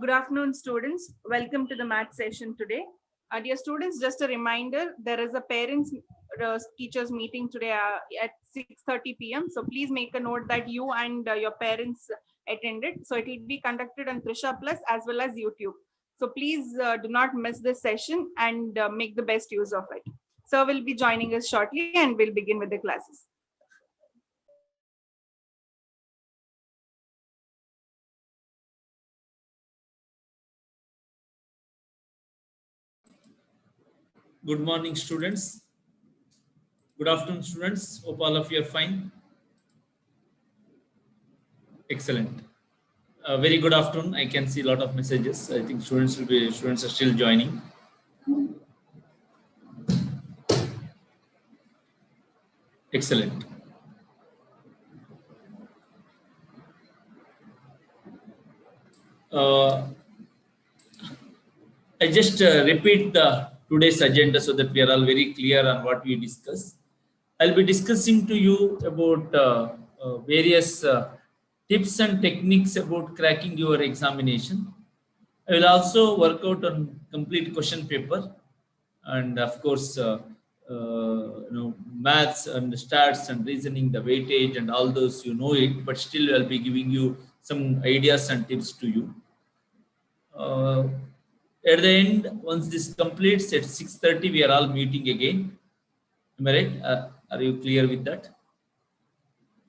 Good afternoon, students. Welcome to the math session today. Dear students, just a reminder, there is a parents teachers meeting today at 6:30 p.m. So please make a note that you and your parents attended. So it will be conducted on Trisha Plus as well as YouTube. So please do not miss this session and make the best use of it. Sir will be joining us shortly and we'll begin with the classes. Good morning, students. Good afternoon, students. Hope all of you are fine. Excellent. Very good afternoon. I can see a lot of messages. I think students are still joining. Excellent. I just repeat the today's agenda so that we are all very clear on what we discuss. I'll be discussing to you about various tips and techniques about cracking your examination. I will also work out on complete question paper, and of course, maths and stats and reasoning, the weightage and all those it, but still I'll be giving you some ideas and tips to you. At the end, once this completes at 6:30, we are all meeting again. Am I right? Are you clear with that?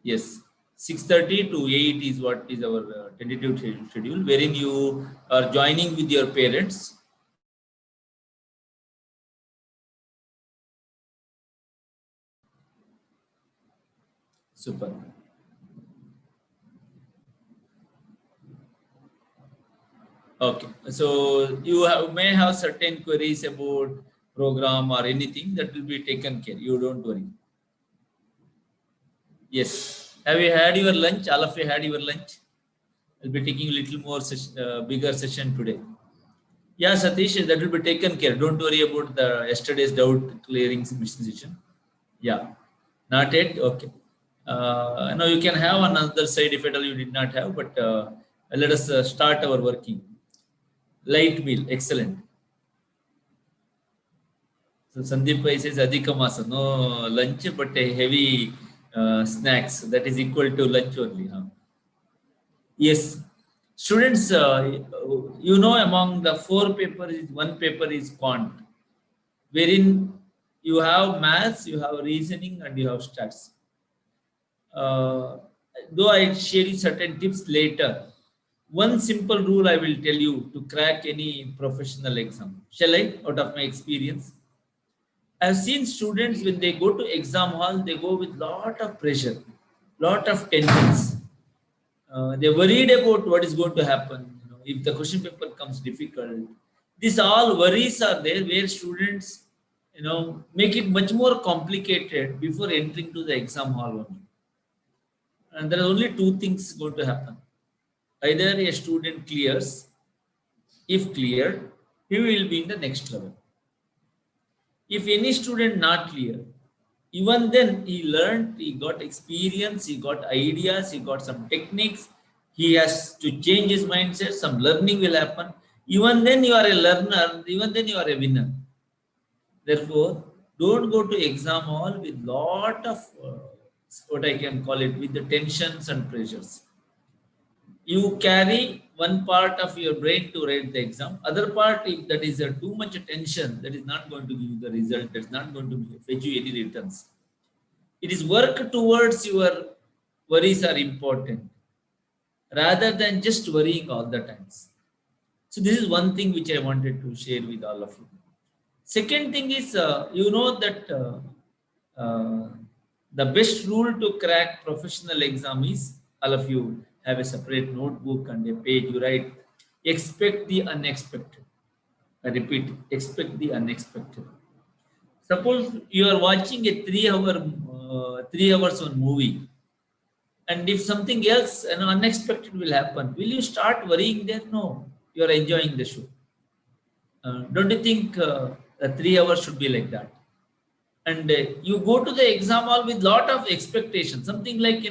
Yes. 6:30 to 8 is what is our tentative schedule, wherein you are joining with your parents. Super. Okay. So you may have certain queries about program or anything that will be taken care. You don't worry. Yes. Have you had your lunch? All of you had your lunch? I'll be taking a little more bigger session today. Yeah, Satish, that will be taken care. Don't worry about the yesterday's doubt clearing session. Yeah, not yet. Okay. Now you can have another side if at all you did not have, but let us start our working. Light meal, excellent. So Sandeep Pai says Adhika Masa, no lunch, but a heavy snacks. That is equal to lunch only. Huh? Yes. Students, among the 4 papers, one paper is quant, wherein you have maths, you have reasoning, and you have stats. Though I share you certain tips later, one simple rule I will tell you to crack any professional exam. Shall I, out of my experience? I've seen students when they go to exam hall, they go with lot of pressure, lot of tensions. They're worried about what is going to happen. If the question paper comes difficult, these all worries are there where students, make it much more complicated before entering to the exam hall only. And there are only 2 things going to happen. Either a student clears, if cleared, he will be in the next level. If any student not clear, even then he learned, he got experience, he got ideas, he got some techniques, he has to change his mindset, some learning will happen. Even then you are a learner, even then you are a winner. Therefore, don't go to exam hall with lot of what I can call it, with the tensions and pressures. You carry one part of your brain to write the exam. Other part, if that is too much tension, that is not going to give you the result. That is not going to fetch you any returns. It is work towards your worries are important, rather than just worrying all the times. So this is one thing which I wanted to share with all of you. Second thing is, that the best rule to crack professional exam is, all of you have a separate notebook and a page. You write, expect the unexpected. I repeat, expect the unexpected. Suppose you are watching a 3 hours on movie, and if something else unexpected will happen, will you start worrying there? No, you are enjoying the show. Don't you think the 3 hours should be like that? And you go to the exam hall with lot of expectations. Something like,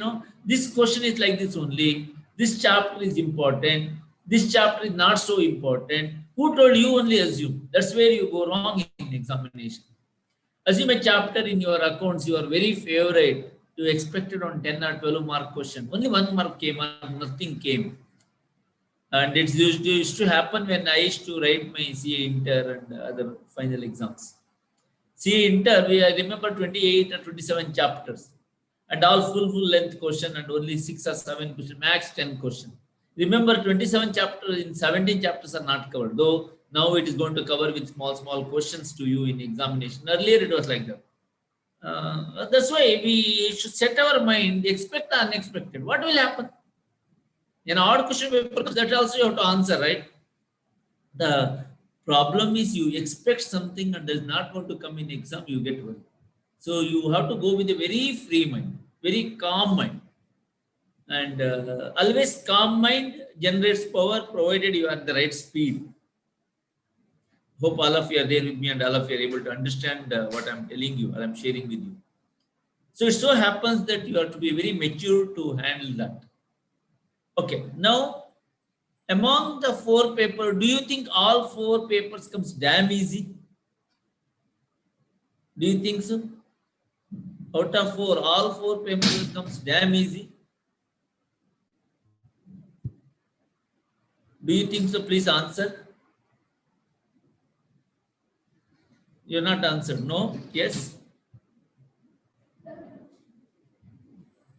this question is like this only. This chapter is important. This chapter is not so important. Who told you only assume? That's where you go wrong in examination. Assume a chapter in your accounts you are very favorite. You expected on 10 or 12 mark question. Only 1 mark came or nothing came. And it used to happen when I used to write my CA Inter and other final exams. CA Inter, I remember 28 or 27 chapters and all full length question and only 6 or 7 question, max 10 question. Remember 27 chapters in 17 chapters are not covered, though now it is going to cover with small questions to you in examination. Earlier it was like that. That's why we should set our mind, expect the unexpected. What will happen? An odd question paper, that also you have to answer, right? The problem is you expect something and it's not going to come in exam, you get worried. So you have to go with a very free mind, very calm mind. And always calm mind generates power provided you are at the right speed. Hope all of you are there with me and all of you are able to understand what I'm telling you or I'm sharing with you. So it so happens that you have to be very mature to handle that. Okay, now among the 4 papers, do you think all 4 papers comes damn easy? Do you think so? Out of 4, all 4 papers comes damn easy? Do you think so? Please answer. You're not answered. No? Yes?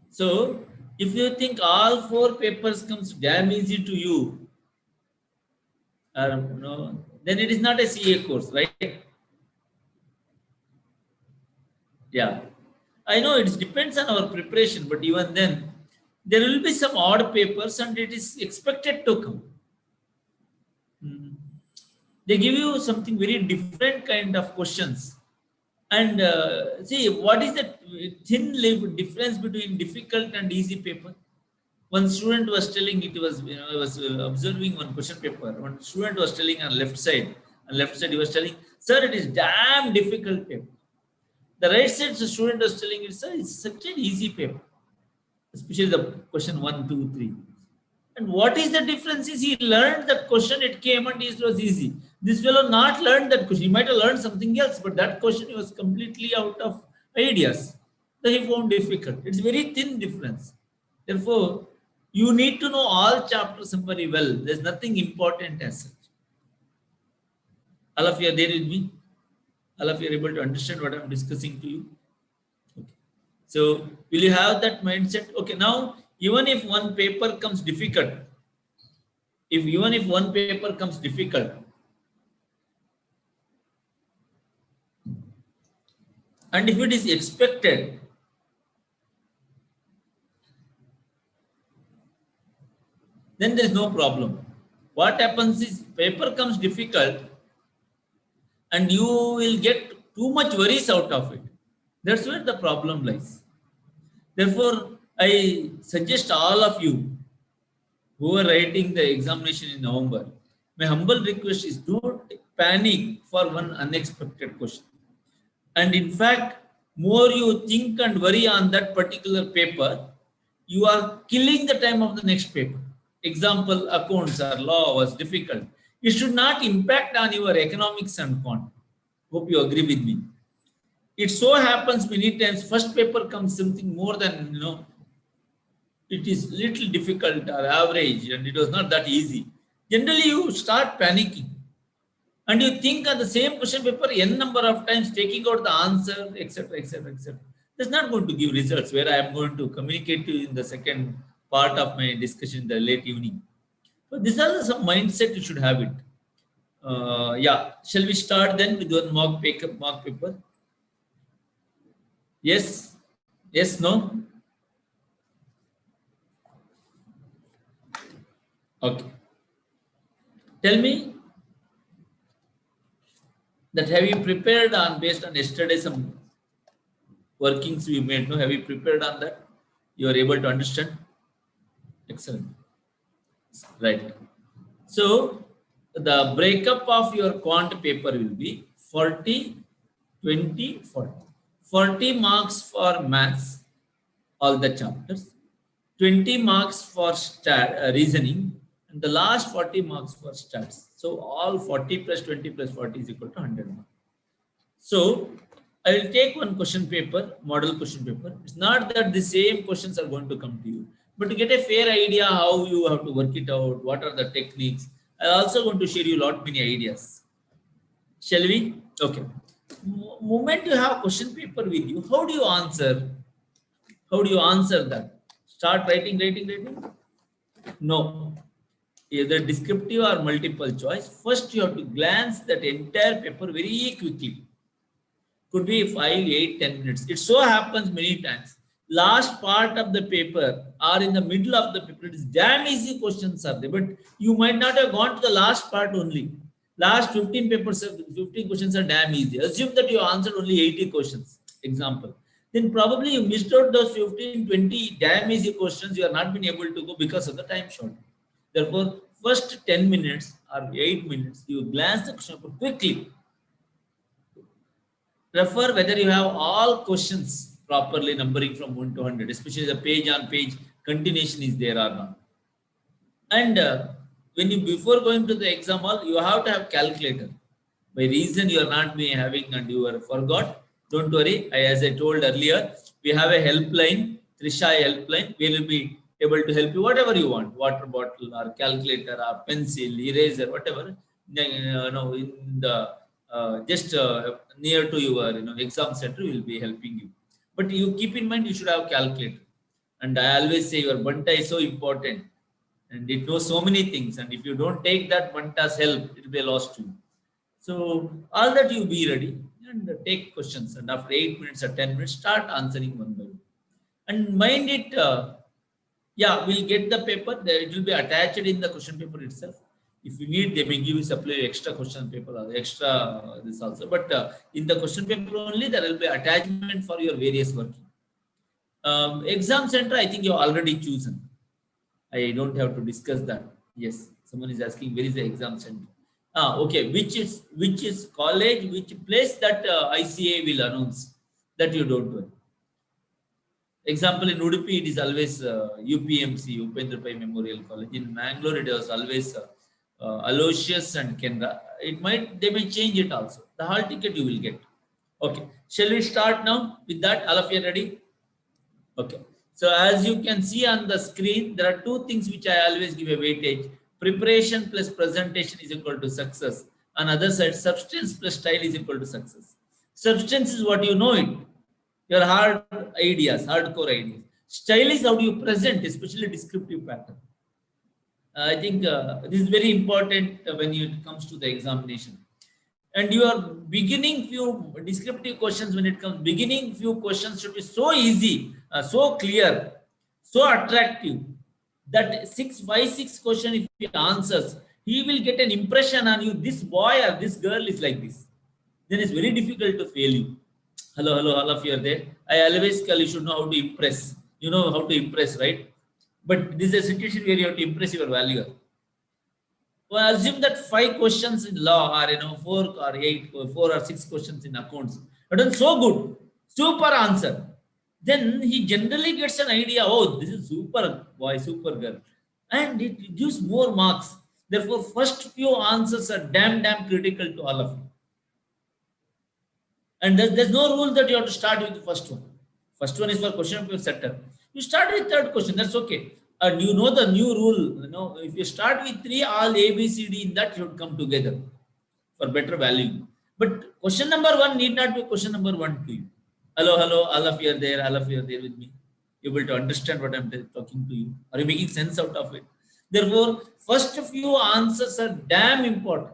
So, if you think all 4 papers comes damn easy to you, no, then it is not a CA course, right? Yeah. I know it depends on our preparation, but even then, there will be some odd papers and it is expected to come. They give you something very different kind of questions. And see, what is the thin difference between difficult and easy paper? One student was telling, it was, I was observing one question paper. One student was telling on left side he was telling, sir, it is damn difficult paper. The right side, the student was telling it, sir, it's such an easy paper, especially the question 1, 2, 3. And what is the difference is he learned that question, it came and it was easy. This fellow not learned that question. He might have learned something else, but that question was completely out of ideas. That he found difficult. It's very thin difference. Therefore, you need to know all chapters very well. There's nothing important as such. All of you are there with me? All of you are able to understand what I'm discussing to you? Okay. So, will you have that mindset? Okay, now, even if one paper comes difficult, even if one paper comes difficult, and if it is expected, then there is no problem. What happens is paper comes difficult and you will get too much worries out of it. That's where the problem lies. Therefore, I suggest all of you who are writing the examination in November, my humble request is don't panic for one unexpected question. And in fact, more you think and worry on that particular paper, you are killing the time of the next paper. Example, accounts or law was difficult. It should not impact on your economics and quant. Hope you agree with me. It so happens many times first paper comes something more than, it is little difficult or average and it was not that easy. Generally, you start panicking. And you think on the same question paper n number of times, taking out the answer, etc., etc., etc. That's not going to give results, where I am going to communicate to you in the second part of my discussion in the late evening. But these are some mindset you should have it. Yeah, shall we start then with one mock paper? Yes, yes, no. Okay. Tell me that have you prepared on based on yesterday some workings we made? No, have you prepared on that? You are able to understand? Excellent. Right. So the breakup of your quant paper will be 40, 20, 40. 40 marks for maths, all the chapters. 20 marks for reasoning and the last 40 marks for stats. So all 40 plus 20 plus 40 is equal to 100 marks. So I will take one question paper, model question paper. It's not that the same questions are going to come to you, but to get a fair idea how you have to work it out, what are the techniques. I'm also going to share you lot many ideas. Shall we? Okay. Moment you have question paper with you, how do you answer? How do you answer that? Start writing? No. Either descriptive or multiple choice. First, you have to glance that entire paper very quickly. Could be 5, 8, 10 minutes. It so happens many times. Last part of the paper or in the middle of the paper, it is damn easy questions are there, but you might not have gone to the last part only. Last 15 papers, 15 questions are damn easy. Assume that you answered only 80 questions, example. Then probably you missed out those 15, 20 damn easy questions. You are not been able to go because of the time short. Therefore, first 10 minutes or 8 minutes, you glance the question paper quickly. Refer whether you have all questions properly numbering from 1 to 100, especially the page on page continuation is there or not. And when you before going to the exam hall, you have to have calculator. By reason you are not be having and you are forgot, don't worry. As I told earlier, we have a helpline, Trisha helpline. We will be able to help you whatever you want, water bottle or calculator or pencil, eraser, whatever. No, in the just near to your exam center will be helping you. But you keep in mind you should have calculator. And I always say your banta is so important and it knows so many things. And if you don't take that banta's help, it will be lost to you. So all that you be ready and take questions. And after 8 minutes or 10 minutes, start answering one by one. And mind it, yeah, we'll get the paper. It will be attached in the question paper itself. If you need, they may give you supply extra question paper or extra this also. But in the question paper only, there will be attachment for your various working. Exam center, I think you already chosen. I don't have to discuss that. Yes, someone is asking where is the exam center. Okay. Which is college, which place that ICA will announce that you don't know. Example in Udupi, it is always UPMC, Upendra Pai Memorial College. In Mangalore, it was always Aloysius and Kendra. They may change it also. The hall ticket you will get. Okay. Shall we start now with that? All of you ready? Okay. So as you can see on the screen, there are two things which I always give a weightage. Preparation plus presentation is equal to success. On other side, substance plus style is equal to success. Substance is what you know it. Your hard ideas, hardcore ideas. Style is how do you present, especially descriptive pattern. I think this is very important when it comes to the examination. And your beginning few descriptive questions, when it comes, beginning few questions should be so easy, so clear, so attractive that 6 question if he answers, he will get an impression on you. This boy or this girl is like this. Then it's very difficult to fail you. Hello, all of you are there. I always tell you should know how to impress. You know how to impress, right? But this is a situation where you have to impress your valuer. Well, assume that 5 questions in law or 4 or 8 or 4 or 6 questions in accounts are done so good, super answer. Then he generally gets an idea, oh, this is super boy, super girl. And it gives more marks. Therefore, first few answers are damn critical to all of you. And there's no rule that you have to start with the first one. First one is for question paper setter. You start with third question, that's okay. And you know the new rule, if you start with 3, all A, B, C, D in that should come together for better value. But question number 1 need not be question number 1 to you. Hello, all of you are there, with me. Able to understand what I'm talking to you. Are you making sense out of it? Therefore, first few answers are damn important.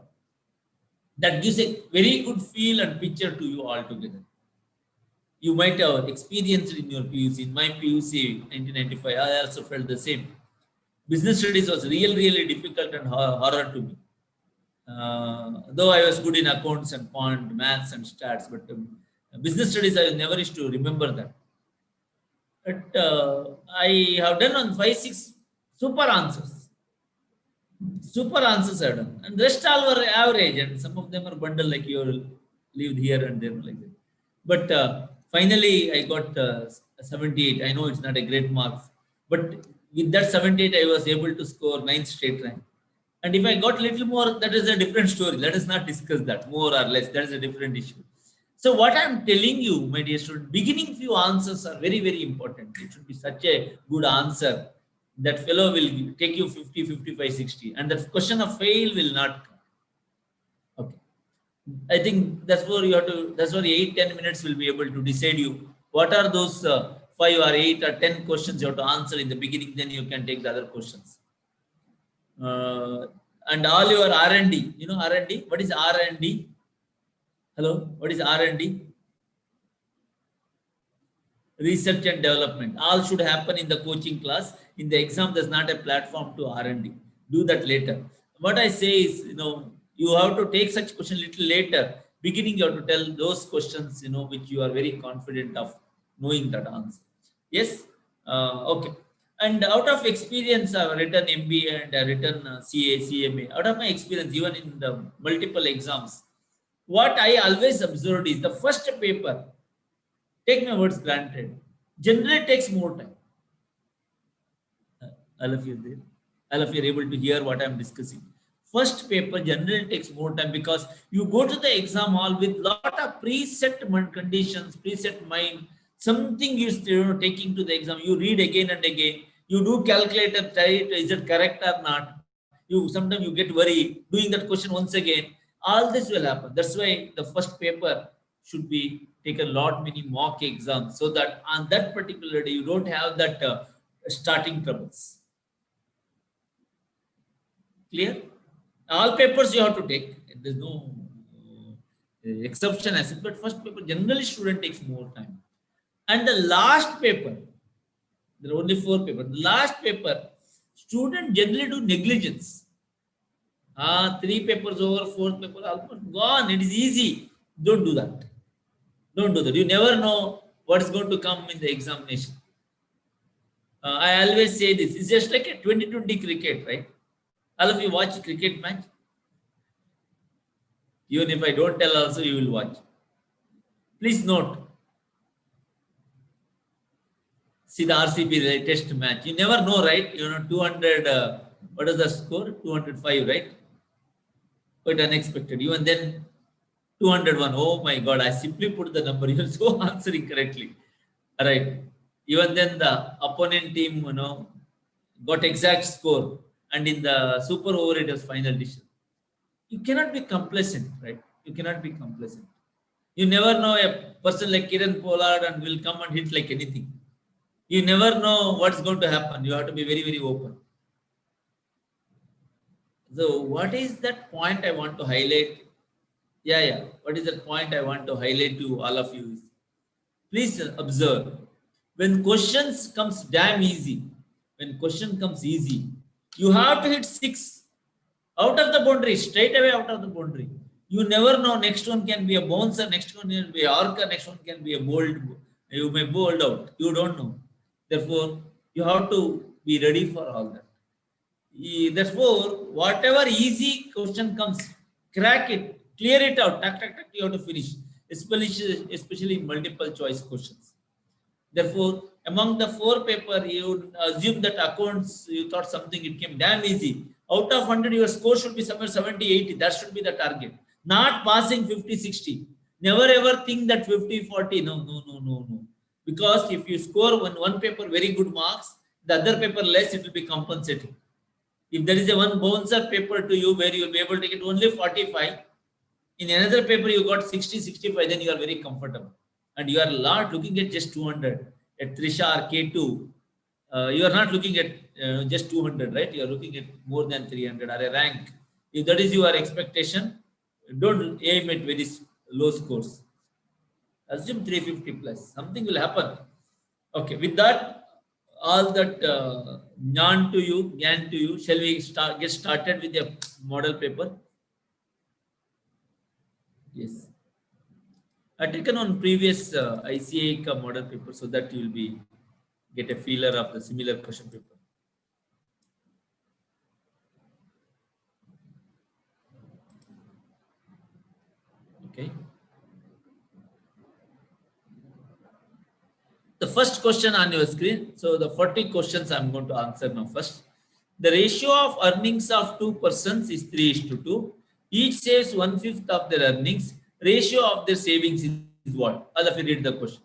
That gives a very good feel and picture to you altogether. You might have experienced in your PUC. In my PUC 1995, I also felt the same. Business studies was really difficult and horror to me. Though I was good in accounts and quant, maths and stats, but business studies I never used to remember that. But I have done on 5, 6 super answers. Super answers are done, and rest all were average, and some of them are bundled like you lived here and there like that. But finally, I got 78. I know it's not a great marks, but With that 78, I was able to score 9th state rank. And if I got little more, that is a different story. Let us not discuss that more or less. That is a different issue. So what I'm telling you, my dear student, beginning few answers are very, very important. It should be such a good answer that fellow will take you 50, 55, 60. And that question of fail will not come. Okay. I think that's where you have to, that's where 8, 10 minutes will be able to decide you what are those 5 or 8 or 10 questions you have to answer in the beginning, then you can take the other questions. And all your R&D, you know R&D, what is R&D? Hello, what is R&D? Research and development. All should happen in the coaching class. In the exam, there's not a platform to R&D. Do that later. What I say is, you have to take such question little later. Beginning, you have to tell those questions, which you are very confident of knowing that answer. Yes. Okay. And out of experience, I've written MBA and I've written CA, CMA. Out of my experience, even in the multiple exams, what I always observed is the first paper, take my words granted, generally takes more time. All of you there? All of you are able to hear what I'm discussing. First paper generally takes more time because you go to the exam hall with lot of preset conditions, preset mind. Something is taking to the exam. You read again and again. You do calculator, try it, is it correct or not? You sometimes you get worried doing that question once again. All this will happen. That's why the first paper should be take a lot many mock exams so that on that particular day you don't have that starting troubles. Clear? All papers you have to take. There's no exception as it, but first paper generally student takes more time. And the last paper, there are only 4 papers. The last paper, student generally do negligence. 3 papers over, 4th paper almost gone. It is easy. Don't do that. Don't do that. You never know what's going to come in the examination. I always say this. It's just like a 2020 cricket, right? All of you watch cricket match. Even if I don't tell also, you will watch. Please note, see the RCB latest match. You never know, right? 200, what is the score? 205, right? Quite unexpected. Even then, 201. Oh my God, I simply put the number. You're so answering correctly. All right. Even then, the opponent team, got exact score. And in the super over, it was final decision. You cannot be complacent, right? You cannot be complacent. You never know a person like Kiran Pollard and will come and hit like anything. You never know what's going to happen. You have to be very, very open. So, what is that point I want to highlight? Yeah. What is that point I want to highlight to all of you? Please observe. When questions comes damn easy, when question comes easy, you have to hit 6 out of the boundary, straight away out of the boundary. You never know. Next one can be a bouncer, next one can be a yorker, next one can be a bold. You may bold out. You don't know. Therefore, you have to be ready for all that. Therefore, whatever easy question comes, crack it, clear it out, tak, you have to finish, especially multiple choice questions. Therefore, among the 4 paper, you assume that accounts, you thought something, it came damn easy. Out of 100, your score should be somewhere 70, 80. That should be the target. Not passing 50, 60. Never ever think that 50, 40. No. Because if you score one paper very good marks, the other paper less, it will be compensating. If there is a one bouncer paper to you where you will be able to get only 45, in another paper you got 60, 65, then you are very comfortable. And you are not looking at just 200. At Trisha or K2, you are not looking at just 200, right? You are looking at more than 300 or a rank. If that is your expectation, don't aim at very low scores. Assume 350 plus. Something will happen. Okay, with that, all that gyan to you, shall we get started with the model paper? Yes. I taken on previous ICA model paper so that you will be get a feeler of the similar question paper. Okay. The first question on your screen. So the 40 questions I'm going to answer now first. The ratio of earnings of two persons is 3:2. Each saves 1/5 of their earnings. Ratio of their savings is what? All of you read the question.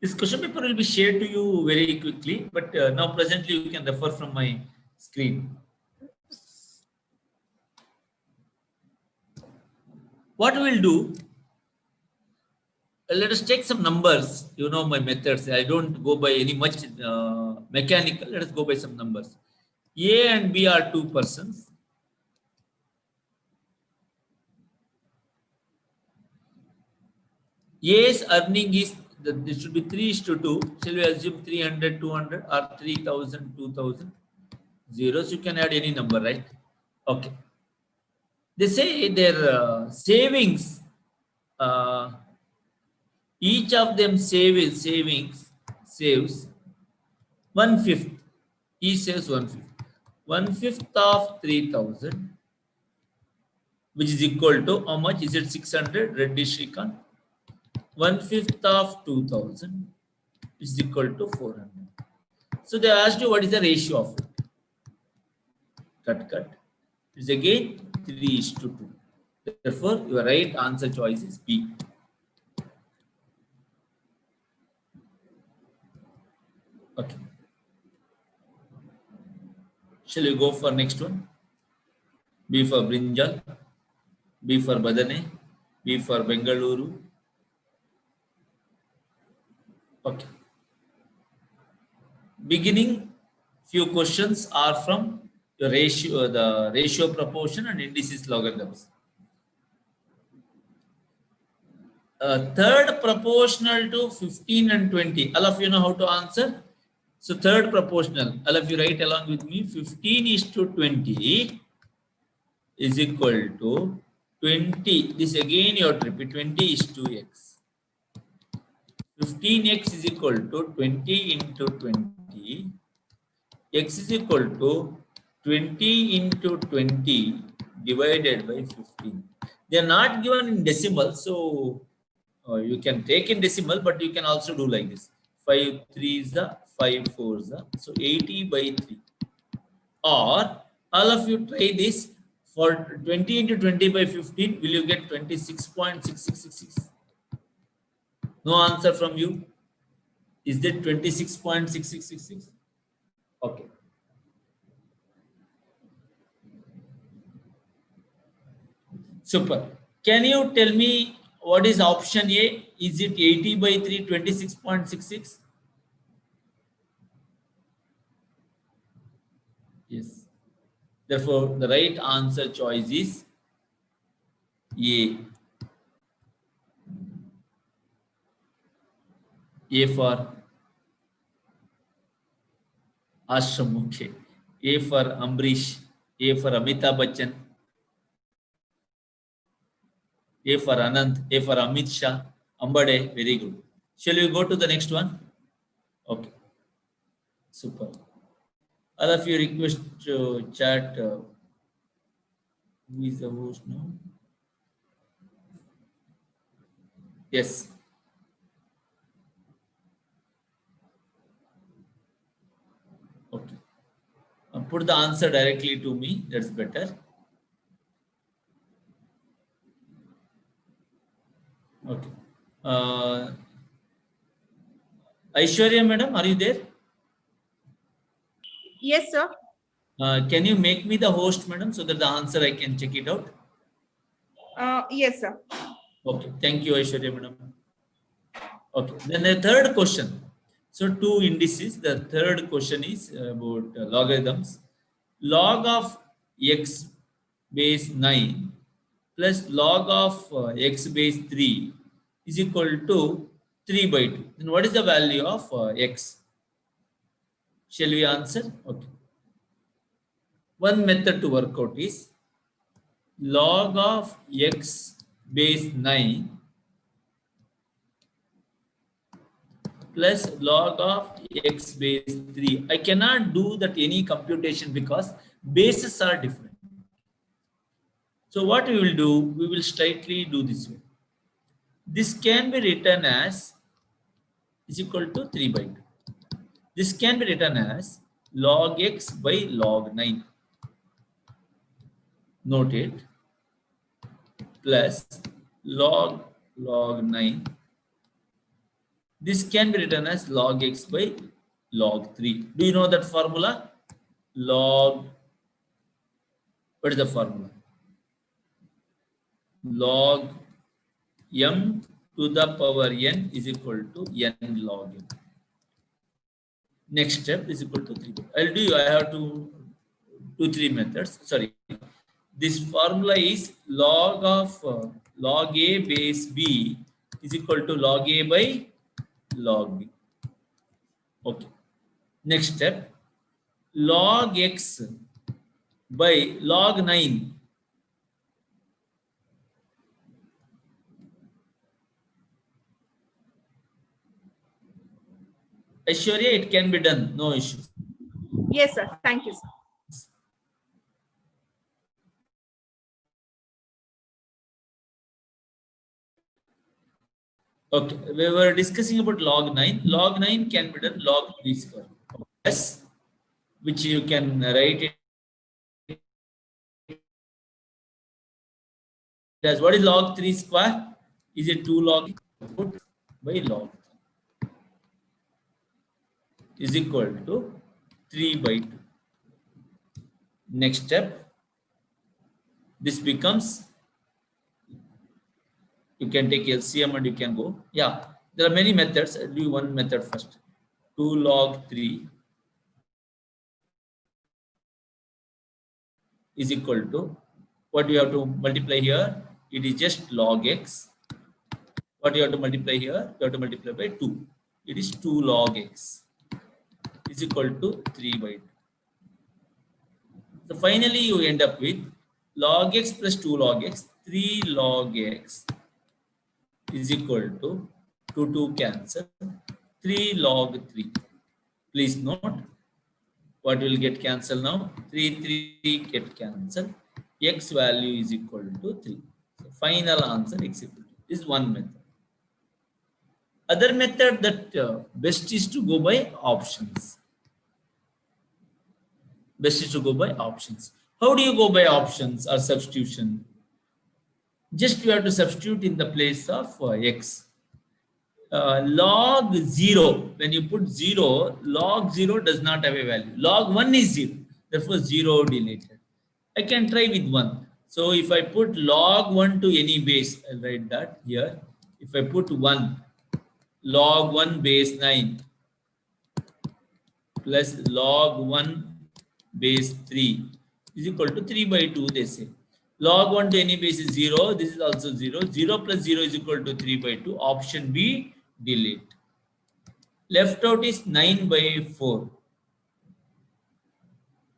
This question paper will be shared to you very quickly, but now presently you can refer from my screen. What we will do, let us take some numbers. You know my methods. I don't go by any much mechanical. Let us go by some numbers. A and B are two persons. A's earning is, this should be 3:2. Shall we assume 300, 200 or 3000, 2000? Zeros, you can add any number, right? Okay. They say their savings, each of them saves 1/5. Each saves 1/5. 1/5 of 3000, which is equal to how much? Is it 600? Reddish Shrikant. 1/5 of 2000 is equal to 400. So they asked you what is the ratio of it. Cut. It's again 3:2. Therefore, your right answer choice is B. Okay. Shall we go for next one? B for Brinjal, B for Badane, B for Bengaluru. Okay. Beginning few questions are from the ratio proportion and indices logarithms. Third proportional to 15 and 20. All of you know how to answer. So third proportional, all of you write along with me. 15:20 is equal to 20. This again you have to repeat. 20 is 2x. 15x is equal to 20 into 20. X is equal to 20 into 20 divided by 15. They are not given in decimal, so you can take in decimal, but you can also do like this. 5 3s are 5 4s are, so 80 by 3. Or all of you try this. For 20 into 20 by 15, will you get 26.6666? No answer from you. Is that 26.6666? Okay. Super. Can you tell me what is option A? Is it 80 by 3, 26.66? Yes. Therefore, the right answer choice is A. A for Ashram. Okay. A for Ambrish. A for Amitabh Bachchan. A for Anand. A for Amit Shah. Ambade. Very good. Shall we go to the next one? Okay. Super. All of you request to chat. Who is the host now? Yes. Okay. Put the answer directly to me. That's better. Okay. Aishwarya, madam, are you there? Yes, sir. Can you make me the host, madam, so that the answer I can check it out? Yes, sir. Okay. Thank you, Aishwarya, madam. Okay. Then the third question. So two indices. The third question is about logarithms. Log of x base 9 plus log of x base 3 is equal to 3 by 2. Then what is the value of x? Shall we answer? Okay. One method to work out is log of x base 9 plus log of x base 3. I cannot do that any computation because bases are different. So what we will do, we will straightly do this way. This can be written as is equal to 3 by 2. This can be written as log x by log 9. Note it, plus log 9. This can be written as log x by log 3. Do you know that formula? Log, what is the formula? Log m to the power n is equal to n log m. Next step is equal to 3. I'll do, I have to do 3 methods. Sorry. This formula is log of log a base b is equal to log a by log b. Okay. Next step, log x by log 9. Aishwarya, it can be done, no issues. Yes, sir. Thank you, sir. Okay, we were discussing about log 9. Log 9 can be done log 3 square. Yes, which you can write it as what is log 3 square? Is it 2 log by log is equal to 3 by 2. Next step, this becomes, you can take LCM and you can go. Yeah, there are many methods. I'll do one method first. 2 log 3 is equal to, what you have to multiply here? It is just log x. What you have to multiply here? You have to multiply by 2. It is 2 log x is equal to 3 by 2. So finally you end up with log x plus 2 log x, 3 log x is equal to 2 cancel, 3 log 3. Please note what will get cancelled now? 3 get cancelled. X value is equal to 3. So final answer x equal to is one method. Other method that best is to go by options. Best is to go by options. How do you go by options or substitution? Just you have to substitute in the place of x. Log 0, when you put 0, log 0 does not have a value. Log 1 is 0, therefore 0 deleted. I can try with 1. So if I put log 1 to any base, I'll write that here. If I put 1, log 1 base 9 plus log 1 base 3 is equal to 3 by 2, they say. Log 1 to any base is 0. This is also 0. 0 plus 0 is equal to 3 by 2. Option B, delete. Left out is 9 by 4.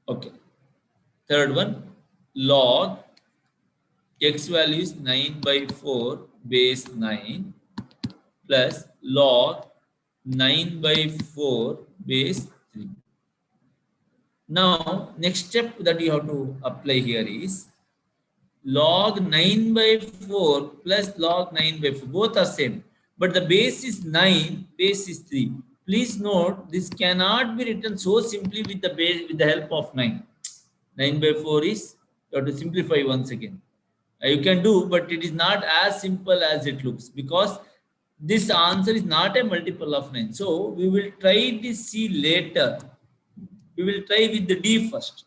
Okay. Third one, log x value is 9 by 4 base 9 plus log 9 by 4 base 3. Now, next step that you have to apply here is log 9 by 4 plus log 9 by 4. Both are same. But the base is 9, base is 3. Please note, this cannot be written so simply with the base, with the help of 9. 9 by 4 is, you have to simplify once again. You can do, but it is not as simple as it looks because this answer is not a multiple of 9. So we will try this C later. We will try with the D first.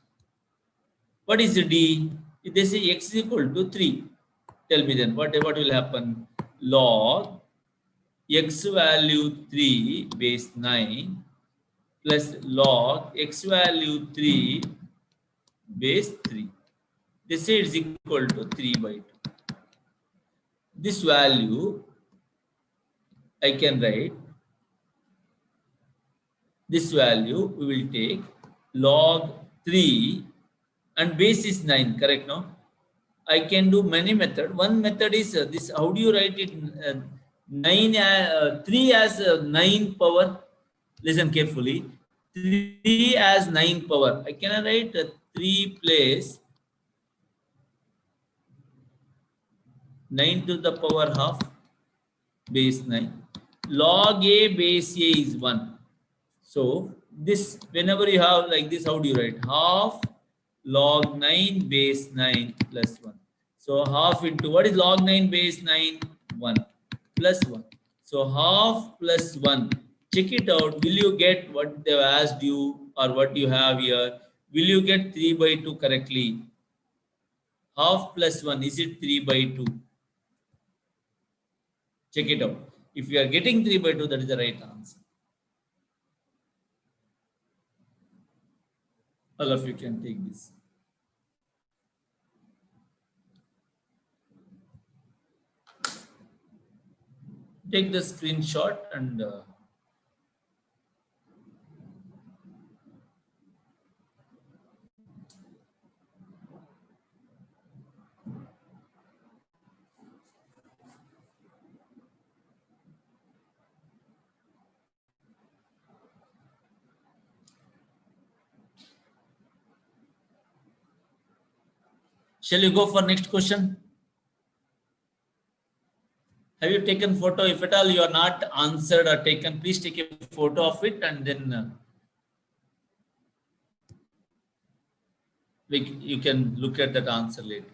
What is the D? If they say x is equal to 3, tell me then what will happen? Log x value 3 base 9 plus log x value 3 base 3. They say it's equal to 3 by 2. This value I can write. This value we will take log 3 and base is 9, correct now? I can do many method. One method is this. How do you write it? 3 as 9 power. Listen carefully. 3 as 9 power. I can write 3 place 9 to the power half base 9. Log a base a is 1. So this, whenever you have like this, how do you write? Half log 9 base 9 plus 1. So half into, what is log 9 base 9? 1 plus 1. So half plus 1. Check it out. Will you get what they've asked you or what you have here? Will you get 3 by 2 correctly? Half plus 1, is it 3 by 2? Check it out. If you are getting 3 by 2, that is the right answer. All of you can take this. Take the screenshot and shall you go for next question? Have you taken photo? If at all you are not answered or taken, please take a photo of it and then you can look at that answer later.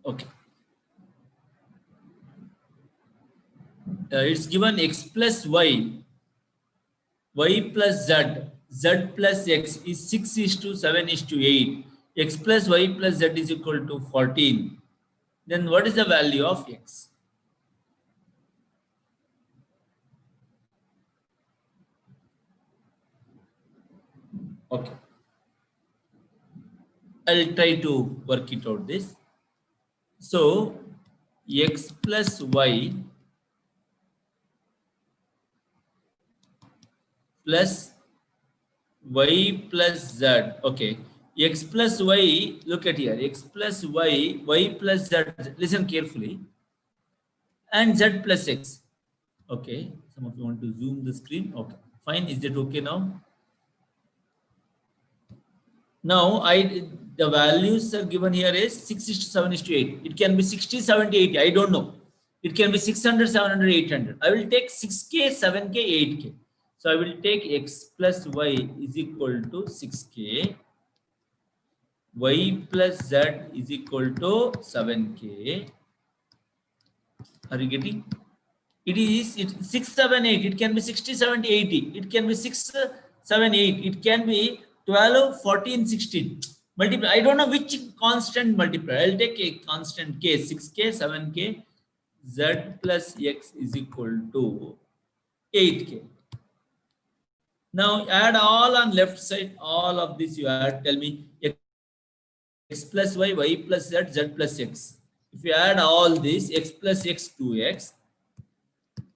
Okay. It's given x plus y, y plus z, z plus x is 6 is to 7 is to 8. X plus y plus z is equal to 14. Then what is the value of x? Okay. I'll try to work it out this. So x plus y plus y plus z. Okay. X plus y, look at here. X plus y, y plus z. Listen carefully. And z plus x. Okay. Some of you want to zoom the screen. Okay. Fine. Is that okay now? Now, the values are given here is 6 is to 7 is to 8. It can be 60, 70, 80. I don't know. It can be 600, 700, 800. I will take 6k, 7k, 8k. So I will take x plus y is equal to 6k. Y plus z is equal to 7k. Are you getting? It is 6, 7, 8. It can be 60, 70, 80. It can be 6, 7, 8. It can be 12, 14, 16. Multiply. I don't know which constant multiply. I'll take a constant k. 6k, 7k. Z plus x is equal to 8k. Now add all on left side. All of this you add. Tell me x plus y, y plus z, z plus x. If you add all this, x plus x, 2x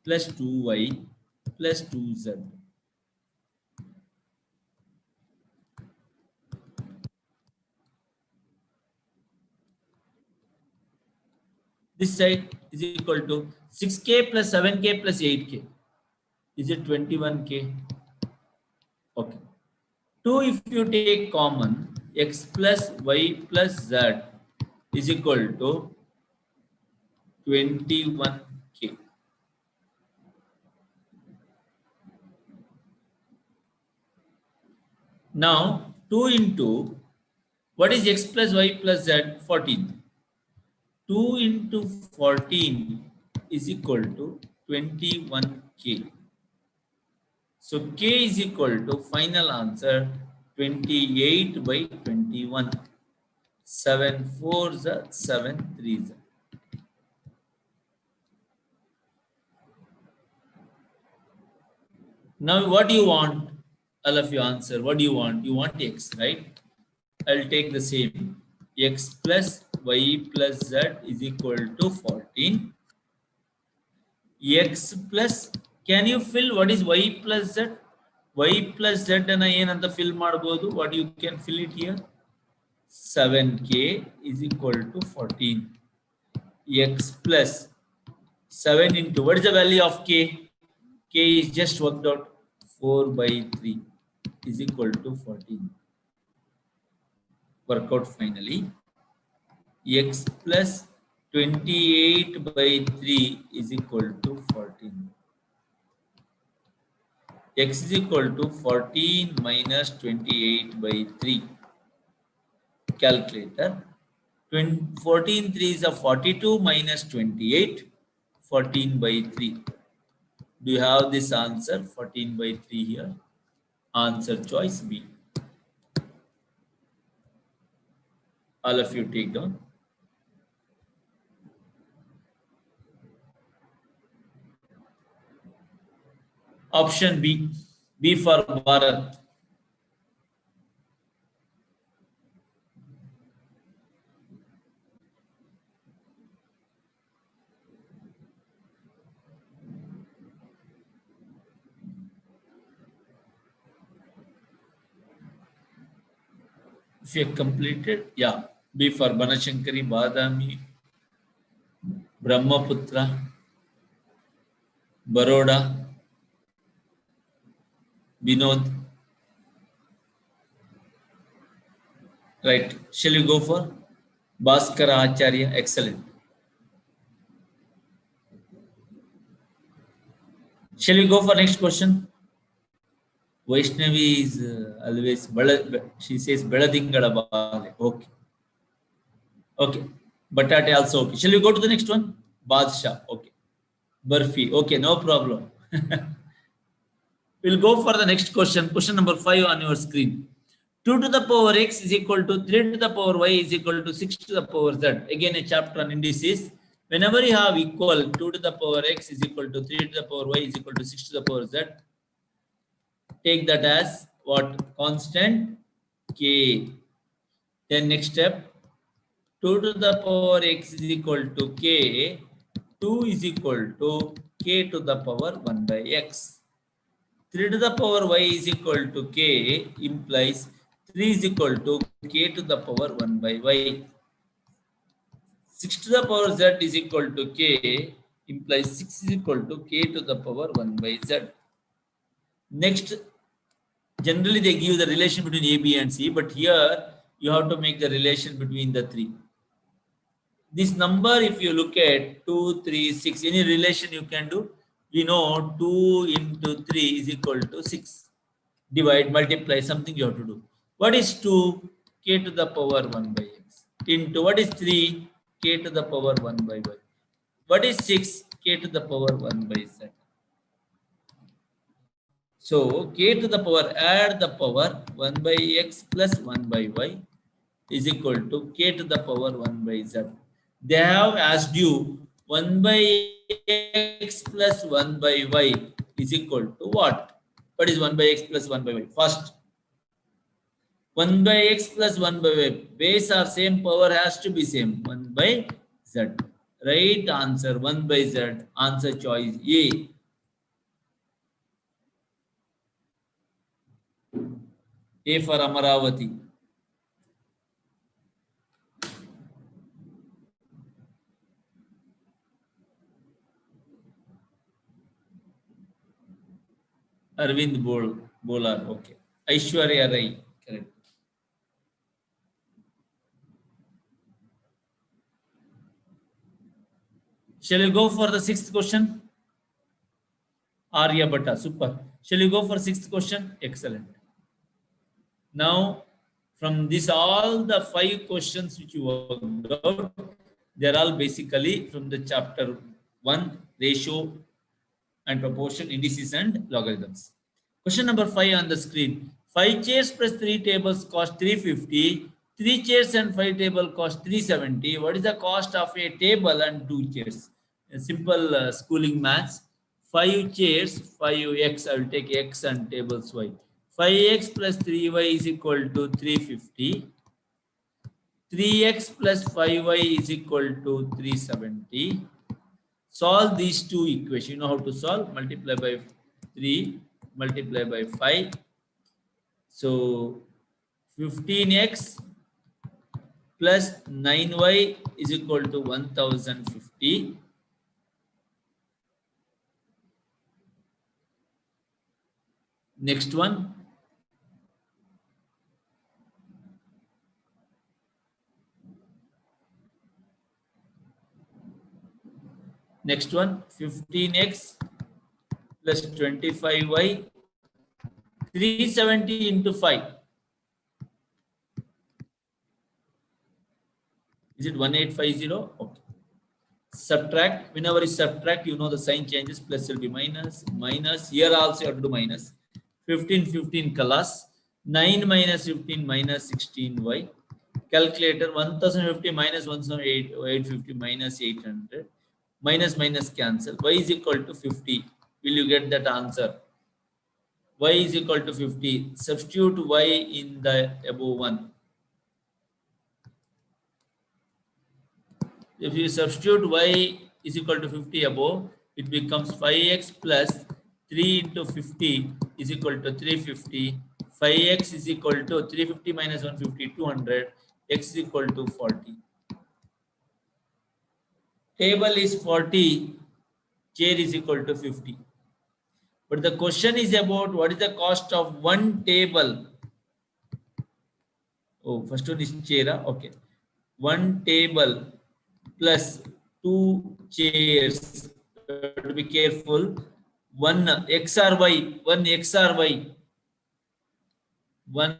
plus 2y plus 2z. This side is equal to 6k plus 7k plus 8k. Is it 21k? Okay. 2 if you take common, x plus y plus z is equal to 21k. Now 2 into, what is x plus y plus z? 14. 2 into 14 is equal to 21k. So k is equal to, final answer, 28 by 21. 7 4s are 7 3s. Now what do you want? All of you answer. What do you want? You want x, right? I'll take the same. X plus y plus z is equal to 14. X plus, can you fill what is y plus z? Y plus z and ಏನಂತ fill ಮಾಡಬಹುದು? What you can fill it here? 7k is equal to 14. X plus 7 into, what is the value of k? K is just worked out, 4 by 3 is equal to 14. work out finally. X plus 28 by 3 is equal to 14. X is equal to 14 minus 28 by 3. Calculator. 14 3 is a 42 minus 28. 14 by 3. Do you have this answer? 14 by 3 here. Answer choice B. All of you take down. Option B. B for Bharat. If you have completed, yeah. B for Banashankari, Badami, Brahmaputra, Baroda, Binod. Right. Shall you go for Bhaskara Acharya? Excellent. Shall we go for next question? Vaishnavi is always, she says, Beladingala Bale. Okay. Okay. Batate also okay. Shall we go to the next one? Badshah. Okay. Barfi. Okay, no problem. We'll go for the next question. Question number 5 on your screen. 2 to the power x is equal to 3 to the power y is equal to 6 to the power z. Again, a chapter on indices. Whenever you have equal 2 to the power x is equal to 3 to the power y is equal to 6 to the power z, take that as what? Constant k. Then next step, 2 to the power x is equal to k. 2 is equal to k to the power 1 by x. 3 to the power y is equal to k implies 3 is equal to k to the power 1 by y. 6 to the power z is equal to k implies 6 is equal to k to the power 1 by z. Next, generally they give the relation between a, b and c, but here you have to make the relation between the three. This number, if you look at 2, 3, 6, any relation you can do, we know 2 into 3 is equal to 6. Divide, multiply, something you have to do. What is 2? K to the power 1 by x. Into what is 3? K to the power 1 by y. What is 6? K to the power 1 by z. So k to the power, add the power 1 by x plus 1 by y is equal to k to the power 1 by z. They have asked you 1 by x plus 1 by y is equal to what? What is 1 by x plus 1 by y? First, 1 by x plus 1 by y. Base or same power has to be same. 1 by z. Right answer 1 by z. Answer choice A. A for Amaravati. Arvind Bolar. Okay. Aishwarya Rai. Correct. Shall we go for the sixth question? Arya Bhatta. Super. Shall we go for sixth question? Excellent. Now, from this, all the 5 questions which you worked out, they're all basically from the chapter 1, ratio and proportion, indices and logarithms. Question number 5 on the screen. 5 chairs plus 3 tables cost 350. 3 chairs and 5 tables cost 370. What is the cost of a table and 2 chairs? A simple schooling maths. 5 chairs, 5x, I will take x and tables y. 5x plus 3y is equal to 350. 3x plus 5y is equal to 370. Solve these two equations. You know how to solve. Multiply by 3, multiply by 5. So 15x plus 9y is equal to 1050. Next one. Next one, 15x plus 25y, 370 into 5. Is it 1850? Okay. Subtract. Whenever you subtract, you know the sign changes. Plus will be minus. Minus. Here also you have to do minus. 15, 15 class. 9 minus 15 minus 16y. Calculator 1050 minus 1850 minus 800. Minus minus cancel. Y is equal to 50. Will you get that answer? Y is equal to 50. Substitute y in the above one. If you substitute y is equal to 50 above, it becomes 5x plus 3 into 50 is equal to 350. 5x is equal to 350 minus 150, 200. X is equal to 40. Table is 40, chair is equal to 50. But the question is about what is the cost of one table. Oh, first one is chair. Okay. One table plus two chairs. To be careful. One X or Y. One X or Y. One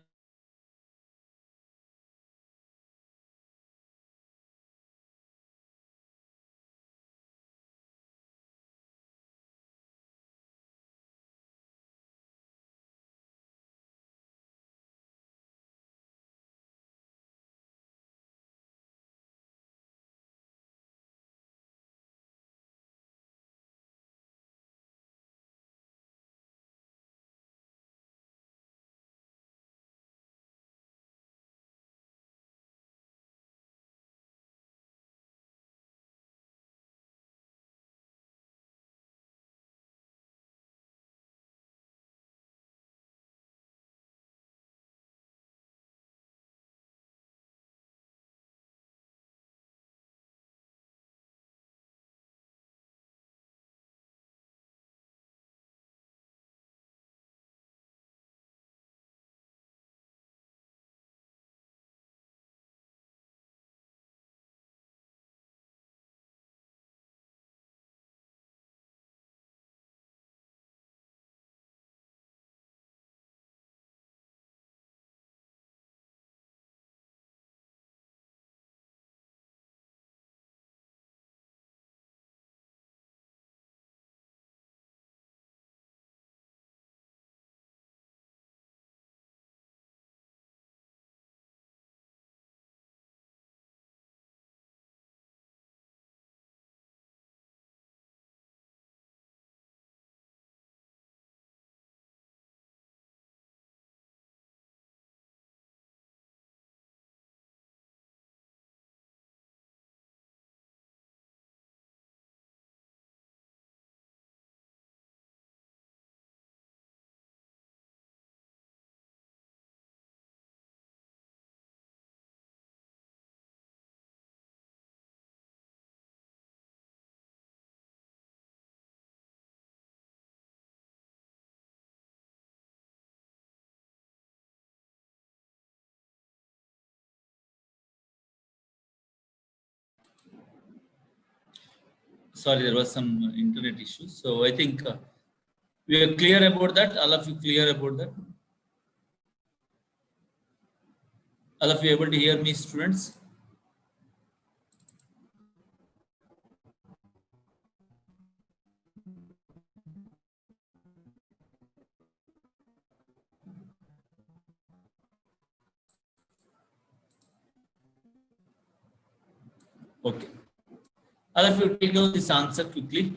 sorry, there was some internet issue. So I think we are clear about that. All of you clear about that? All of you able to hear me, students? Okay. All of you take down this answer quickly.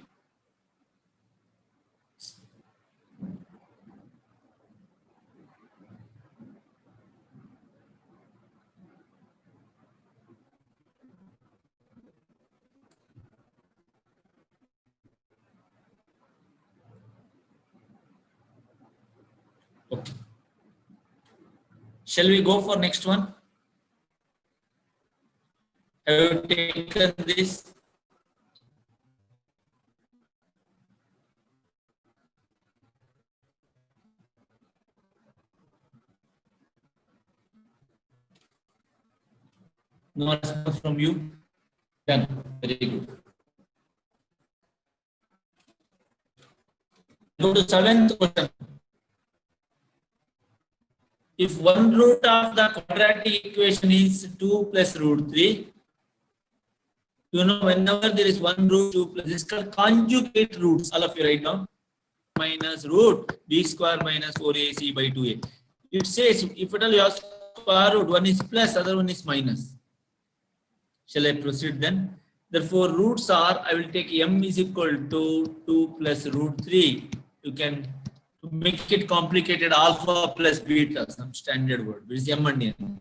Okay. Shall we go for next one? Have you taken this? No response from you? Done. Very good. Go to seventh question. If one root of the quadratic equation is 2 plus root 3, you know, whenever there is one root 2 plus, this is called conjugate roots. All of you write down. Minus root b square minus 4ac by 2a. It says if at all you have square root, one is plus, other one is minus. Shall I proceed then? Therefore, roots are, I will take m is equal to 2 plus root 3. You can to make it complicated, alpha plus beta, some standard word, which is m and n.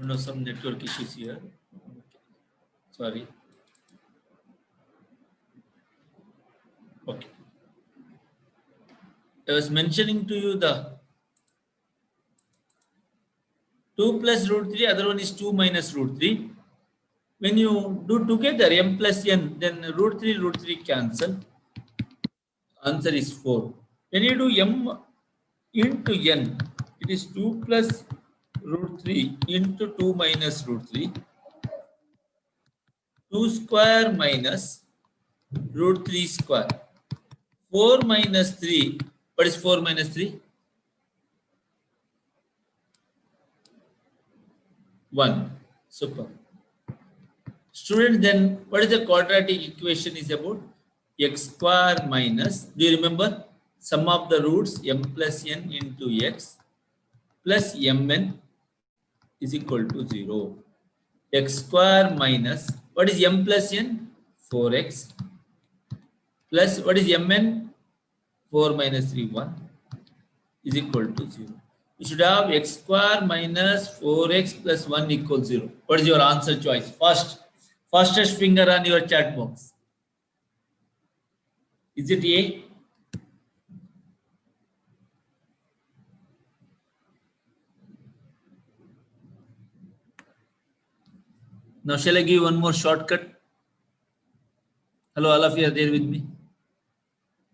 No, some network issues here. Sorry. Okay. I was mentioning to you the 2 plus root 3, other one is 2 minus root 3. When you do together m plus n, then root 3 cancel. Answer is 4. When you do m into n, it is 2 plus root 3 into 2 minus root 3. 2 square minus root 3 square. 4 minus 3. What is 4 minus 3? 1. Super. Student, then what is the quadratic equation is about? X square minus, do you remember? Sum of the roots m plus n into x plus mn is equal to 0. X square minus, what is m plus n? 4x plus what is mn? 4 minus 3, 1 is equal to 0. You should have x square minus 4x plus 1 equals 0. What is your answer choice? Fastest finger on your chat box. Is it A? Now shall I give one more shortcut? Hello, all of you are there with me?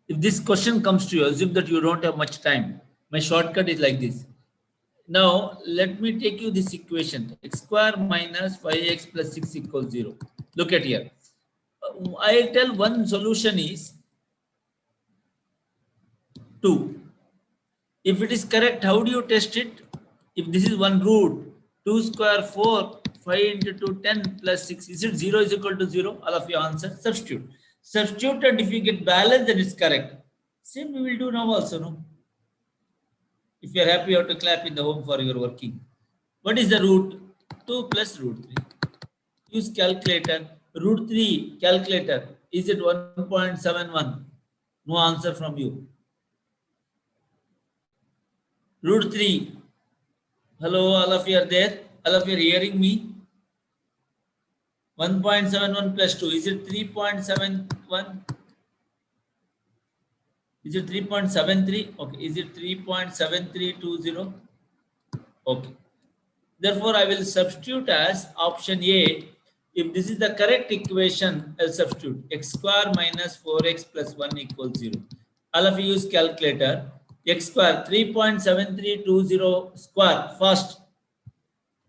If this question comes to you, assume that you don't have much time. My shortcut is like this. Now, let me take you this equation. X square minus 5x plus 6 equals 0. Look at here. I tell one solution is 2. If it is correct, how do you test it? If this is one root, 2 square 4, 5 into 2, 10 plus 6. Is it 0 is equal to 0? All of you answer. Substitute. Substitute, and if you get balance, then it's correct. Same we will do now also, no? If you are happy, you have to clap in the home for your working. What is the root? 2 plus root 3. Use calculator. Root 3 calculator. Is it 1.71? No answer from you. Root 3. Hello, all of you are there? All of you are hearing me? 1.71 plus 2. Is it 3.71? Is it 3.73? Okay. Is it 3.7320? Okay. Therefore, I will substitute as option A. If this is the correct equation, I'll substitute x square minus 4x plus 1 equals 0. All of you use calculator. X square 3.7320 square first.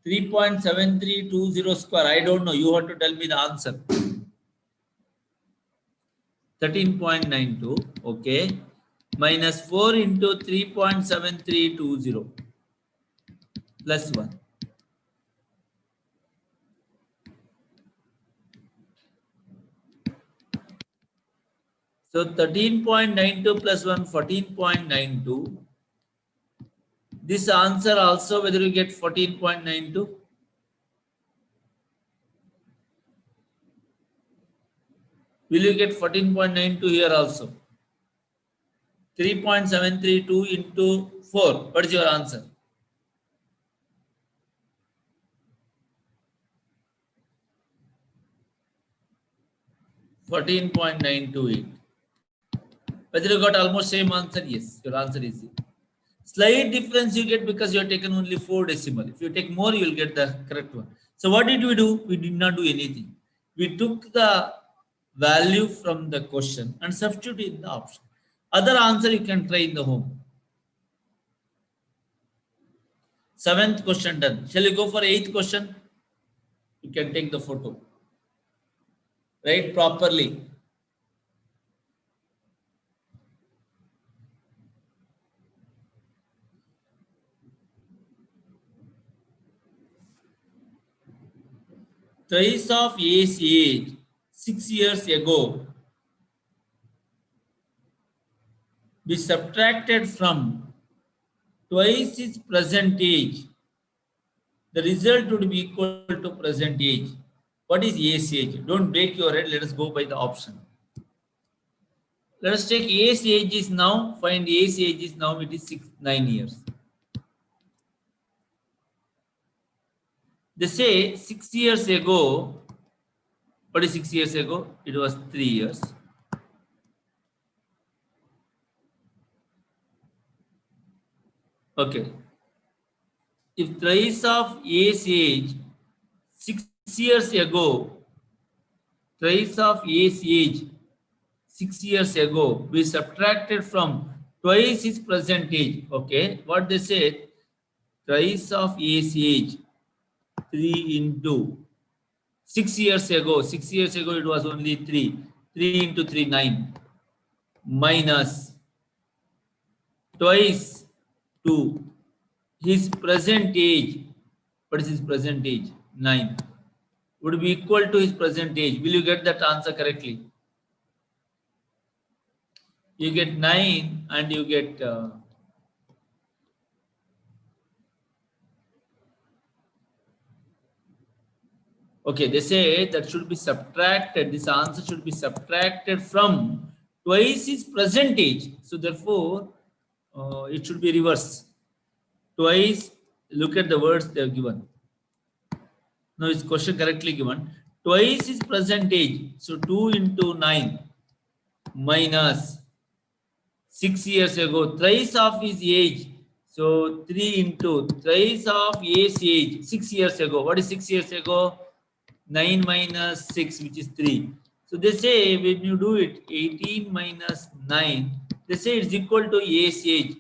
3.7320 square. I don't know. You have to tell me the answer. 13.92. Okay. Minus 4 into 3.7320 plus 1. So 13.92 plus 1, 14.92. This answer also, whether you get 14.92. Will you get 14.92 here also? 3.732 into 4. What is your answer? $14.928. Whether you got almost same answer? Yes, your answer is yes. Slight difference you get because you have taken only 4 decimal. If you take more, you will get the correct one. So what did we do? We did not do anything. We took the value from the question and substitute in the option. Other answer you can try in the home. 7th question done. Shall we go for 8th question? You can take the photo. Write properly. Thrice of A's age 6 years ago be subtracted from twice its present age. The result would be equal to present age. What is A's age? Don't break your head. Let us go by the option. Let us take A's age is now. Find A's age is now. It is 9 years. They say 6 years ago. What is 6 years ago? It was 3 years. Okay. If thrice of A's age 6 years ago, thrice of A's age 6 years ago, we subtracted from twice his present age. Okay, what they said, thrice of A's age 3 into 6 years ago. 6 years ago it was only 3. 3 into 3, 9. Minus twice to his present age. What is his present age? 9. Would be equal to his present age. Will you get that answer correctly? You get 9 and you get okay, they say that should be subtracted. This answer should be subtracted from twice his present age. So therefore, it should be reverse. Twice, look at the words they have given. Now it's question correctly given. Twice his present age. So 2 into 9 minus 6 years ago, thrice of his age. So 3 into thrice of his age, 6 years ago. What is 6 years ago? 9 minus 6, which is 3. So they say when you do it, 18 minus 9, they say it's equal to A's age.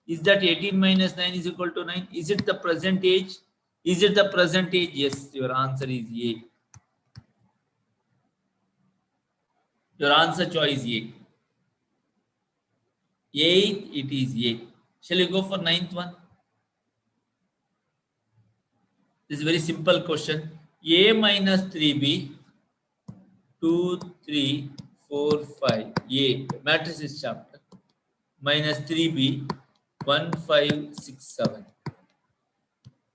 Is that 18 minus 9 is equal to 9? Is it the present age? Is it the present age? Yes, your answer is A. Your answer choice A. 8, it is A. Shall we go for 9th one? This is very simple question. A minus 3B, 2, 3, 4, 5. A, matrices chapter. Minus 3B, 1, 5, 6, 7.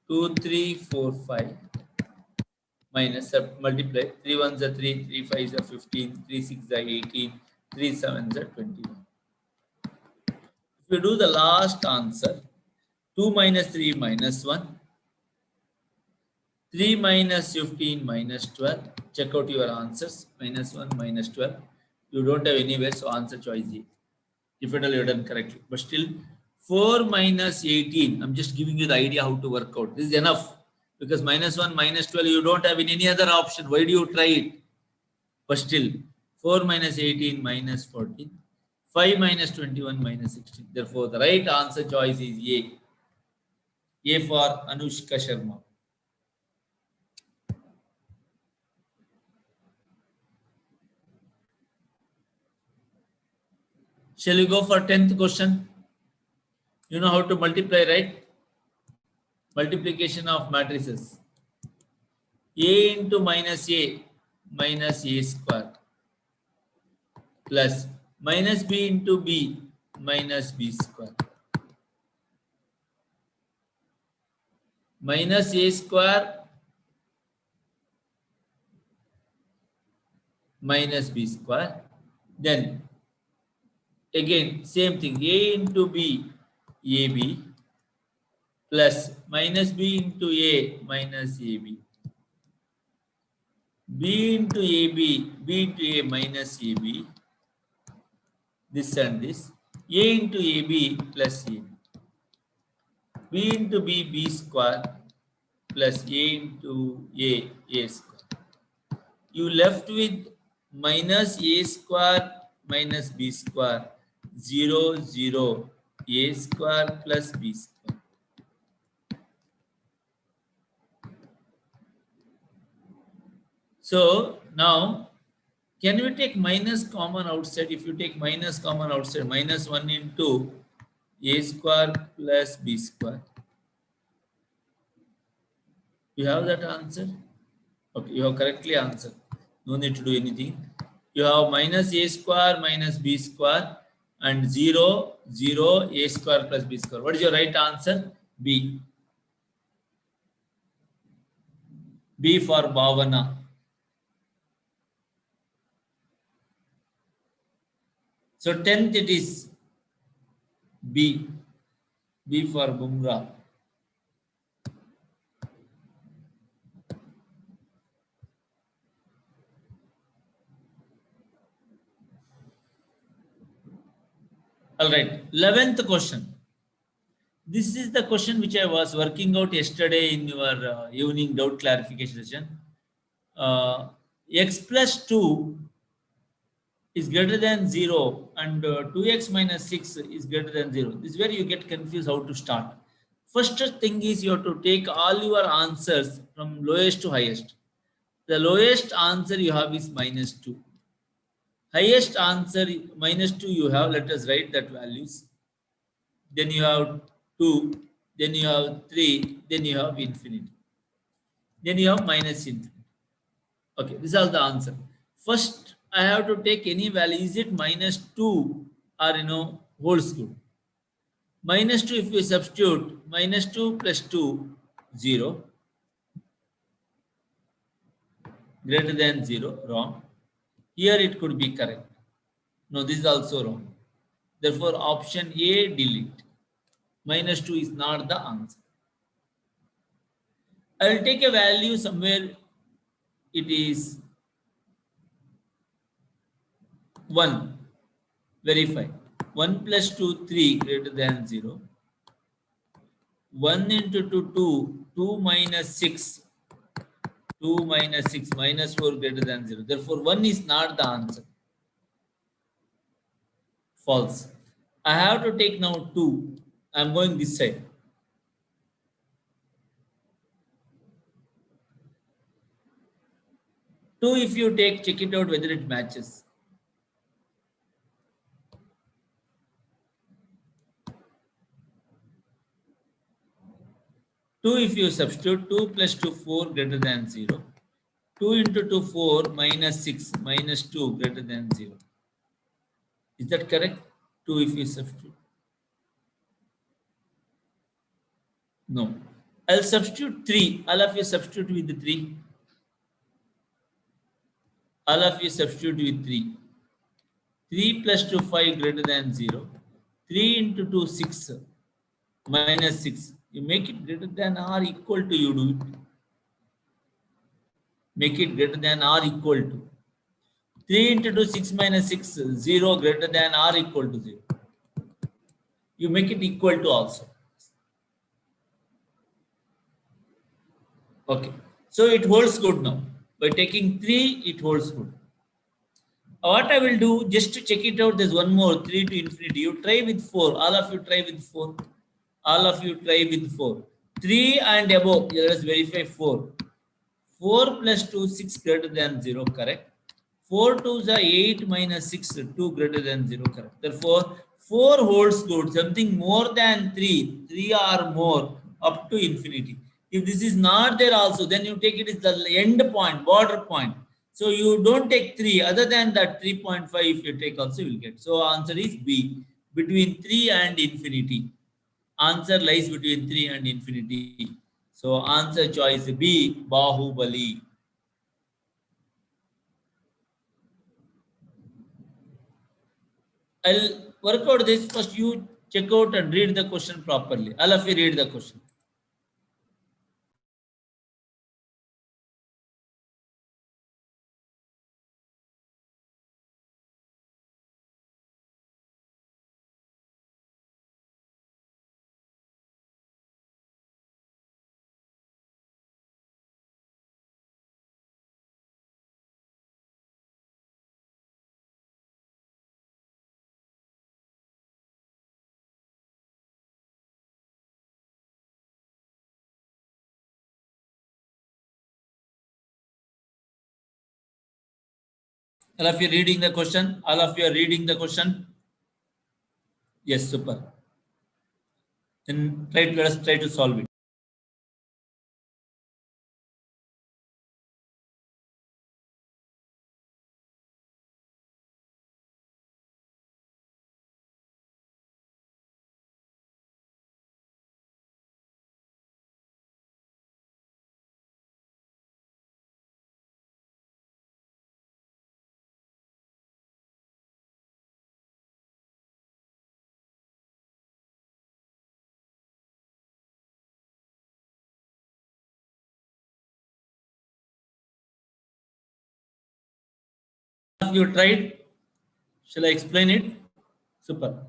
2, 3, 4, 5. Minus multiply. 3 ones are 3, 3 5s are 15, 3 6 are 18, 3 7s are 21. If you do the last answer, 2 minus 3 minus 1, 3 minus 15 minus 12. Check out your answers. Minus 1 minus 12. You don't have anywhere, so answer choice A. If at all you have done correctly. But still, 4 minus 18. I'm just giving you the idea how to work out. This is enough. Because minus 1 minus 12, you don't have in any other option. Why do you try it? But still, 4 minus 18 minus 14. 5 minus 21 minus 16. Therefore, the right answer choice is A. A for Anushka Sharma. Shall we go for 10th question? You know how to multiply, right? Multiplication of matrices. A into minus A square plus minus B into B minus B square minus A square minus b square. Then again same thing, a into b, ab, plus minus b into a minus ab, b into ab, b into a minus ab, this and this, a into ab plus ab, b into b, b square, plus a into a square. You left with minus a square minus b square, 0, 0, a square plus b square. So now, can we take minus common outside? If you take minus common outside, minus 1 into a square plus b square. You have that answer? Okay, you have correctly answered. No need to do anything. You have minus a square minus b square and 0, 0, a square plus b square. What is your right answer? B. B for Bhavana. So 10th it is B. B for Bumrah. All right. 11th question. This is the question which I was working out yesterday in your evening doubt clarification session. X plus 2 is greater than 0 and 2x minus 6 is greater than 0. This is where you get confused how to start. First thing is you have to take all your answers from lowest to highest. The lowest answer you have is minus 2. Highest answer minus 2 you have, let us write that values. Then you have 2, then you have 3, then you have infinity. Then you have minus infinity. Okay, this is all the answer. First, I have to take any value. Is it minus 2 or whole square? Minus 2, if you substitute, minus 2 plus 2, 0. Greater than 0, wrong. Here it could be correct. No, this is also wrong. Therefore, option A, delete. Minus 2 is not the answer. I will take a value somewhere. It is 1. Verify. 1 plus 2, 3 greater than 0. 1 into 2, 2. 2 minus 6. 2 minus 6 minus 4 greater than 0. Therefore, 1 is not the answer. False. I have to take now 2. I am going this side. 2 if you take, check it out whether it matches. 2 if you substitute, 2 plus 2, 4 greater than 0. 2 into 2, 4 minus 6 minus 2 greater than 0. Is that correct? 2 if you substitute. No. I'll substitute 3. All of you substitute with the 3. All of you substitute with 3. 3 plus 2, 5 greater than 0. 3 into 2, 6 minus 6. You make it greater than or equal to, you do it. Make it greater than or equal to. 3 into 2, 6 minus 6, 0 greater than or equal to 0. You make it equal to also. Okay. So it holds good now. By taking 3, it holds good. What I will do, just to check it out, there's one more, 3 to infinity. You try with 4. All of you try with 4. All of you try with 4. 3 and above, let us verify 4. 4 plus 2, 6 greater than 0, correct? 4 to the 8 minus 6, 2 greater than 0, correct? Therefore, 4 holds good. Something more than 3, 3 or more, up to infinity. If this is not there also, then you take it as the end point, border point. So you don't take 3. Other than that, 3.5 if you take also, you will get. So answer is B, between 3 and infinity. Answer lies between 3 and infinity. So answer choice B, Bahubali. I'll work out this. First, you check out and read the question properly. All of you read the question. All of you reading the question? All of you are reading the question? Yes, super. Then let us try to solve it. Have you tried? Shall I explain it? Super.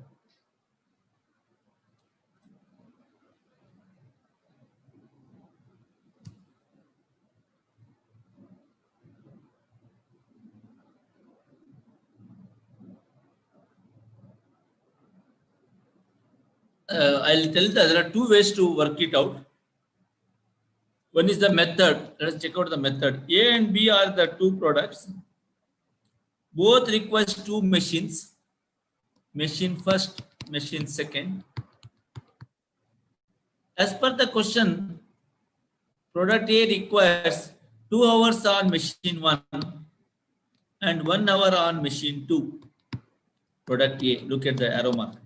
I'll tell there are two ways to work it out. One is the method. Let us check out the method. A and B are the two products. Both requires two machines. Machine first, machine second. As per the question, product A requires 2 hours on machine 1 and 1 hour on machine 2. Product A, look at the arrow mark.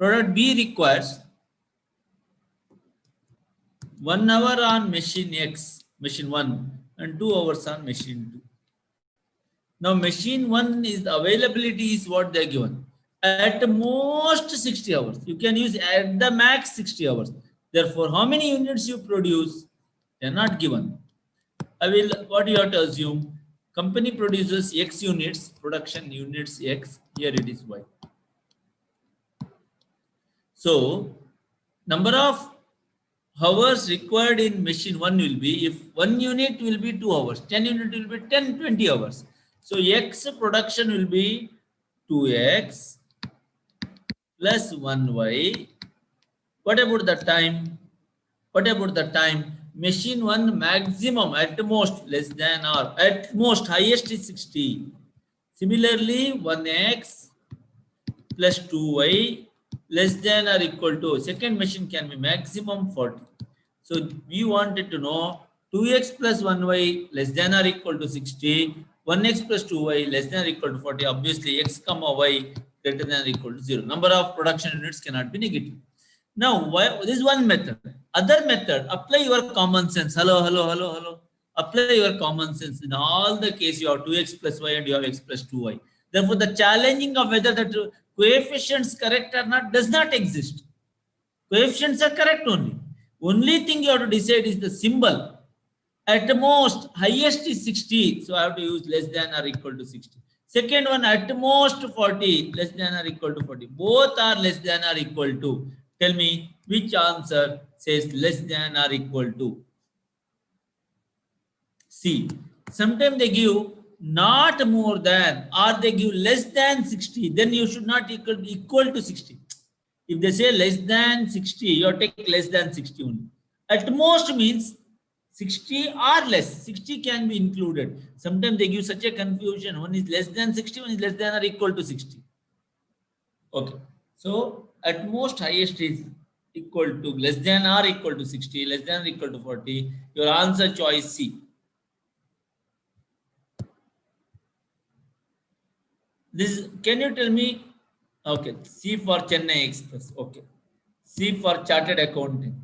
Product B requires 1 hour on machine X, machine 1, and 2 hours on machine 2. Now machine 1 is the availability is what they are given. At most 60 hours. You can use at the max 60 hours. Therefore, how many units you produce, they are not given. I will, what you have to assume, company produces X units, production units X, here it is Y. So, number of hours required in machine 1 will be, if 1 unit will be 2 hours, 10 unit will be 10, 20 hours. So, X production will be 2X plus 1Y. What about the time? What about the time? Machine 1 maximum at most less than or at most highest is 60. Similarly, 1X plus 2Y less than or equal to second machine can be maximum 40. So we wanted to know 2X plus 1Y less than or equal to 60, 1X plus 2Y less than or equal to 40. Obviously, X comma Y greater than or equal to 0. Number of production units cannot be negative. Now, this is one method. Other method, apply your common sense. Hello, hello, hello, hello. Apply your common sense. In all the case, you have 2x plus y and you have x plus 2y. Therefore, the challenging of whether the coefficients correct or not does not exist. Coefficients are correct only. Only thing you have to decide is the symbol. At most, highest is 60. So I have to use less than or equal to 60. Second one, at most 40, less than or equal to 40. Both are less than or equal to. Tell me which answer says less than or equal to. C. Sometimes they give not more than or they give less than 60. Then you should not equal to 60. If they say less than 60, you take less than 60 only. At most means 60 or less. 60 can be included. Sometimes they give such a confusion. One is less than 60, one is less than or equal to 60. Okay. So at most highest is equal to less than or equal to 60, less than or equal to 40. Your answer choice C. This can you tell me? Okay, C for Chennai Express. Okay. C for Chartered Accounting.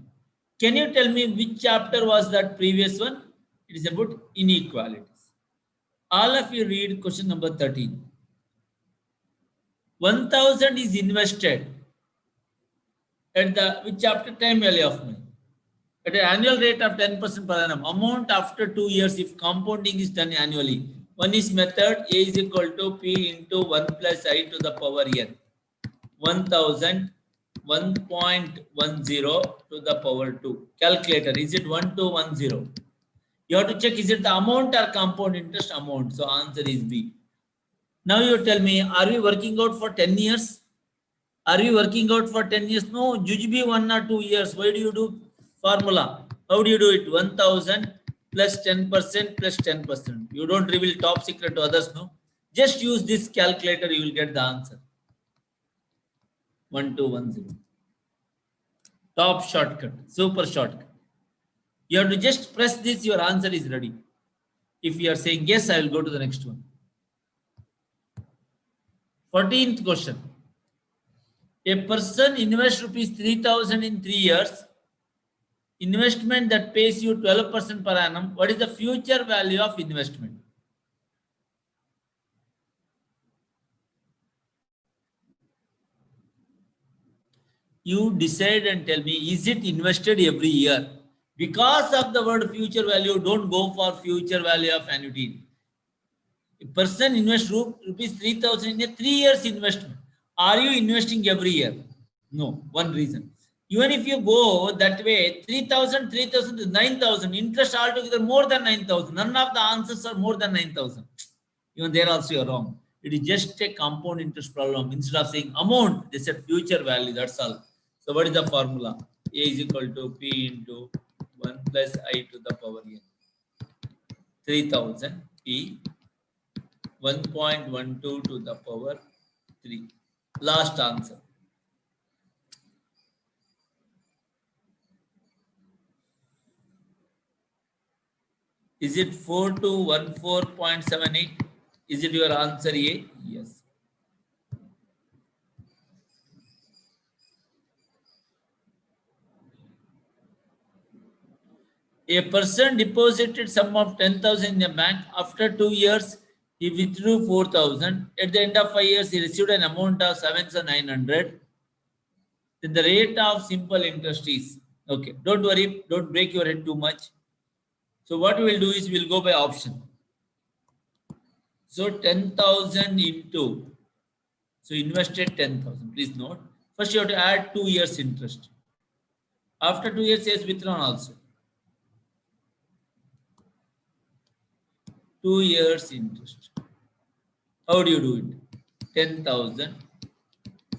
Can you tell me which chapter was that previous one? It is about inequalities. All of you read question number 13. 1,000 is invested at the which after time value of money at an annual rate of 10% per annum. Amount after 2 years if compounding is done annually. One is method A is equal to P into 1 plus I to the power n. 1,000 1.10 to the power 2. Calculator, is it 1210? You have to check is it the amount or compound interest amount. So answer is B. Now you tell me, are we working out for 10 years? Are we working out for 10 years? No, Jujbi 1 or 2 years. Why do you do formula? How do you do it? 1,000 plus 10% plus 10%. You don't reveal top secret to others, no? Just use this calculator, you will get the answer. 1210. Top shortcut, super shortcut. You have to just press this, your answer is ready. If you are saying yes, I will go to the next one. 14th question. A person invests rupees 3,000 in 3 years. Investment that pays you 12% per annum. What is the future value of investment? You decide and tell me, is it invested every year? Because of the word future value, don't go for future value of annuity. A person invests rupees 3,000 in a 3 years investment. Are you investing every year? No, one reason. Even if you go that way, 3,000, 3,000 to 9,000, interest altogether more than 9,000. None of the answers are more than 9,000. Even there also you're wrong. It is just a compound interest problem. Instead of saying amount, they said future value, that's all. So what is the formula? A is equal to P into 1 plus I to the power n. 3,000 P 1.12 to the power 3. Last answer. Is it 4214.78? Is it your answer A? Yes. A person deposited sum of 10,000 in a bank. After 2 years, he withdrew 4,000. At the end of 5 years, he received an amount of 7,900. Then the rate of simple interest is, okay, don't worry, don't break your head too much. So what we will do is we'll go by option. So 10,000 into, so invested 10,000, please note. First you have to add 2 years interest. After 2 years, yes, withdrawn also. 2 years interest. How do you do it? 10,000,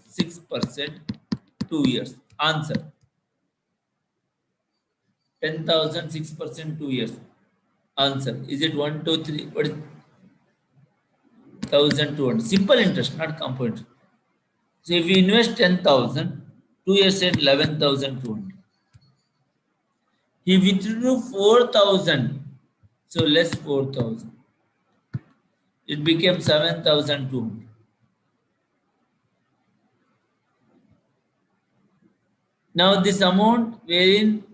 6%, 2 years. Answer. 10,000, 6%, 2 years. Answer. Is it 1, 2, 3? What is 1,200? Simple interest, not compound. So if you invest 10,000, 2 years at 11,200. He withdrew 4,000. So less 4,000. It became 7,200. Now this amount wherein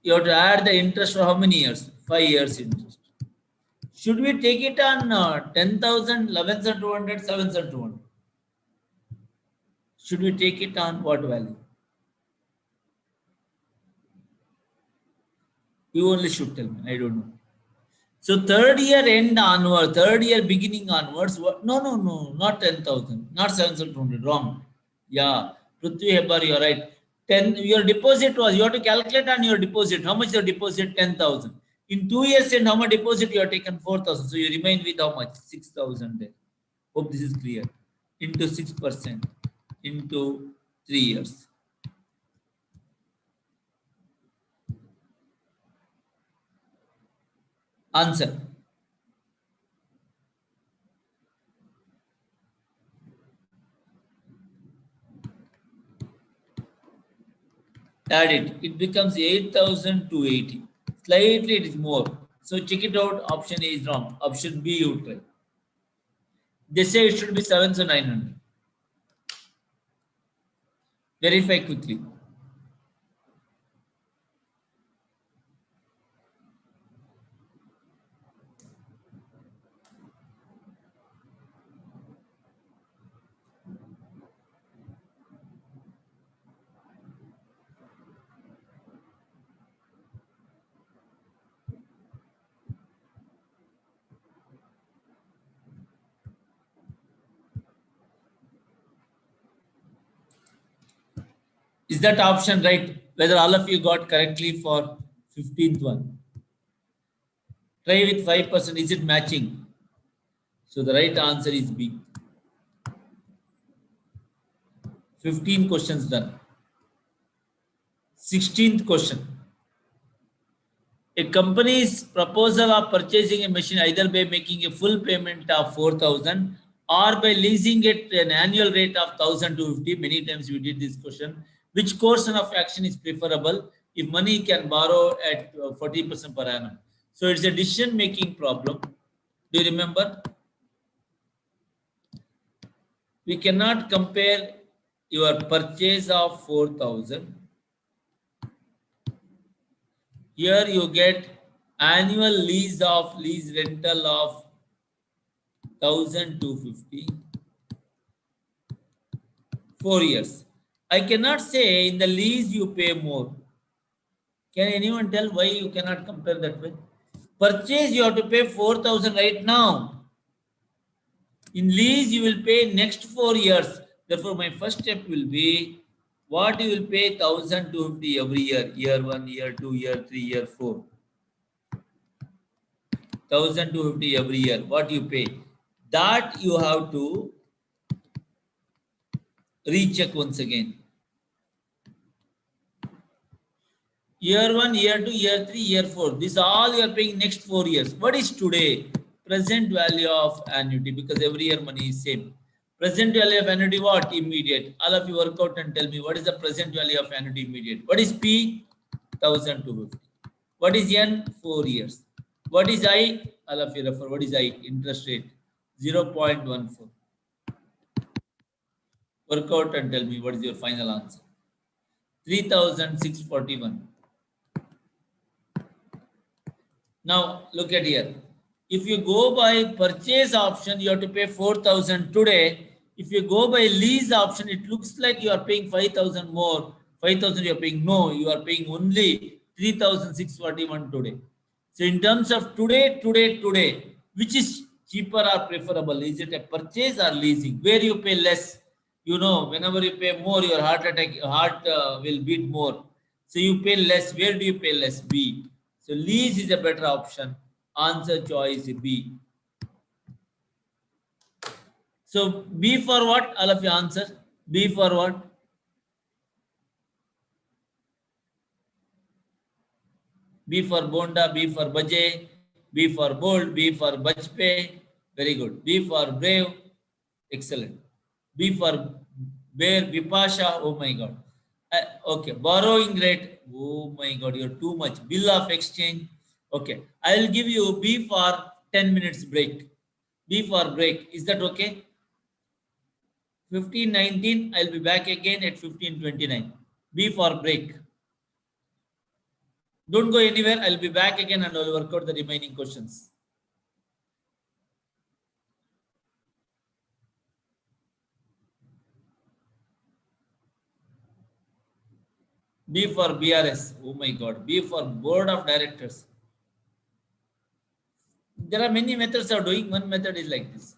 you have to add the interest for how many years? 5 years interest. Should we take it on 10,000, 11,200, 7,200? Should we take it on what value? You only should tell me. I don't know. So third year end onward, third year beginning onwards. What? No, no, no, not 10,000, not 7,200. Wrong. Yeah, Prithvi Hebbar, you're right. 10. Your deposit was. You have to calculate on your deposit. How much your deposit? 10,000. In 2 years and how much deposit you have taken? 4,000. So you remain with how much? 6,000 there. Hope this is clear. Into 6% into 3 years. Answer. Add it. It becomes 8,280. Slightly it is more. So check it out. Option A is wrong. Option B you try. They say it should be 7,900. Verify quickly. Is that option right? Whether all of you got correctly for 15th one? Try with 5%. Is it matching? So the right answer is B. 15 questions done. 16th question. A company's proposal of purchasing a machine either by making a full payment of 4,000 or by leasing it an annual rate of 1,250. Many times we did this question. Which course of action is preferable if money can borrow at 40% per annum? So it's a decision making problem. Do you remember? We cannot compare your purchase of 4,000. Here you get annual lease rental of 1,250, 4 years. I cannot say in the lease you pay more. Can anyone tell why you cannot compare that way? Purchase you have to pay 4,000 right now. In lease you will pay next 4 years. Therefore, my first step will be what you will pay 1,250 every year. Year 1, year 2, year 3, year 4. 1,250 every year. What you pay? That you have to recheck once again. Year 1, year 2, year 3, year 4. This all you are paying next 4 years. What is today? Present value of annuity, because every year money is same. Present value of annuity what? Immediate. All of you work out and tell me what is the present value of annuity immediate. What is P? 1,250. What is N? 4 years. What is I? All of you refer. What is I? Interest rate. 0.14. Work out and tell me what is your final answer. 3,641. Now look at here. If you go by purchase option, you have to pay 4,000 today. If you go by lease option, it looks like you are paying 5,000 more. 5,000 you are paying. No, you are paying only 3,641 today. So in terms of today, which is cheaper or preferable? Is it a purchase or leasing? Where you pay less? You know, whenever you pay more, your heart will beat more. So you pay less. Where do you pay less? B. So lease is a better option. Answer choice B. So B for what? All of you answer. B for what? B for Bonda, B for Baje, B for Bold, B for Bajpe. Very good. B for Brave. Excellent. B for Bear, Vipasha. Oh my God. Okay. Borrowing rate. Oh my God. You're too much. Bill of exchange. Okay. I'll give you B for 10 minutes break. B for break. Is that okay? 15:19. I'll be back again at 15:29. B for break. Don't go anywhere. I'll be back again and I'll work out the remaining questions. B for BRS. Oh my God. B for Board of Directors. There are many methods of doing. One method is like this.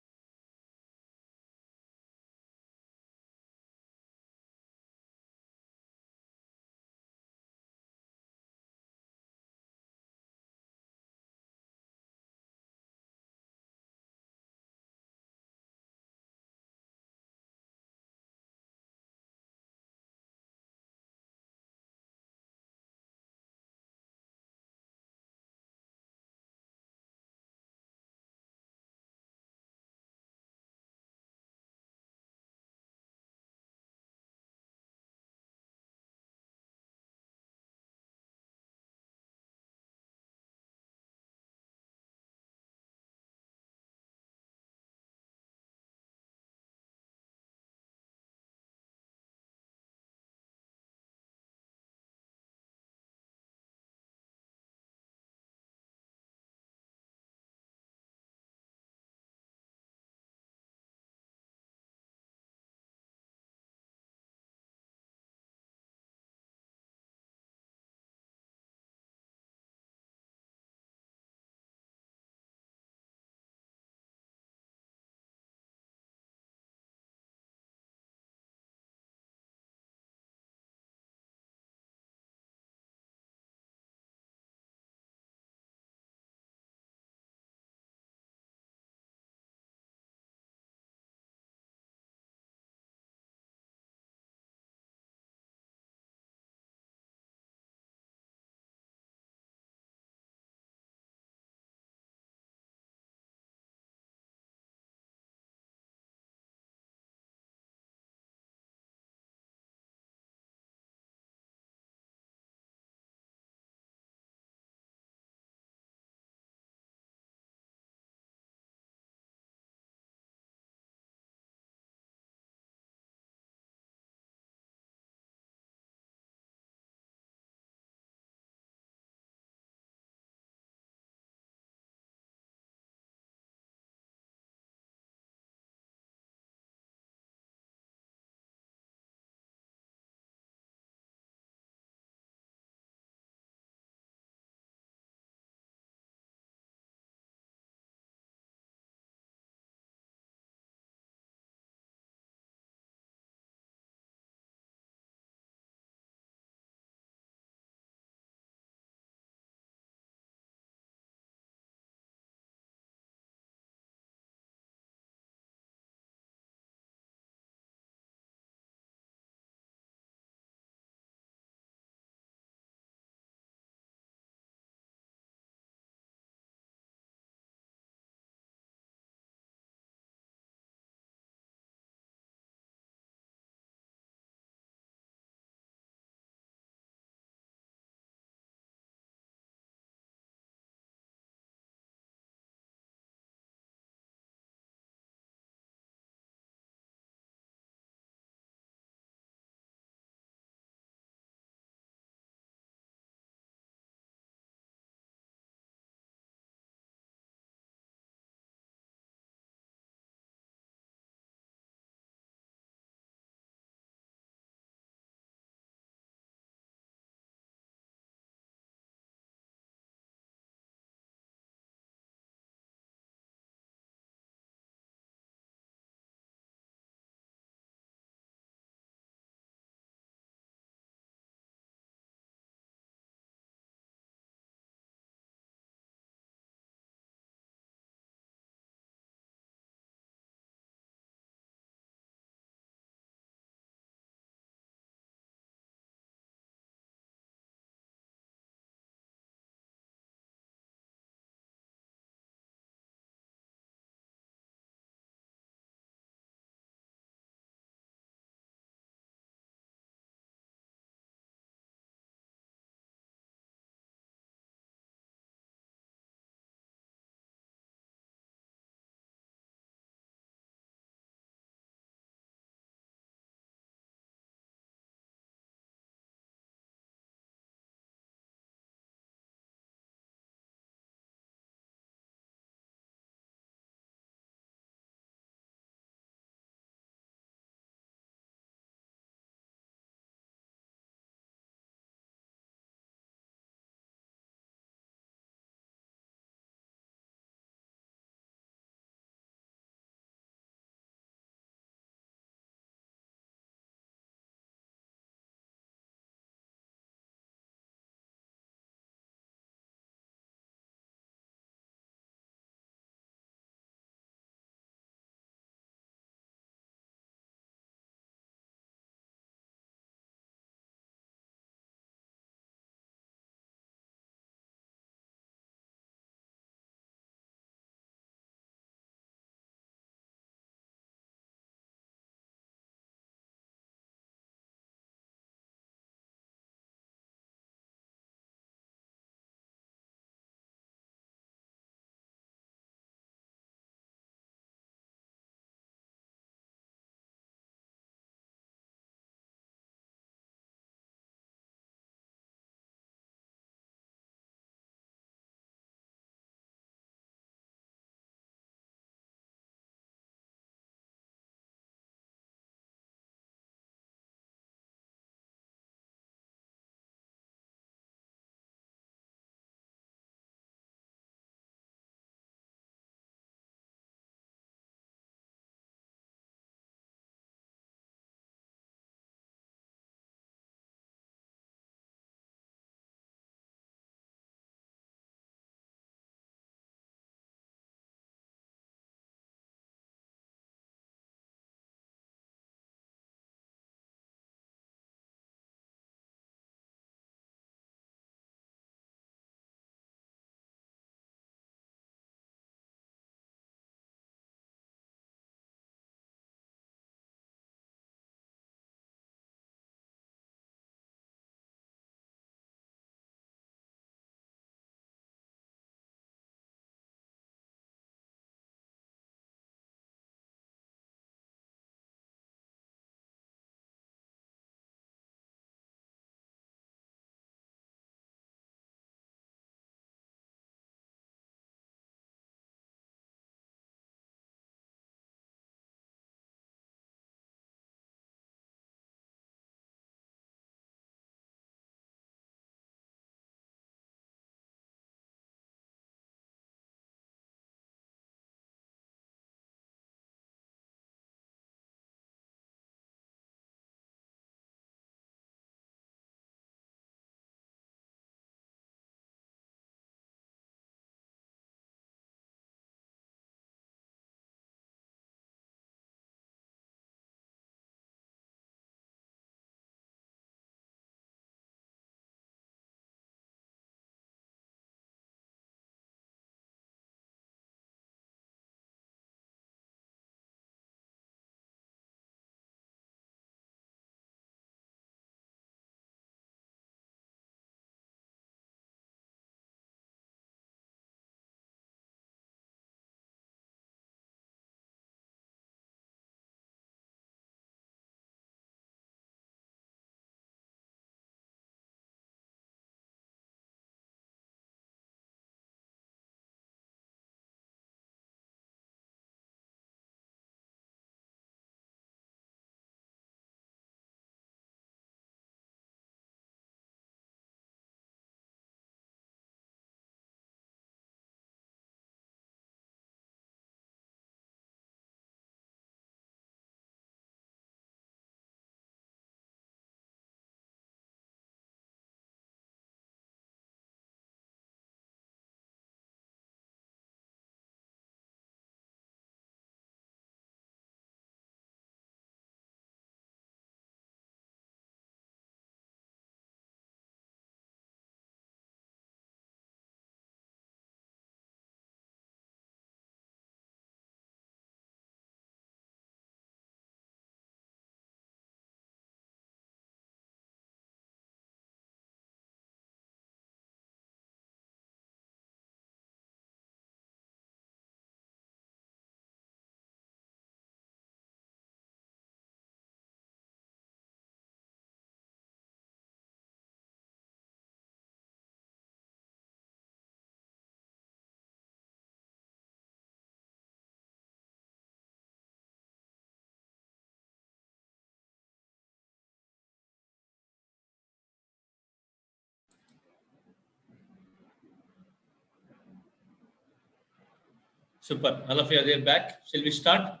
Super. All of you are there back. Shall we start?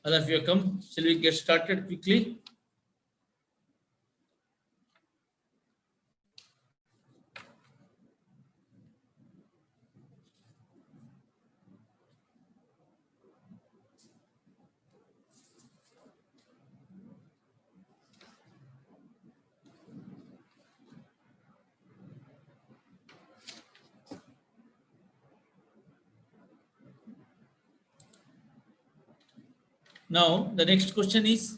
All of you come. Shall we get started quickly? Now, the next question is,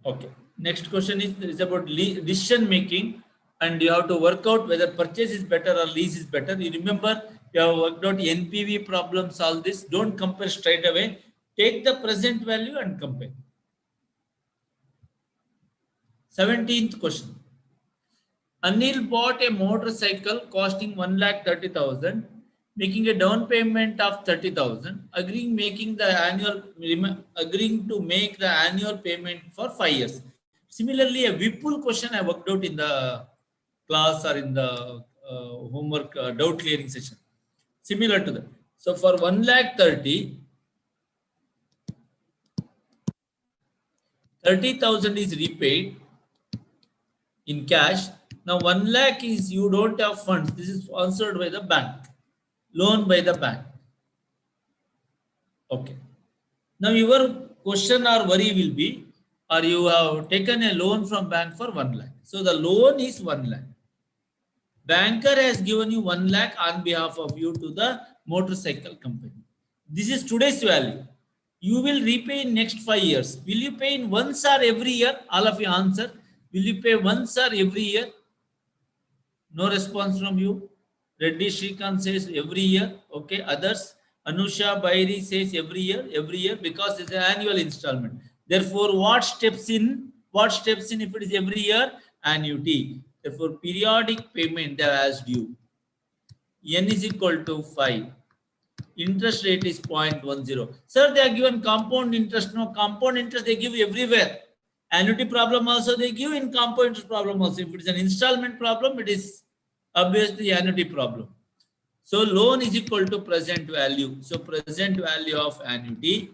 okay. Next question is about decision making, and you have to work out whether purchase is better or lease is better. You remember, you have worked out NPV problem, solve this. Don't compare straight away. Take the present value and compare. 17th question. Anil bought a motorcycle costing 1,30,000, making a down payment of 30,000, agreeing to make the annual payment for 5 years. Similarly, a Vipul question I worked out in the class or in the homework doubt clearing session. Similar to that. So for 1,30,000, 30,000 is repaid in cash. Now 1 lakh is you don't have funds. This is sponsored by the bank, loan by the bank. Okay. Now your question or worry will be, or you have taken a loan from bank for 1 lakh. So the loan is 1 lakh. Banker has given you 1 lakh on behalf of you to the motorcycle company. This is today's value. You will repay in next 5 years. Will you pay in once or every year? All of you answer. Will you pay once or every year? No response from you. Reddy Shrikant says every year. Okay. Others, Anusha Bairi says every year because it's an annual installment. Therefore, what steps in? What steps in if it is every year? Annuity. Therefore, periodic payment as due. N is equal to 5. Interest rate is 0.10. Sir, they are given compound interest. No, compound interest they give everywhere. Annuity problem also they give, in compound interest problem also. If it is an installment problem, it is obviously annuity problem. So loan is equal to present value. So present value of annuity.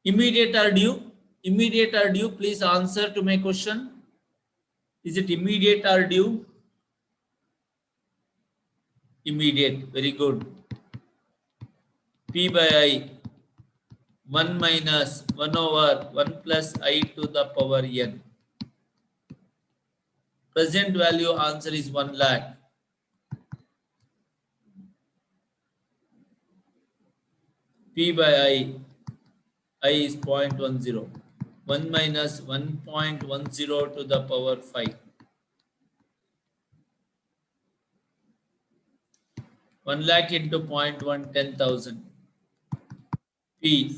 Immediate or due? Immediate or due? Please answer to my question. Is it immediate or due? Immediate. Very good. P by I. 1 minus 1 over 1 plus I to the power n. Present value answer is 1 lakh. P by I is 0.10. 1 minus 1.10 to the power 5. 1 lakh into 0.1, 10,000. P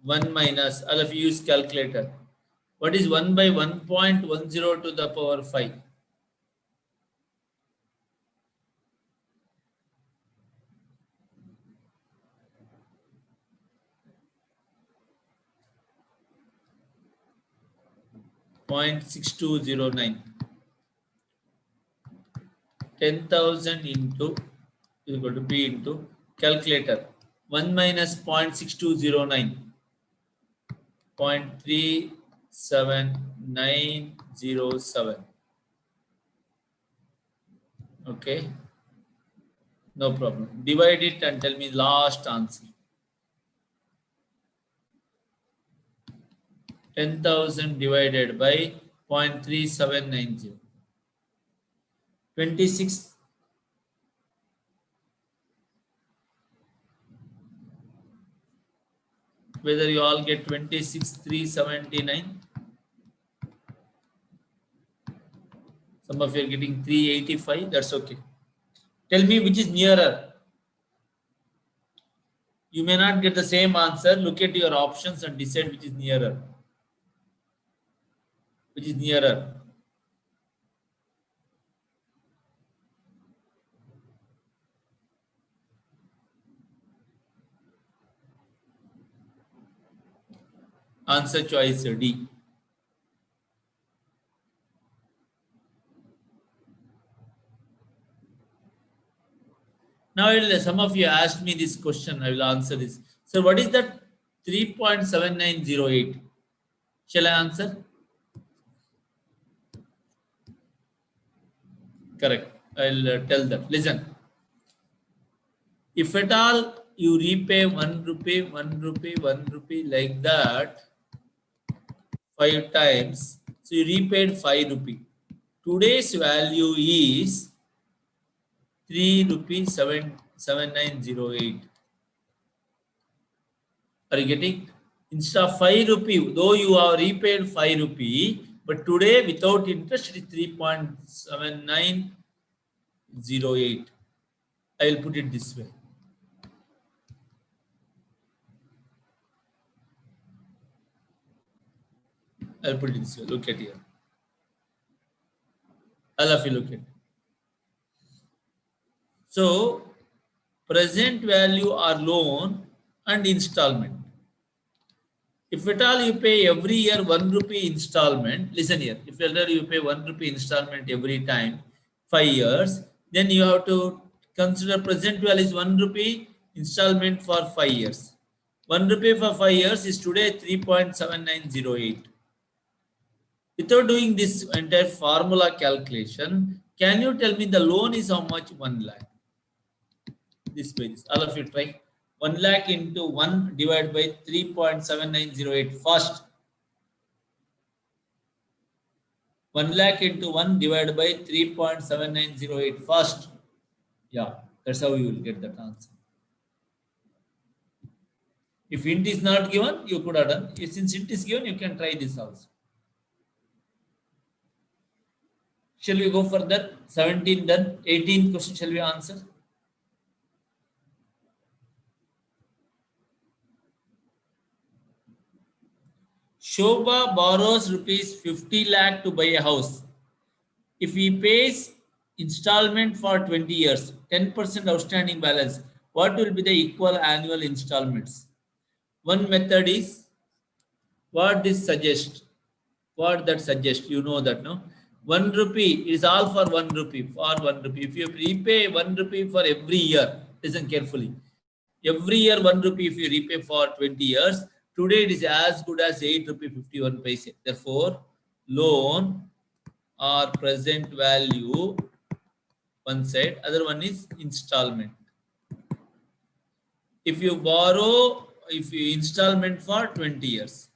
1 minus, all of you use calculator. What is 1 by 1.10 to the power 5? 0.6209. 10,000 into is equal to P into calculator. 1 minus 0.6209. 0.37907. Okay. No problem. Divide it and tell me last answer. 10,000 divided by 0.3790. 26. Whether you all get 26,379. Some of you are getting 385. That's okay. Tell me which is nearer. You may not get the same answer. Look at your options and decide which is nearer. Which is nearer. Answer choice D. Now, some of you asked me this question. I will answer this. So, what is that 3.7908? Shall I answer? Correct. I'll tell that. Listen. If at all you repay 1 rupee, 1 rupee, 1 rupee like that 5 times, so you repaid 5 rupee. Today's value is 3 rupees 77908. Are you getting? Instead of 5 rupee, though you have repaid 5 rupee, but today without interest it is 3.7908. I will put it this way. I'll put it this way. Look at here. All of you look at. So, present value are loan and installment. If at all you pay every year 1 rupee installment, listen here. If at all you pay 1 rupee installment every time, 5 years, then you have to consider present value is 1 rupee installment for 5 years. 1 rupee for 5 years is today 3.7908. Without doing this entire formula calculation, can you tell me the loan is how much? 1 lakh. This way, all of you try. 1 lakh into 1 divided by 3.7908 first. 1 lakh into 1 divided by 3.7908 first. Yeah, that's how you will get that answer. If int is not given, you could have done. Since int is given, you can try this also. Shall we go further? 17 done. 18th question shall we answer? Shobha borrows rupees 50 lakh to buy a house. If he pays installment for 20 years, 10% outstanding balance, what will be the equal annual installments? One method is what this suggests. What that suggests, you know that, no? 1 rupee is all for 1 rupee. For 1 rupee. If you repay 1 rupee for every year, listen carefully. Every year 1 rupee, if you repay for 20 years, today it is as good as 8 rupee 51 paise. Therefore, loan or present value one side, other one is installment. If you borrow, if you installment for 20 years,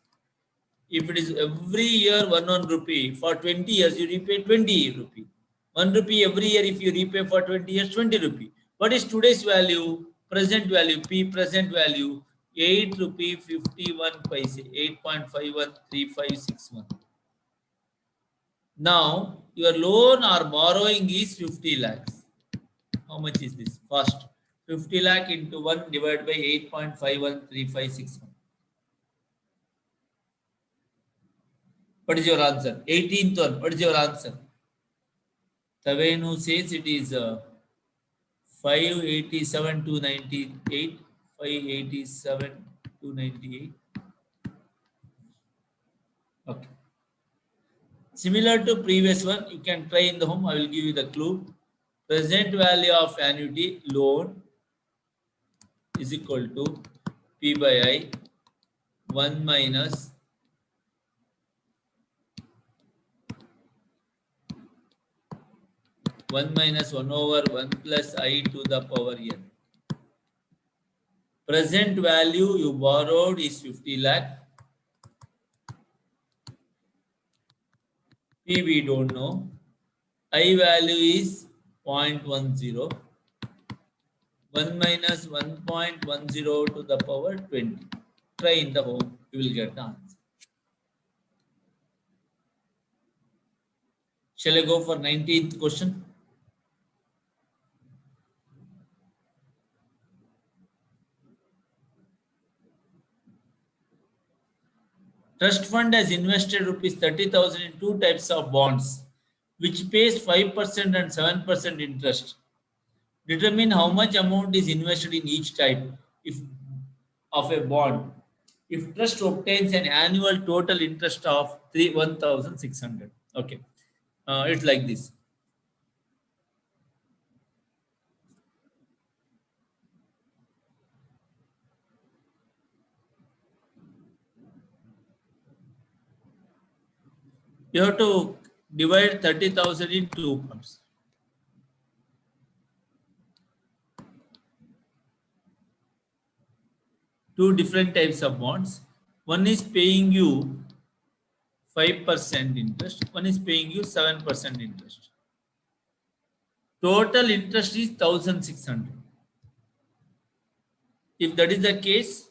if it is every year 1 rupee for 20 years, you repay 20 rupee. 1 rupee every year, if you repay for 20 years, 20 rupee. What is today's value? Present value, P present value, 8 rupee 51 paise, 8.513561. Now, your loan or borrowing is 50 lakhs. How much is this? First, 50 lakh into 1 divided by 8.513561. What is your answer? 18th one. What is your answer? Tavenu says it is 587 to 98. 587 to 98. Okay. Similar to previous one, you can try in the home. I will give you the clue. Present value of annuity loan is equal to P by I 1 minus 1 minus 1 over 1 plus I to the power n. Present value you borrowed is 50 lakh. P we don't know. I value is 0.10. 1 minus 1.10 to the power 20. Try in the home, you will get the answer. Shall I go for 19th question? Trust fund has invested rupees 30,000 in two types of bonds, which pays 5% and 7% interest. Determine how much amount is invested in each type if of a bond. If trust obtains an annual total interest of 1,600. Okay, it's like this. You have to divide 30,000 in two parts. Two different types of bonds. One is paying you 5% interest, one is paying you 7% interest. Total interest is 1,600. If that is the case,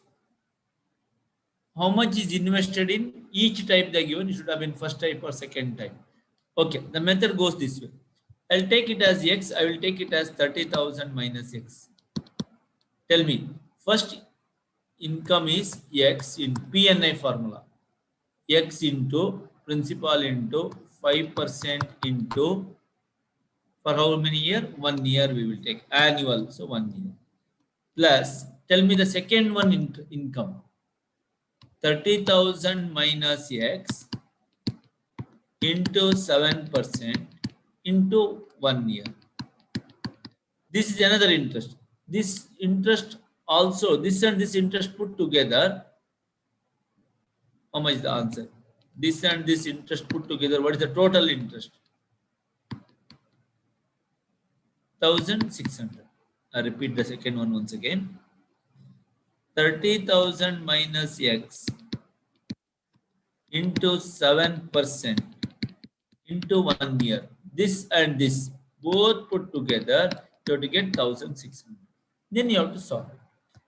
how much is invested in each type they given? It should have been first type or second type. Okay, the method goes this way. I'll take it as X, I will take it as 30,000 minus X. Tell me, first income is X in PNI formula. X into principal into 5% into, for how many year? 1 year we will take annual, so 1 year. Plus, tell me the second one income. 30,000 minus X into 7% into 1 year. This is another interest. This interest also, this and this interest put together, how much is the answer? This and this interest put together, what is the total interest? 1,600. I repeat the second one once again. 30,000 minus X into 7% into 1 year. This and this both put together, you have to get 1,600. Then you have to solve.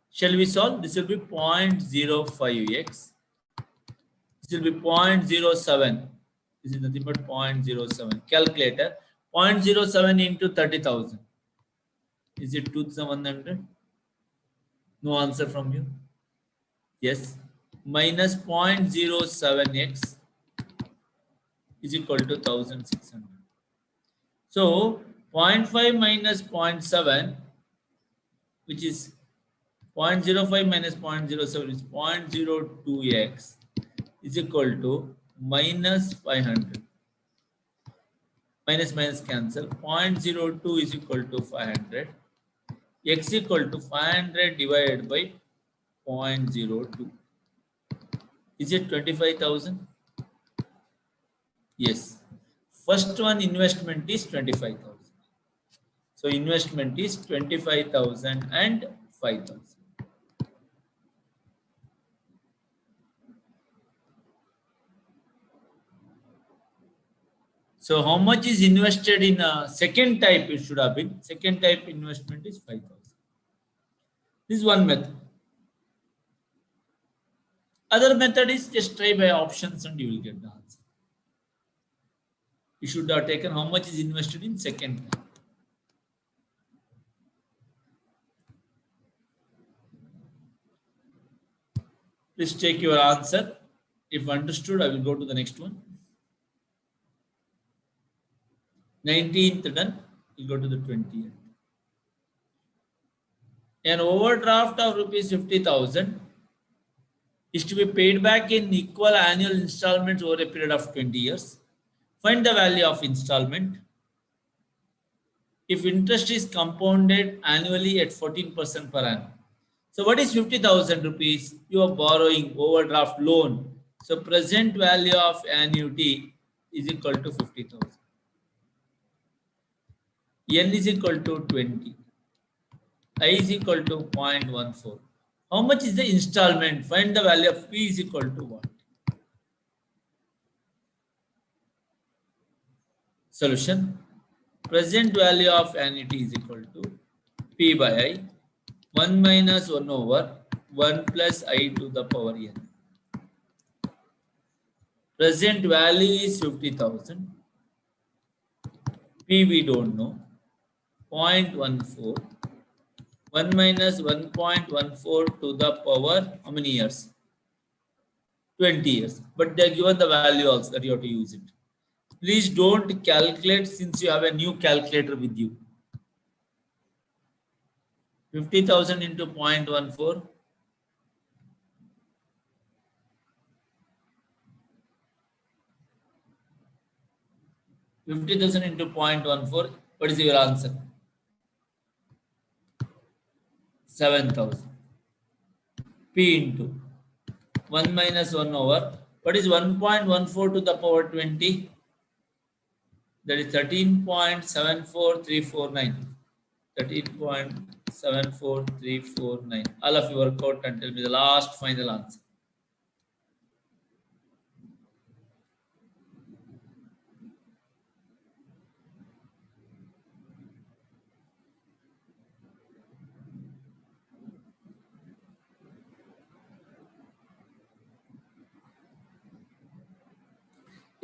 Shall we solve? This will be 0.05x. This will be 0.07. This is nothing but 0.07. Calculator. 0.07 into 30,000. Is it 2,100? No answer from you. Yes. Minus 0.07x is equal to 1,600. So 0.5 minus 0.7, which is 0.05 minus 0.07 is 0.02x is equal to minus 500. Minus minus cancel. 0.02 is equal to 500. X equal to 500 divided by 0.02. Is it 25,000? Yes. First one investment is 25,000. So investment is 25,000 and 5,000. So how much is invested in a second type? It should have been. Second type investment is 5,000. This is one method. Other method is just try by options and you will get the answer. You should have taken how much is invested in second type. Please take your answer. If understood, I will go to the next one. 19th done. We'll go to the 20th. An overdraft of rupees 50,000 is to be paid back in equal annual installments over a period of 20 years. Find the value of installment. If interest is compounded annually at 14% per annum. So what is 50,000 rupees? You are borrowing overdraft loan. So present value of annuity is equal to 50,000. N is equal to 20. I is equal to 0.14. How much is the installment? Find the value of P is equal to what? Solution. Present value of annuity is equal to P by I. 1 minus 1 over 1 plus I to the power n. Present value is 50,000. P we don't know. 0.14. 1 minus 1.14 to the power how many years? 20 years. But they are given the value also that you have to use it. Please don't calculate since you have a new calculator with you. 50,000 into 0.14. 50,000 into 0.14. What is your answer? 7,000. P into 1 minus 1 over. What is 1.14 to the power 20? That is 13.74349. 13.74349. All of you work out and tell me the last final answer.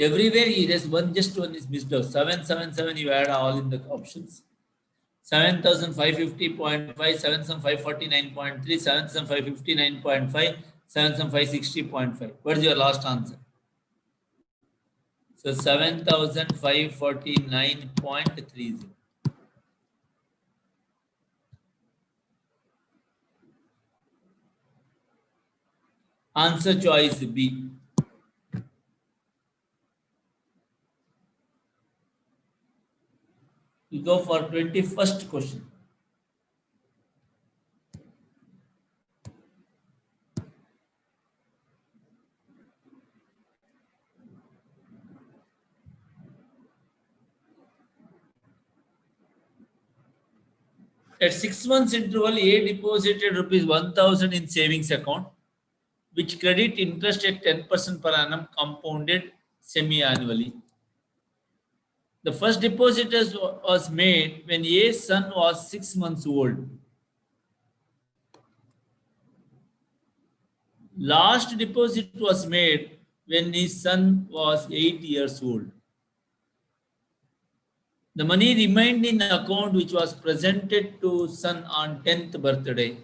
Everywhere there's just one is missed out. 777 you add all in the options. 7,550.5, 7,549.3, 7,559.5, 7,560.5. What is your last answer? So 7,549.30. Answer choice B. We go for 21st question. At 6 months interval, A deposited rupees 1,000 in savings account, which credit interest at 10% per annum compounded semi-annually. The first deposit was made when A's son was 6 months old. Last deposit was made when his son was 8 years old. The money remained in account which was presented to son on 10th birthday.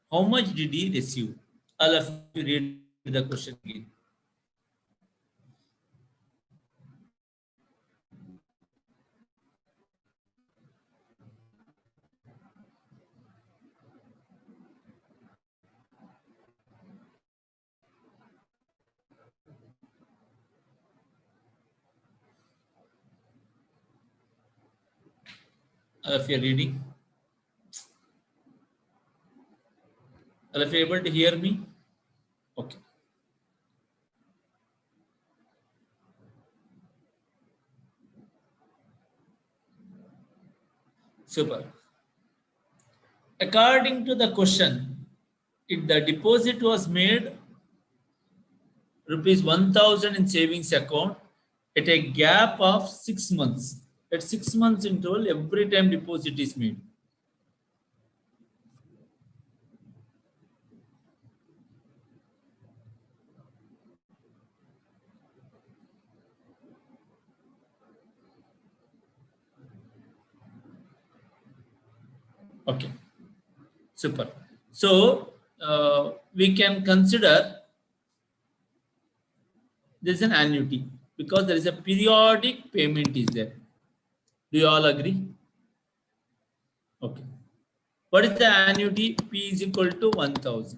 How much did he receive? All of you read the question again. All of you reading? All of you able to hear me? Okay. Super. According to the question, if the deposit was made rupees 1,000 in savings account at a gap of 6 months. At 6 months interval, every time deposit is made. Okay, super. So we can consider this is an annuity because there is a periodic payment is there. Do you all agree? Okay. What is the annuity? P is equal to 1,000.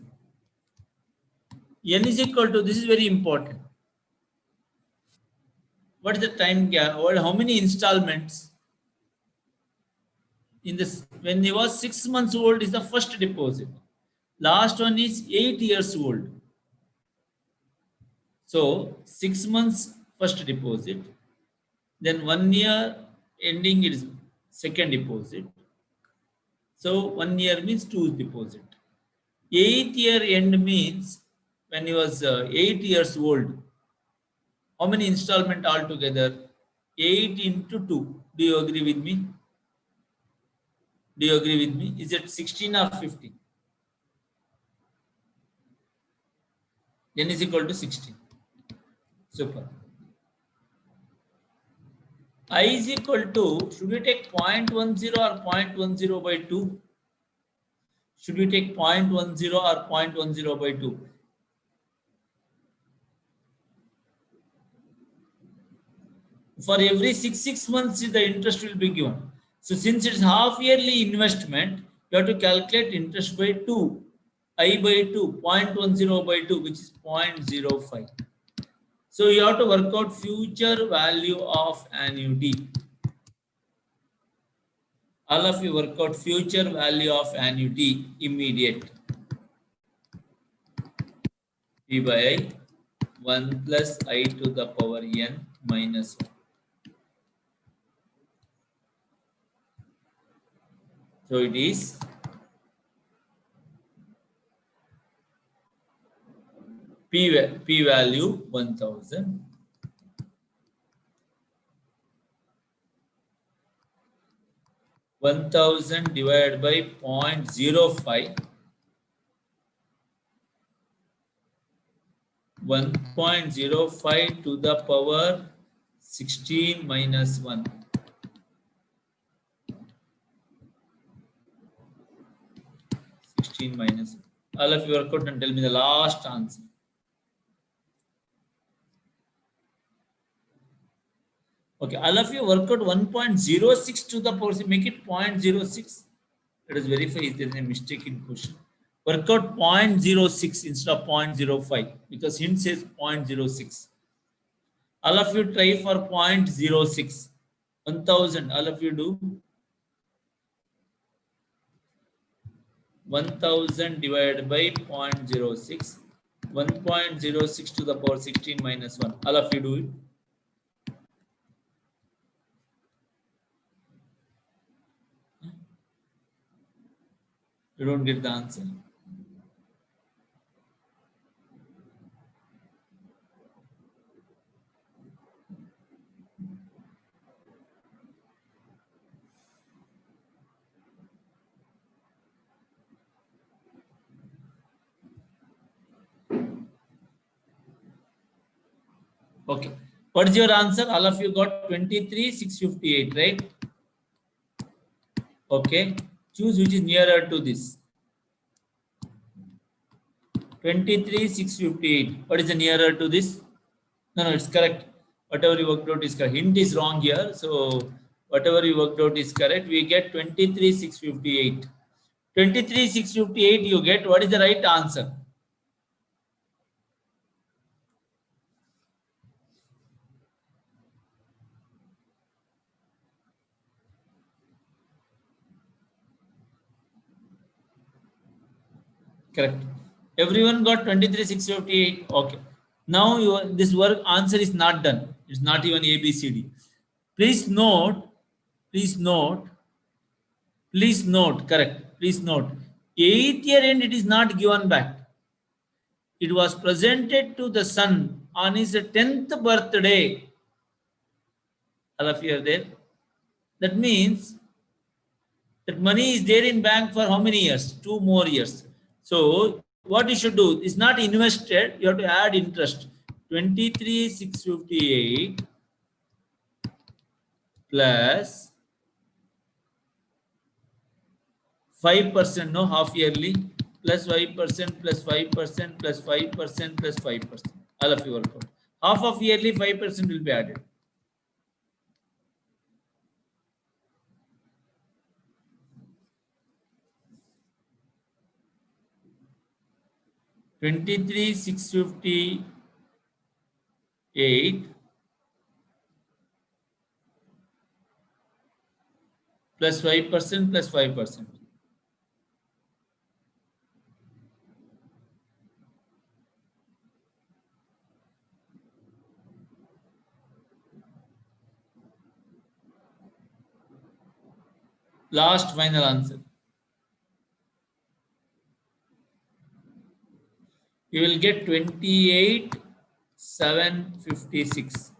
N is equal to, this is very important. What is the time gap? Or how many installments? In this, when he was 6 months old is the first deposit. Last one is 8 years old. So 6 months first deposit, then 1 year ending is second deposit. So 1 year means 2 deposit. 8th year end means when he was 8 years old. How many installment altogether? 8 into 2. Do you agree with me? Do you agree with me? Is it 16 or 15? N is equal to 16. Super. I is equal to, should we take 0.10 or 0.10 by 2? Should we take 0.10 or 0.10 by 2? for every six months the interest will be given. So since it's half yearly investment, you have to calculate interest by 2, I by 2, 0.10 by 2, which is 0.05. So you have to work out future value of annuity. All of you work out future value of annuity immediate. P by I 1 plus I to the power n minus 1. So it is P value 1000. 1000 divided by 0.05. 1.05 to the power 16 minus 1. 16 minus 1. All of you work out and tell me the last answer. Okay, all of you work out 1.06 to the power, make it 0.06. Let us verify if there is a mistake in question. Work out 0.06 instead of 0.05 because hint says 0.06. All of you try for 0.06. 1000, all of you do. 1000 divided by 0.06. 1.06 to the power 16 minus 1. All of you do it. You don't get the answer. Okay. What is your answer? All of you got 23,658, right? Okay. Choose which is nearer to this. 23,658. What is the nearer to this? No, it's correct. Whatever you worked out is correct. Hint is wrong here. So whatever you worked out is correct. We get 23,658. 23,658 you get. What is the right answer? Correct. Everyone got 23,658. Okay. Now this work answer is not done. It's not even ABCD. Please note, please note, please note, correct. Please note. 8th year end it is not given back. It was presented to the son on his 10th birthday. All of you are there. That means that money is there in bank for how many years? 2 more years. So what you should do is not invested. You have to add interest. 23,658 plus 5%, no, half yearly, plus 5% plus 5% plus 5% plus 5%. All of you work out. Half of yearly 5% will be added. 23,658 plus 5% plus 5%. Last final answer. You will get 28,756.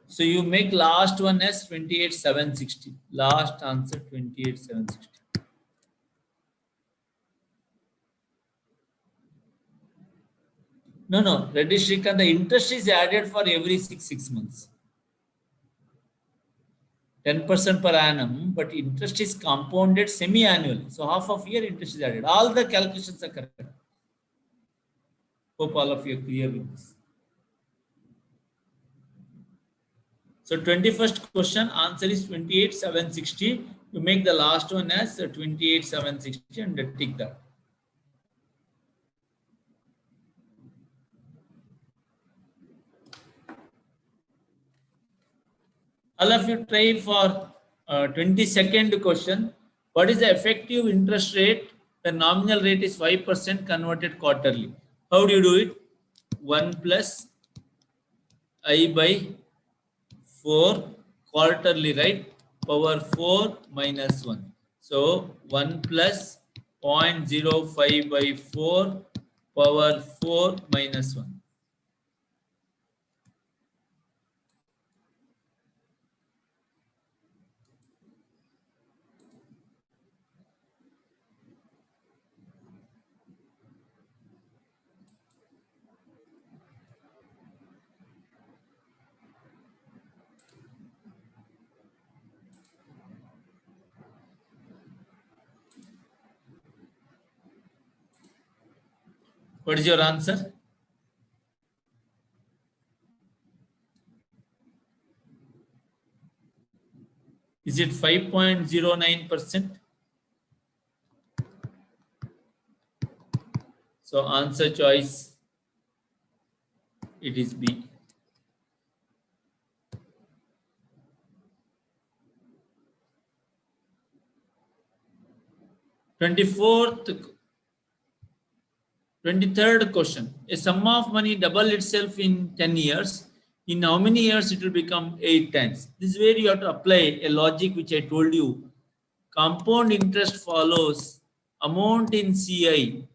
So you make last one as 28,760. Last answer 28,760. No. Reddy Shrikant, the interest is added for every six months. 10% per annum, but interest is compounded semi-annually. So half of year interest is added. All the calculations are correct. Hope all of you are clear with this. So 21st question, answer is 28,760. You make the last one as 28,760 and tick that. All of you try for 22nd question. What is the effective interest rate? The nominal rate is 5% converted quarterly. How do you do it? 1 plus I by 4 quarterly, right? Power 4 minus 1. So 1 plus 0.05 by 4 power 4 minus 1. What is your answer? Is it 5.09%? So answer choice, it is B. 23rd question. A sum of money double itself in 10 years. In how many years it will become 8 times? This is where you have to apply a logic which I told you. Compound interest follows amount in CI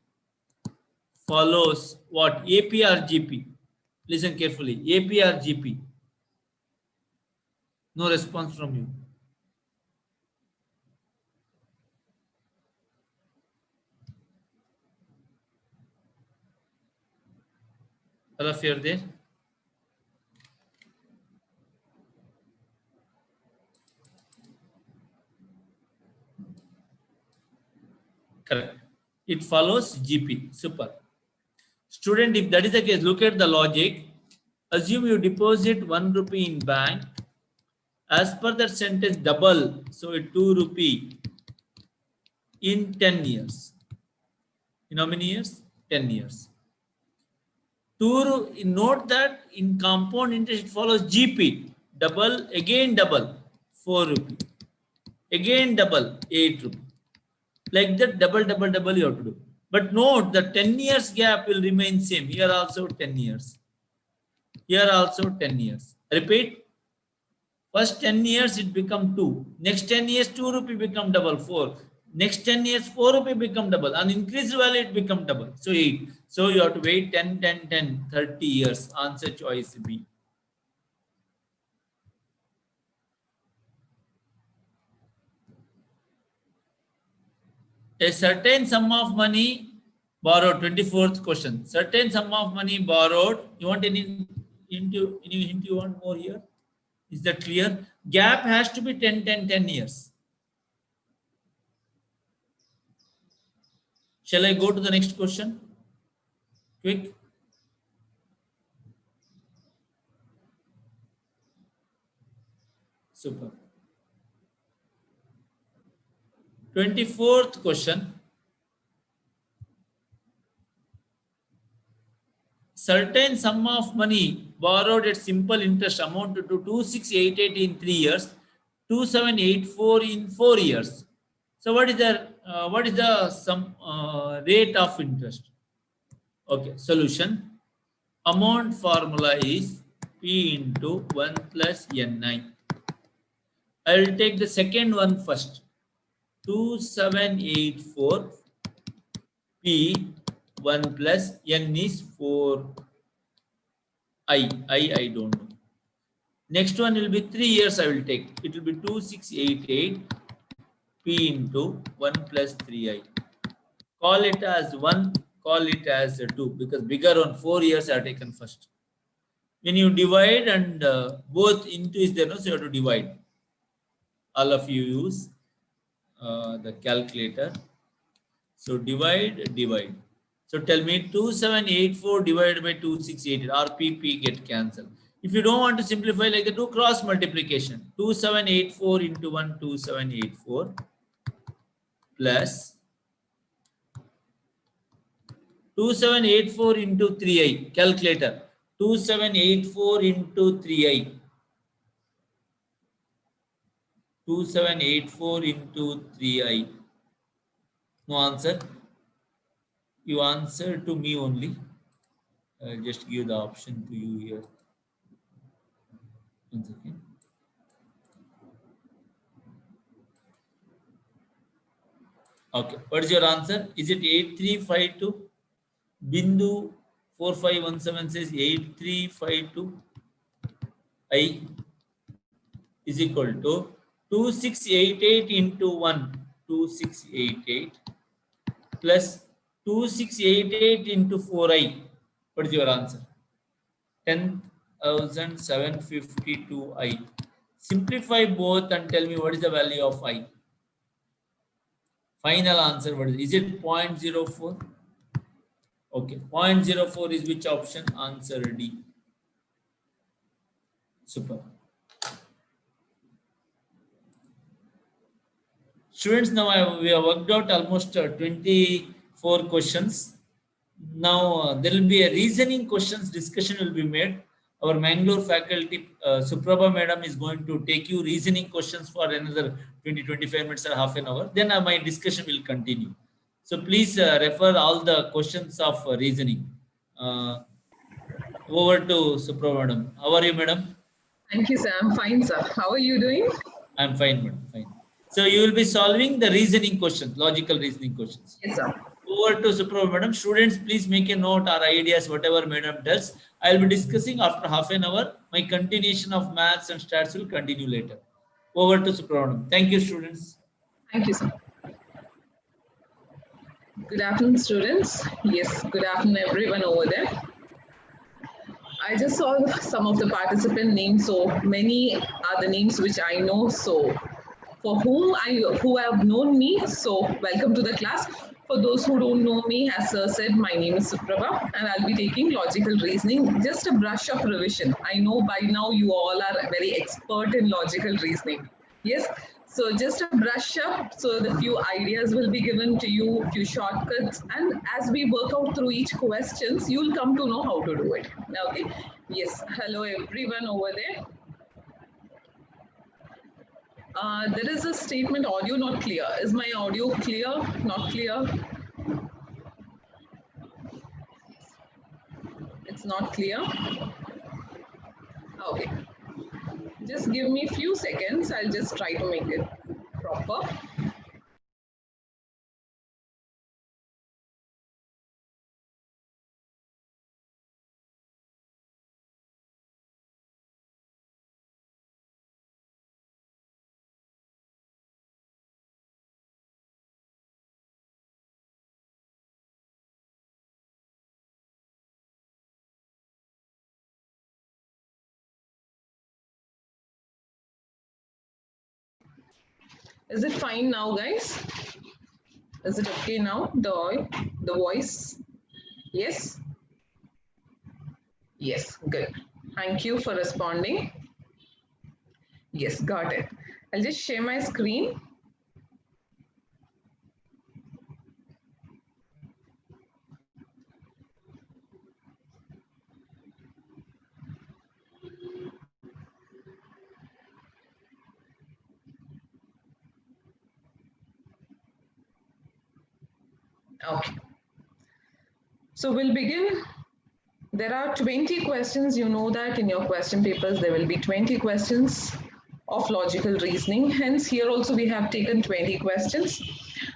follows what? APR GP. Listen carefully. APR GP. No response from you. All of you are there? Correct. It follows GP. Super. Student, if that is the case, look at the logic. Assume you deposit 1 rupee in bank. As per that sentence, double. So 2 rupee in 10 years. In how many years? 10 years. Note that in compound interest, it follows GP. Double, again double, 4 rupee. Again double, 8 rupee. Like that, double, double, double you have to do. But note the 10 years gap will remain same. Here also 10 years. Here also 10 years. Repeat. First 10 years it become 2. Next 10 years 2 rupee become double 4. Next 10 years 4 rupee become double. And increased value it become double. So 8. So you have to wait 10, 10, 10, 30 years. Answer choice B. A certain sum of money borrowed, 24th question. Certain sum of money borrowed. You want any hint you want more here? Is that clear? Gap has to be 10, 10, 10 years. Shall I go to the next question? Quick. Super. 24th question. Certain sum of money borrowed at simple interest amounted to 2688 in 3 years, 2784 in 4 years. So what is the sum rate of interest? Okay, solution. Amount formula is P into 1 plus Ni. I will take the second one first. 2784 P 1 plus N is 4. I don't know. Next one will be 3 years I will take. It will be 2688 P into 1 plus 3I. Call it as 1, call it as 2 because bigger one 4 years I have taken first. When you divide and both into is there, no, so you have to divide. all of you use the calculator. So divide. So tell me 2784 divided by 2688. RPP get cancelled. If you don't want to simplify like that, do cross multiplication. 2784 into 1, 2784 plus 2784 into 3i. Calculator. 2784 into 3i. 2784 into 3i. No answer. You answer to me only. I'll just give the option to you here. 1 second. Okay, what is your answer? Is it 8352? Bindu 4517 says 8352 I is equal to 2688 into 1, 2688 plus 2688 into 4i. What is your answer? 10,752i. Simplify both and tell me what is the value of I. Final answer, what is it? 0.04? Okay, 0.04 is which option? Answer D. Super. Students, now we have worked out almost 24 questions. Now there will be a reasoning questions discussion will be made. Our Mangalore faculty, Suprabha madam is going to take you reasoning questions for another 20-25 minutes or half an hour. Then my discussion will continue. So please refer all the questions of reasoning. Over to Suprabha madam. How are you, madam? Thank you, sir. I'm fine, sir. How are you doing? I'm fine, madam. Fine. So you will be solving the reasoning questions, logical reasoning questions. Yes, sir. Over to Suprabha madam. Students, please make a note or ideas, whatever madam does. I'll be discussing after half an hour. My continuation of maths and stats will continue later. Over to Suprabha madam. Thank you, students. Thank you, sir. Good afternoon, students. Yes, good afternoon, everyone over there. I just saw some of the participant names, so many are the names which I know. So for who have known me, so welcome to the class. For those who don't know me, as sir said, my name is Suprabha and I'll be taking logical reasoning, just a brush of revision. I know by now you all are very expert in logical reasoning. Yes, so just a brush up, so the few ideas will be given to you, few shortcuts, and as we work out through each questions, you'll come to know how to do it. Okay, yes, hello everyone over there. There is a statement, audio not clear. Is my audio clear? Not clear? It's not clear? Okay. Just give me a few seconds. I'll just try to make it proper. Is it fine now, guys? Is it okay now? The voice? Yes? Yes, good. Thank you for responding. Yes, got it. I'll just share my screen. Okay. So we'll begin. There are 20 questions. You know that in your question papers, there will be 20 questions of logical reasoning. Hence, here also we have taken 20 questions,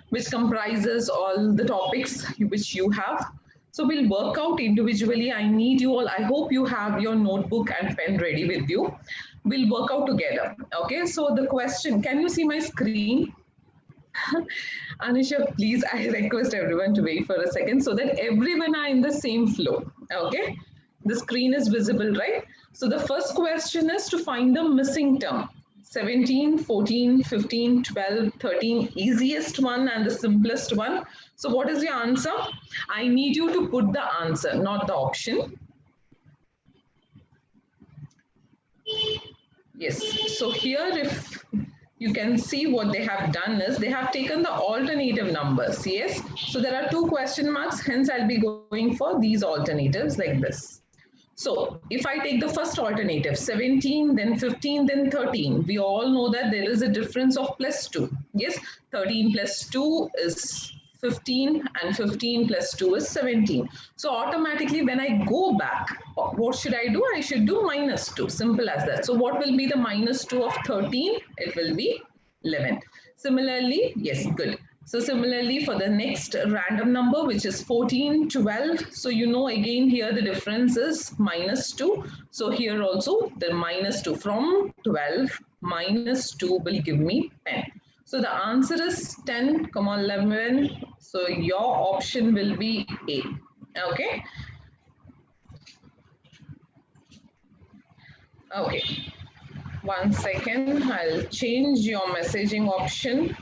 which comprises all the topics which you have. So we'll work out individually. I need you all. I hope you have your notebook and pen ready with you. We'll work out together. Okay. So the question, can you see my screen? Anisha, please, I request everyone to wait for a second so that everyone are in the same flow. Okay, the screen is visible, right? So the first question is to find the missing term. 17, 14, 15, 12, 13, easiest one and the simplest one. So what is your answer? I need you to put the answer, not the option. Yes, so here if you can see what they have done is they have taken the alternative numbers. Yes, so there are two question marks, hence I'll be going for these alternatives like this. So if I take the first alternative, 17, then 15, then 13, we all know that there is a difference of plus 2. Yes, 13 plus 2 is 15 and 15 plus 2 is 17. So automatically when I go back, what should I do? I should do minus 2, simple as that. So what will be the minus 2 of 13? It will be 11. Similarly, yes, good. So similarly for the next random number, which is 14, 12. So you know again here the difference is minus 2. So here also the minus 2 from 12 minus 2 will give me 10. So the answer is 10, 11. So your option will be A. Okay. Okay. 1 second. I'll change your messaging option.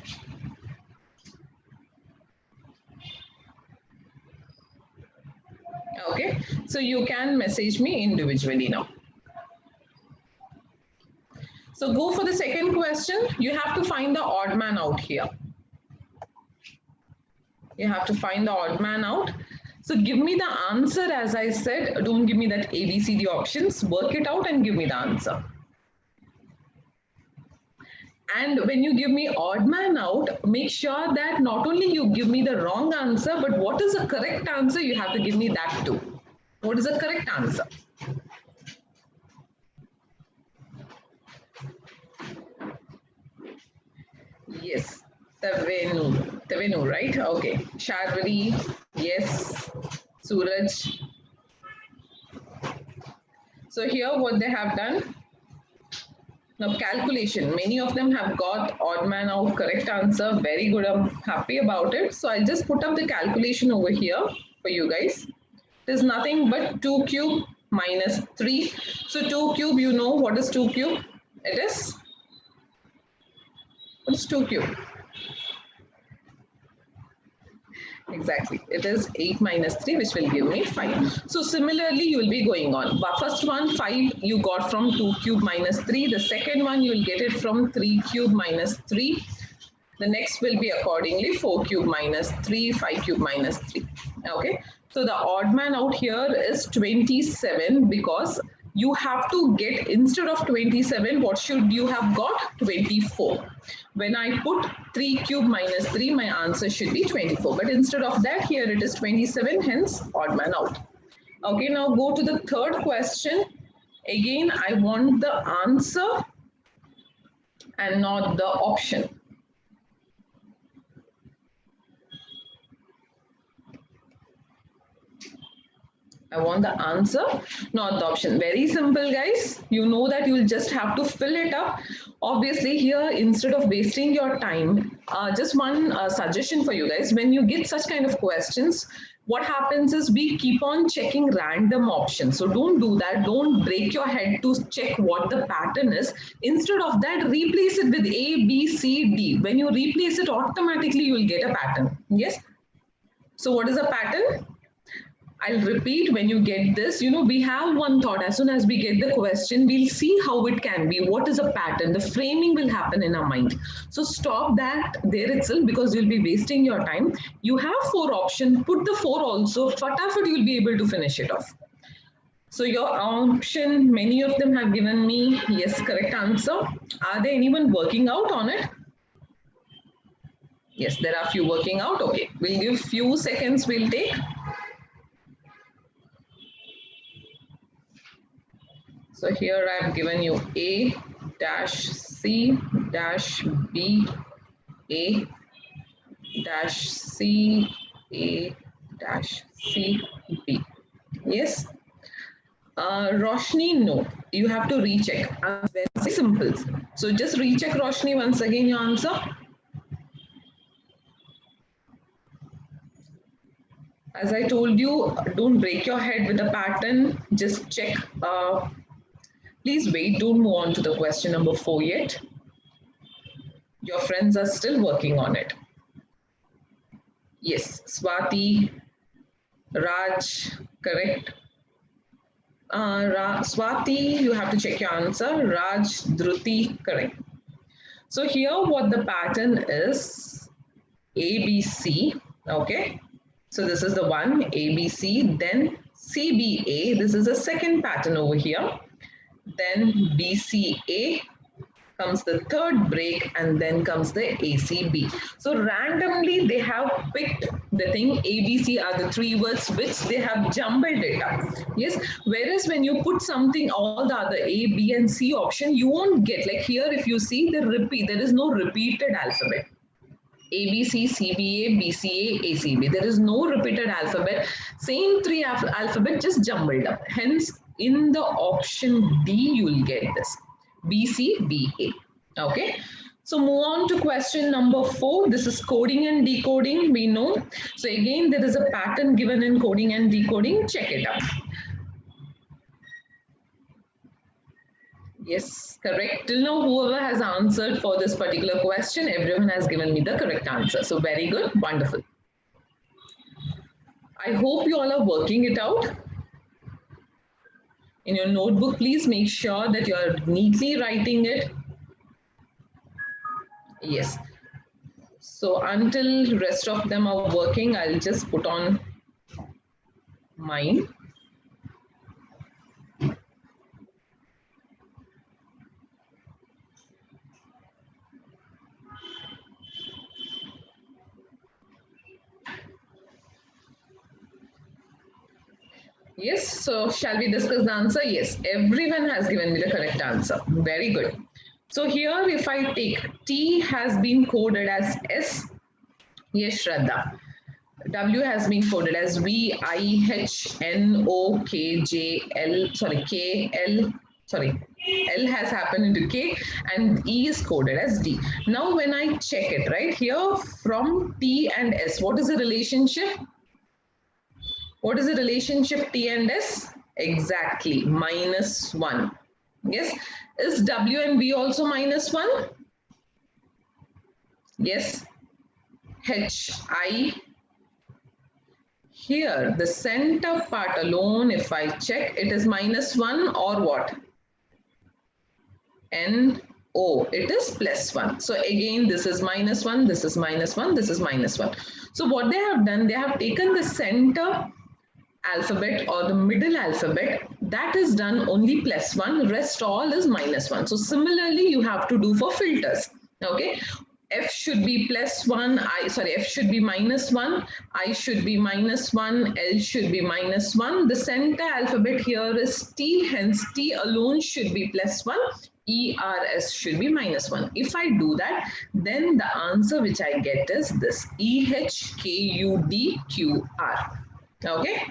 Okay, so you can message me individually now. So go for the second question. You have to find the odd man out here. You have to find the odd man out. So give me the answer as I said. Don't give me that A, B, C, D options. Work it out and give me the answer. And when you give me odd man out, make sure that not only you give me the wrong answer, but what is the correct answer, you have to give me that too. What is the correct answer? Yes, Tavenu, right? Okay. Sharvari, yes. Suraj. So here what they have done, now calculation, many of them have got odd man out, correct answer. Very good, I'm happy about it. So I'll just put up the calculation over here for you guys. It is nothing but 2 cube minus 3. So 2 cube, you know what is 2 cube? It is, what is 2 cube? Exactly. It is 8 minus 3, which will give me 5. So similarly, you will be going on. But first one, 5, you got from 2 cube minus 3. The second one, you will get it from 3 cube minus 3. The next will be accordingly 4 cube minus 3, 5 cube minus 3. Okay. So the odd man out here is 27 because you have to get, instead of 27, what should you have got? 24. When I put 3 cube minus 3, my answer should be 24. But instead of that, here it is 27, hence odd man out. Okay, now go to the third question. Again, I want the answer and not the option. I want the answer, not the option. Very simple, guys. You know that you'll just have to fill it up. Obviously, here, instead of wasting your time, just one suggestion for you guys. When you get such kind of questions, what happens is we keep on checking random options. So don't do that. Don't break your head to check what the pattern is. Instead of that, replace it with A, B, C, D. When you replace it, automatically you will get a pattern. Yes? So what is a pattern? I'll repeat when you get this, you know, we have one thought. As soon as we get the question, we'll see how it can be. What is a pattern? The framing will happen in our mind. So stop that there itself because you'll be wasting your time. You have 4 options. Put the 4 also. Fatafat, you'll be able to finish it off. So your option, many of them have given me yes, correct answer. Are there anyone working out on it? Yes, there are few working out. Okay, we'll give few seconds. We'll take. So here I have given you A dash C dash B, A dash C, A dash C, B. Yes. Roshni, no. You have to recheck. Very simple. So just recheck, Roshni, once again your answer. As I told you, don't break your head with the pattern. Just check. Please wait, don't move on to the question number 4 yet. Your friends are still working on it. Yes, Swati, Raj, correct. Swati, you have to check your answer. Raj, Dhruti, correct. So here what the pattern is, ABC, okay. So this is the one, ABC, then CBA, this is the second pattern over here. Then BCA comes the third break, and then comes the ACB. So randomly they have picked the thing. ABC are the three words which they have jumbled it up. Yes, whereas when you put something, all the other A, B and C option, you won't get, like here if you see the repeat, there is no repeated alphabet. ABC, CBA, BCA, ACB. There is no repeated alphabet. Same three alphabet just jumbled up. Hence, in the option D, you will get this. BCBA. Okay. So move on to question number 4. This is coding and decoding. We know. So again, there is a pattern given in coding and decoding. Check it out. Yes, correct. Till now, whoever has answered for this particular question, everyone has given me the correct answer. So very good, wonderful. I hope you all are working it out. In your notebook, please make sure that you are neatly writing it. Yes. So until rest of them are working, I'll just put on mine. Yes, so shall we discuss the answer? Yes, everyone has given me the correct answer. Very good. So here if I take T has been coded as S. Yes, Shraddha. W has been coded as V, I, H, N, O, K, J, L, sorry, K, L, sorry, L has happened into K, and E is coded as D. Now when I check it, right, here from T and S, what is the relationship? What is the relationship T and S? Exactly, -1. Yes. Is W and V also -1? Yes. H, I. Here, the center part alone, if I check, it is -1 or what? N, O, it is +1. So again, this is -1, this is -1, this is -1. So what they have done, they have taken the center alphabet or the middle alphabet, that is done only +1, rest all is -1. So similarly, you have to do for filters. Okay. F should be +1, F should be -1, I should be -1, L should be -1. The center alphabet here is T, hence T alone should be +1, E, R, S should be -1. If I do that, then the answer which I get is this, E, H, K, U, D, Q, R. Okay?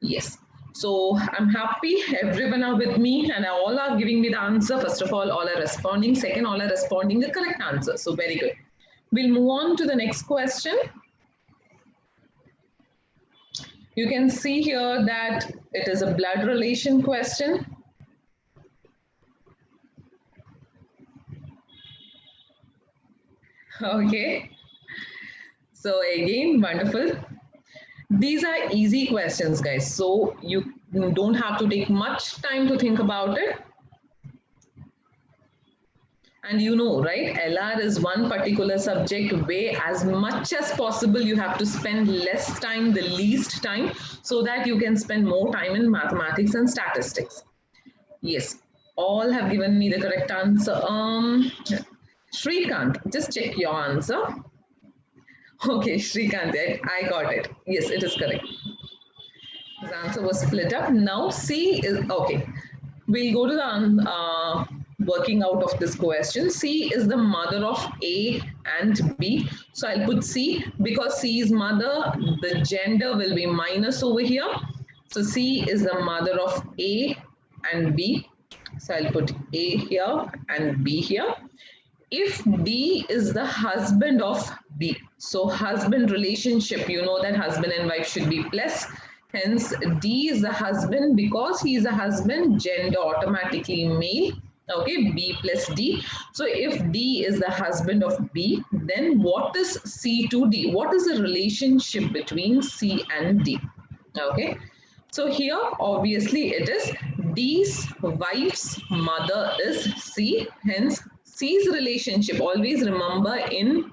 Yes. So I'm happy everyone are with me and all are giving me the answer. First of all are responding. Second, all are responding the correct answer. So very good. We'll move on to the next question. You can see here that it is a blood relation question. Okay. So again, wonderful. These are easy questions, guys. So you don't have to take much time to think about it. And you know, right? LR is one particular subject where as much as possible you have to spend less time, the least time, so that you can spend more time in mathematics and statistics. Yes, all have given me the correct answer. Shrikant, just check your answer. Okay, Shrikant, I got it. Yes, it is correct. His answer was split up. Now C is, okay. We'll go to the working out of this question. C is the mother of A and B. So I'll put C because C is mother. The gender will be minus over here. So C is the mother of A and B. So I'll put A here and B here. If D is the husband of B, so husband relationship, you know that husband and wife should be plus. Hence, D is the husband because he is a husband, gender automatically male. Okay, B plus D. So if D is the husband of B, then what is C to D? What is the relationship between C and D? Okay, so here obviously it is D's wife's mother is C, hence C's relationship. Always remember in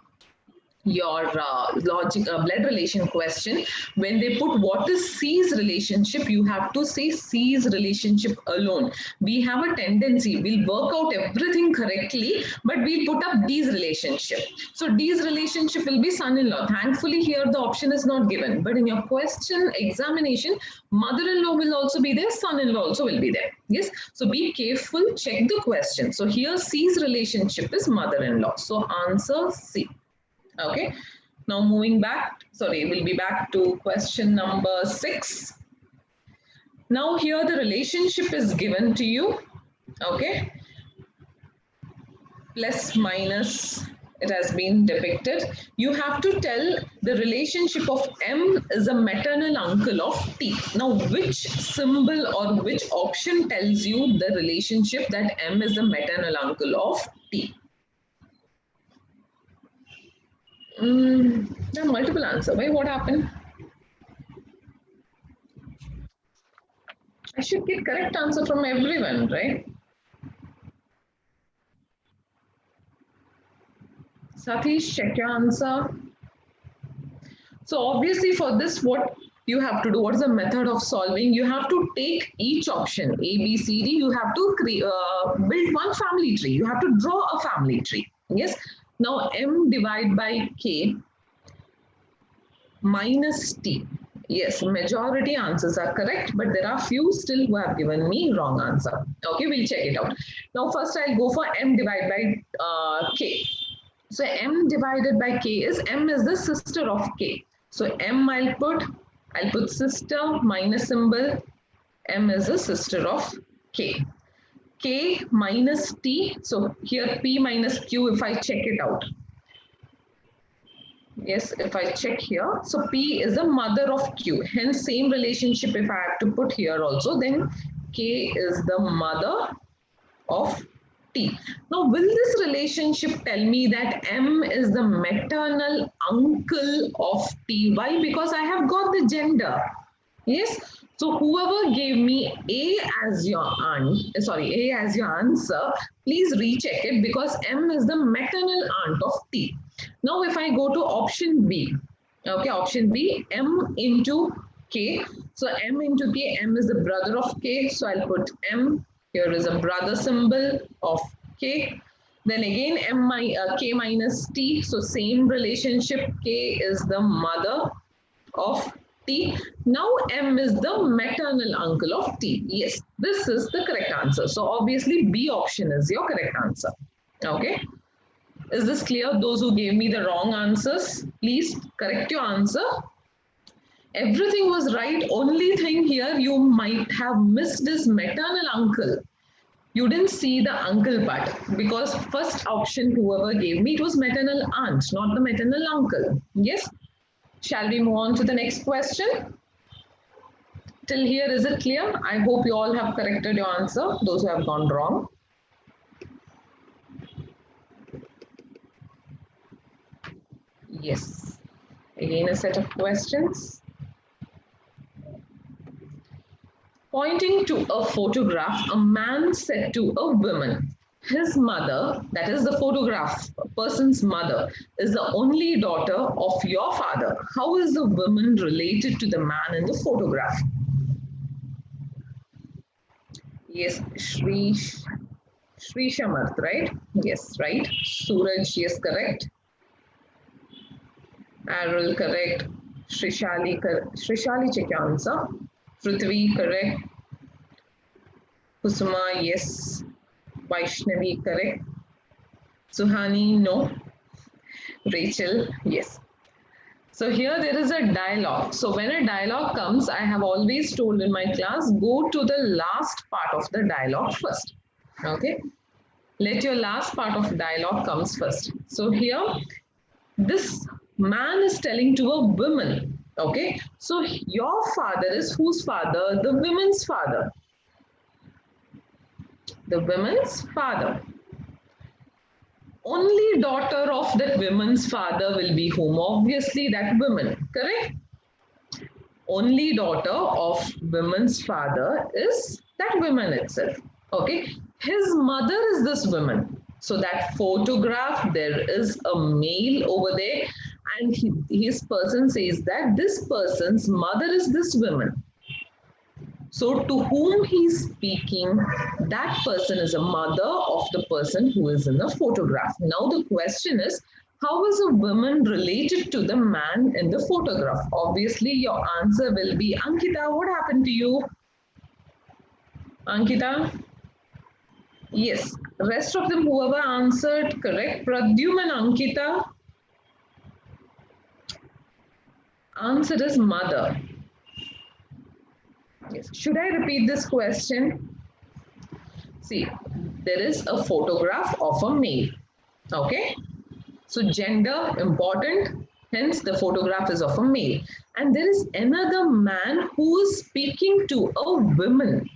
your logic blood relation question, when they put what is C's relationship, you have to say C's relationship alone. We have a tendency, we'll work out everything correctly, but we'll put up D's relationship. So D's relationship will be son-in-law. Thankfully here the option is not given, but in your question examination, mother-in-law will also be there, son-in-law also will be there. Yes, so be careful, check the question. So here C's relationship is mother-in-law, so answer C. Okay, now moving back, sorry, we'll be back to question number 6. Now here the relationship is given to you, okay, plus minus, it has been depicted. You have to tell the relationship of M is a maternal uncle of T. Now which symbol or which option tells you the relationship that M is the maternal uncle of T? There are multiple answers. Why? What happened? I should get correct answer from everyone, right? Satish, check your answer. So obviously for this, what you have to do, what is the method of solving? You have to take each option, A, B, C, D, you have to build one family tree. You have to draw a family tree. Yes. Now M divided by K minus T. Yes, majority answers are correct, but there are few still who have given me wrong answer. Okay, we'll check it out. Now first I'll go for M divided by K. So M divided by K is, M is the sister of K. So M I'll put sister minus symbol. M is the sister of K. K minus T. So here P minus Q, if I check it out. Yes, if I check here, so P is the mother of Q. Hence, same relationship if I have to put here also, then K is the mother of T. Now, will this relationship tell me that M is the maternal uncle of T? Why? Because I have got the gender. Yes. So whoever gave me A as your A as your answer, please recheck it because M is the maternal aunt of T. Now if I go to option B, okay, option B, M into K. So M into K, M is the brother of K. So I'll put M. Here is a brother symbol of K. Then again K minus T. So same relationship. K is the mother of T. Now M is the maternal uncle of T. Yes, this is the correct answer. So obviously B option is your correct answer. Okay. Is this clear? Those who gave me the wrong answers, please correct your answer. Everything was right. Only thing here you might have missed is maternal uncle. You didn't see the uncle part because first option whoever gave me, it was maternal aunt, not the maternal uncle. Yes. Shall we move on to the next question? Till here, is it clear? I hope you all have corrected your answer, those who have gone wrong. Yes. Again, a set of questions. Pointing to a photograph, a man said to a woman, his mother, that is the photograph person's mother, is the only daughter of your father. How is the woman related to the man in the photograph? Yes, Shri Shamarth, right? Yes, right. Suraj, yes, correct. Arul, correct. Shrishali, check your answer. Prithvi, correct. Kusuma, yes. Vaishnavi, correct. Suhani, no. Rachel, yes. So here there is a dialogue. So when a dialogue comes, I have always told in my class, go to the last part of the dialogue first. Okay. Let your last part of dialogue comes first. So here, this man is telling to a woman. Okay. So your father is whose father? The woman's father. The woman's father. Only daughter of that woman's father will be whom? Obviously that woman, correct? Only daughter of woman's father is that woman itself. Okay, his mother is this woman. So that photograph, there is a male over there, and his person says that this person's mother is this woman. So to whom he's speaking, that person is a mother of the person who is in the photograph. Now the question is, how is a woman related to the man in the photograph? Obviously, your answer will be, Ankita, what happened to you? Ankita? Yes. Rest of them, whoever answered correct, Pradyum and Ankita, answer is mother. Yes. Should I repeat this question? See, there is a photograph of a male. Okay. So gender important, hence the photograph is of a male. And there is another man who is speaking to a woman.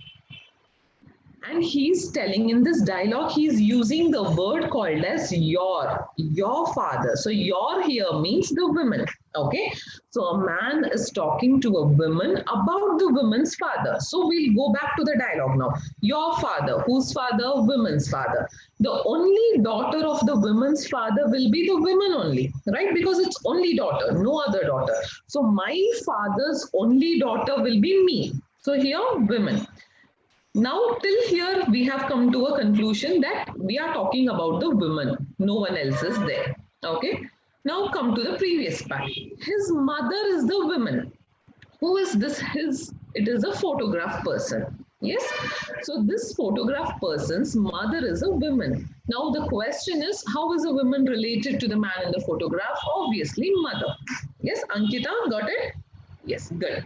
And he's telling in this dialogue, he's using the word called as your father. So your here means the woman. Okay. So a man is talking to a woman about the woman's father. So we'll go back to the dialogue now. Your father, whose father? Woman's father. The only daughter of the woman's father will be the woman only, right? Because it's only daughter, no other daughter. So my father's only daughter will be me. So here, women. Now, till here, we have come to a conclusion that we are talking about the woman. No one else is there. Okay. Now, come to the previous part. His mother is the woman. Who is this? It is a photograph person. Yes. So, this photograph person's mother is a woman. Now, the question is, how is a woman related to the man in the photograph? Obviously, mother. Yes. Ankita, got it? Yes. Good.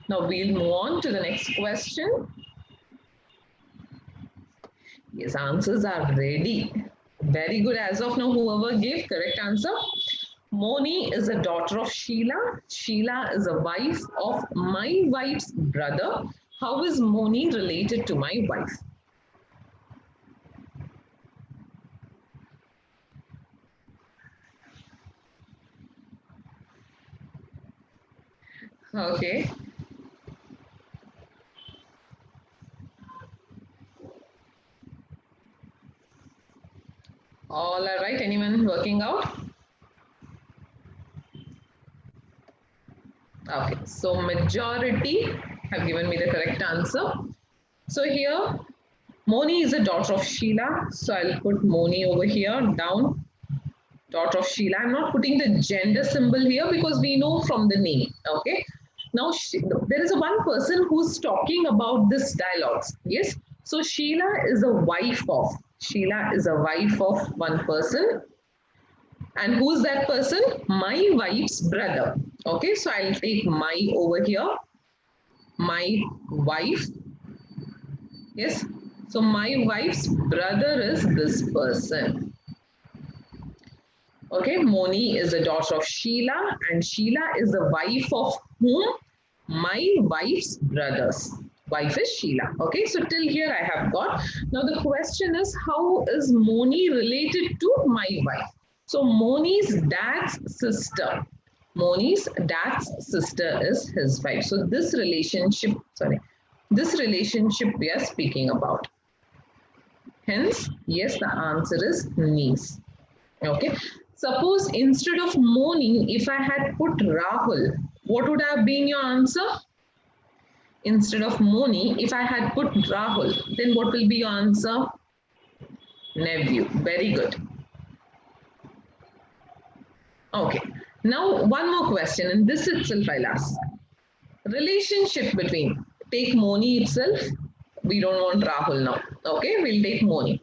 Now we'll move on to the next question. Yes, answers are ready. Very good. As of now, whoever gave correct answer. Moni is a daughter of Sheila. Sheila is a wife of my wife's brother. How is Moni related to my wife? Okay. All are right. Anyone working out? Okay. So majority have given me the correct answer. So here, Moni is a daughter of Sheila. So I'll put Moni over here down. Daughter of Sheila. I'm not putting the gender symbol here because we know from the name. Okay. Now there is a one person who's talking about this dialogues. Yes. So Sheila is a wife of. Sheila is a wife of one person. And who's that person? My wife's brother. Okay. So I'll take my over here. My wife. Yes. So my wife's brother is this person. Okay, Moni is the daughter of Sheila, and Sheila is the wife of whom? My wife's brothers. Wife is Sheila. Okay, so till here I have got. Now the question is, how is Moni related to my wife? So Moni's dad's sister. Moni's dad's sister is his wife. So this relationship we are speaking about. Hence, yes, the answer is niece. Okay. Suppose instead of Moni, if I had put Rahul, what would have been your answer? Instead of Moni, if I had put Rahul, then what will be your answer? Nephew. Very good. Okay. Now, one more question, and this itself I'll ask. Relationship between, take Moni itself. We don't want Rahul now. Okay, we'll take Moni.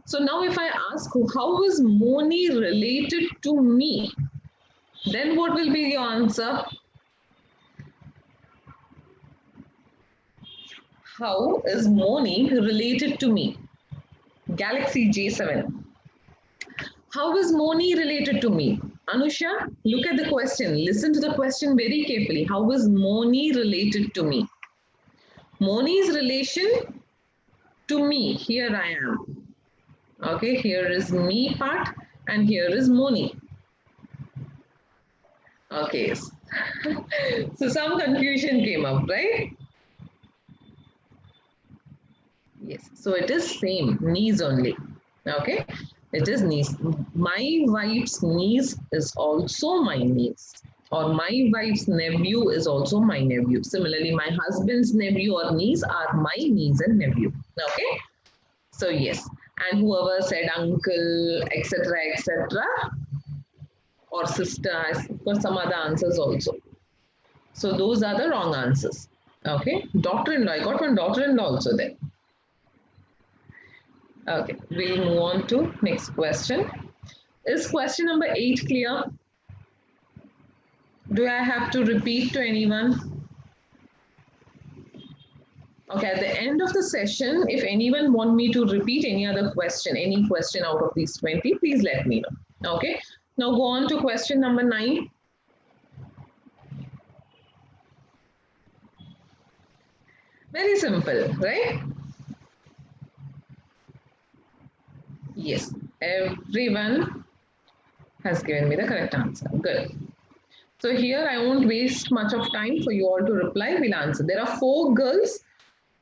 So now if I ask, how is Moni related to me? Then what will be your answer? How is Moni related to me? Galaxy J7. How is Moni related to me? Anusha, look at the question. Listen to the question very carefully. How is Moni related to me? Moni's relation to me, here I am. Okay, here is me part and here is Moni. Okay, so some confusion came up, right? Yes, so it is same, niece only. Okay, it is niece. My wife's niece is also my niece, or my wife's nephew is also my nephew. Similarly, my husband's nephew or niece are my niece and nephew. Okay, so yes, and whoever said uncle, etc., or sister has got some other answers also. So those are the wrong answers. Okay, daughter-in-law. I got one daughter-in-law also there. Okay, we'll move on to next question. Is question number 8 clear? Do I have to repeat to anyone? Okay, at the end of the session, if anyone want me to repeat any other question, any question out of these 20, please let me know. Okay, now go on to question number 9. Very simple, right? Yes, everyone has given me the correct answer. Good. So here I won't waste much of time for you all to reply. We'll answer. There are 4 girls,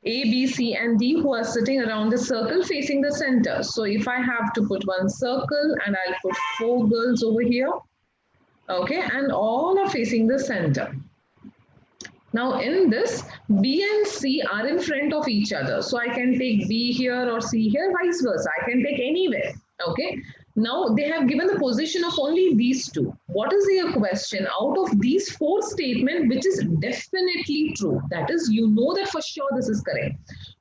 A, B, C, and D, who are sitting around the circle facing the center. So if I have to put one circle and I'll put 4 girls over here, okay, and all are facing the center. Now in this, B and C are in front of each other. So I can take B here or C here, vice versa. I can take anywhere, okay. Now they have given the position of only these two. What is your question? Out of these 4 statements, which is definitely true? That is, you know that for sure this is correct.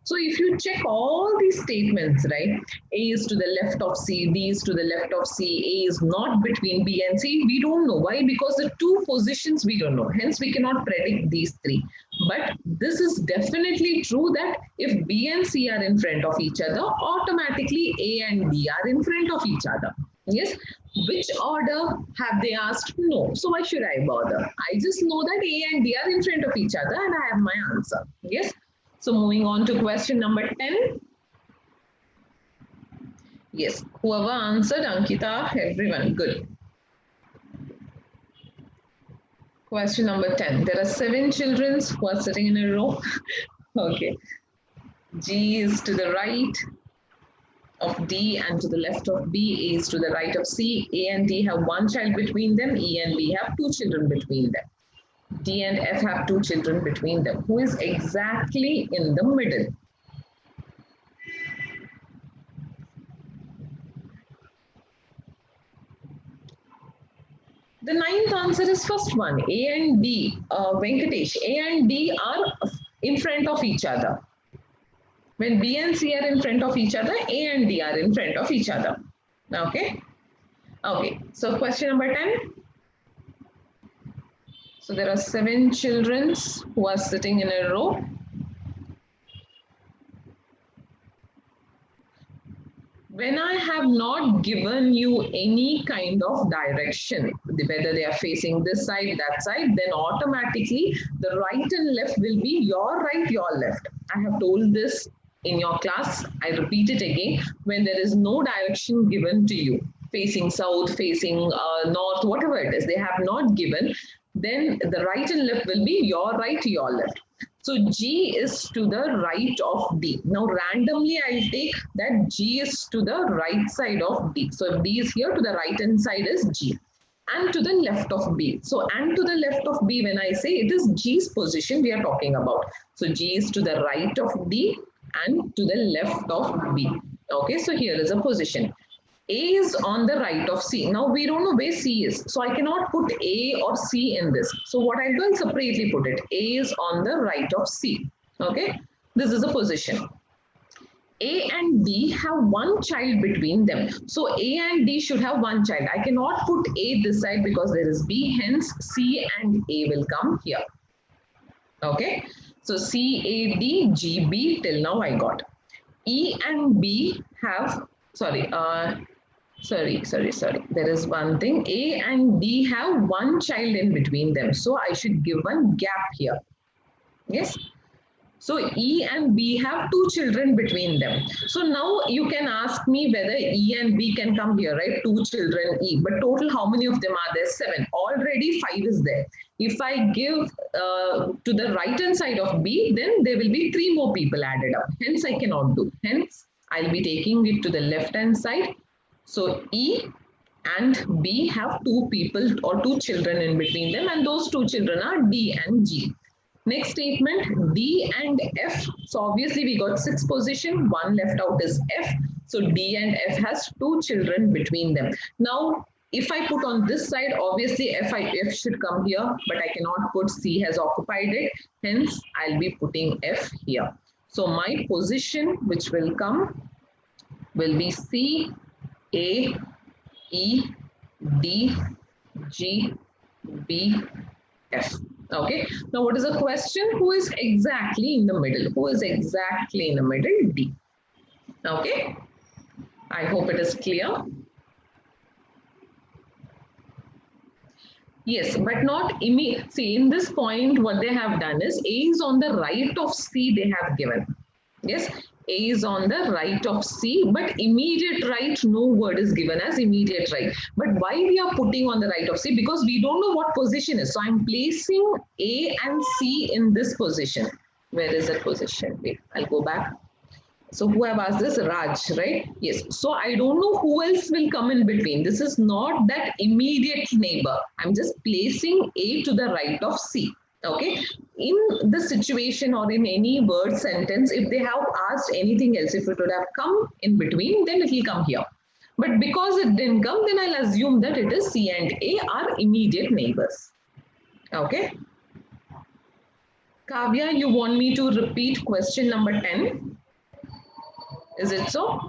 So if you check all these statements, right? A is to the left of C, D is to the left of C, A is not between B and C. We don't know. Why? Because the 2 positions we don't know. Hence, we cannot predict these 3. But this is definitely true that if B and C are in front of each other, automatically A and D are in front of each other. Yes. Which order have they asked? No. So why should I bother? I just know that A and D are in front of each other and I have my answer. Yes. So moving on to question number 10. Yes, whoever answered, Ankita, everyone, good. Question number 10. There are 7 children who are sitting in a row. Okay. G is to the right of D and to the left of B. A is to the right of C. A and D have 1 child between them. E and B have 2 children between them. D and F have 2 children between them. Who is exactly in the middle? The 9th answer is first one. A and D, Venkatesh, A and D are in front of each other. When B and C are in front of each other, A and D are in front of each other. Okay. Okay. So question number 10. So there are 7 children who are sitting in a row. When I have not given you any kind of direction, whether they are facing this side, that side, then automatically the right and left will be your right, your left. I have told this in your class. I repeat it again. When there is no direction given to you, facing south, facing north, whatever it is, they have not given, then the right and left will be your right, your left. So G is to the right of D. Now randomly I'll take that G is to the right side of D. So if D is here, to the right hand side is G. And to the left of B. So and to the left of B, when I say it is G's position we are talking about. So G is to the right of D and to the left of B. Okay, so here is a position. A is on the right of C. Now we don't know where C is. So I cannot put A or C in this. So what I'll do, I'll separately put it. A is on the right of C. Okay. This is a position. A and D have 1 child between them. So A and D should have 1 child. I cannot put A this side because there is B. Hence C and A will come here. Okay. So C, A, D, G, B till now I got. E and B have, sorry. There is one thing. A and D have 1 child in between them. So I should give one gap here. Yes. So E and B have two children between them. So now you can ask me whether E and B can come here, right? Two children E. But total, how many of them are there? 7. Already 5 is there. If I give to the right hand side of B, then there will be 3 more people added up. Hence, I cannot do. Hence, I'll be taking it to the left hand side. So E and B have 2 people or 2 children in between them, and those 2 children are D and G. Next statement, D and F. So obviously we got 6 position, 1 left out is F. So D and F has 2 children between them. Now, if I put on this side, obviously F should come here, but I cannot put C has occupied it. Hence, I'll be putting F here. So my position which will come will be C, A, E, D, G, B, F. Okay. Now, what is the question? Who is exactly in the middle? Who is exactly in the middle? D. Okay. I hope it is clear. Yes, but not immediate. See, in this point, what they have done is A is on the right of C they have given. Yes, A is on the right of C, but immediate right, no word is given as immediate right. But why we are putting on the right of C? Because we don't know what position is. So I'm placing A and C in this position. Where is that position? Wait, I'll go back. So who have asked this? Raj, right? Yes. So I don't know who else will come in between. This is not that immediate neighbor. I'm just placing A to the right of C. Okay. In the situation or in any word sentence, if they have asked anything else, if it would have come in between, then it will come here. But because it didn't come, then I'll assume that it is C and A are immediate neighbors. Okay. Kavya, you want me to repeat question number 10? Is it so?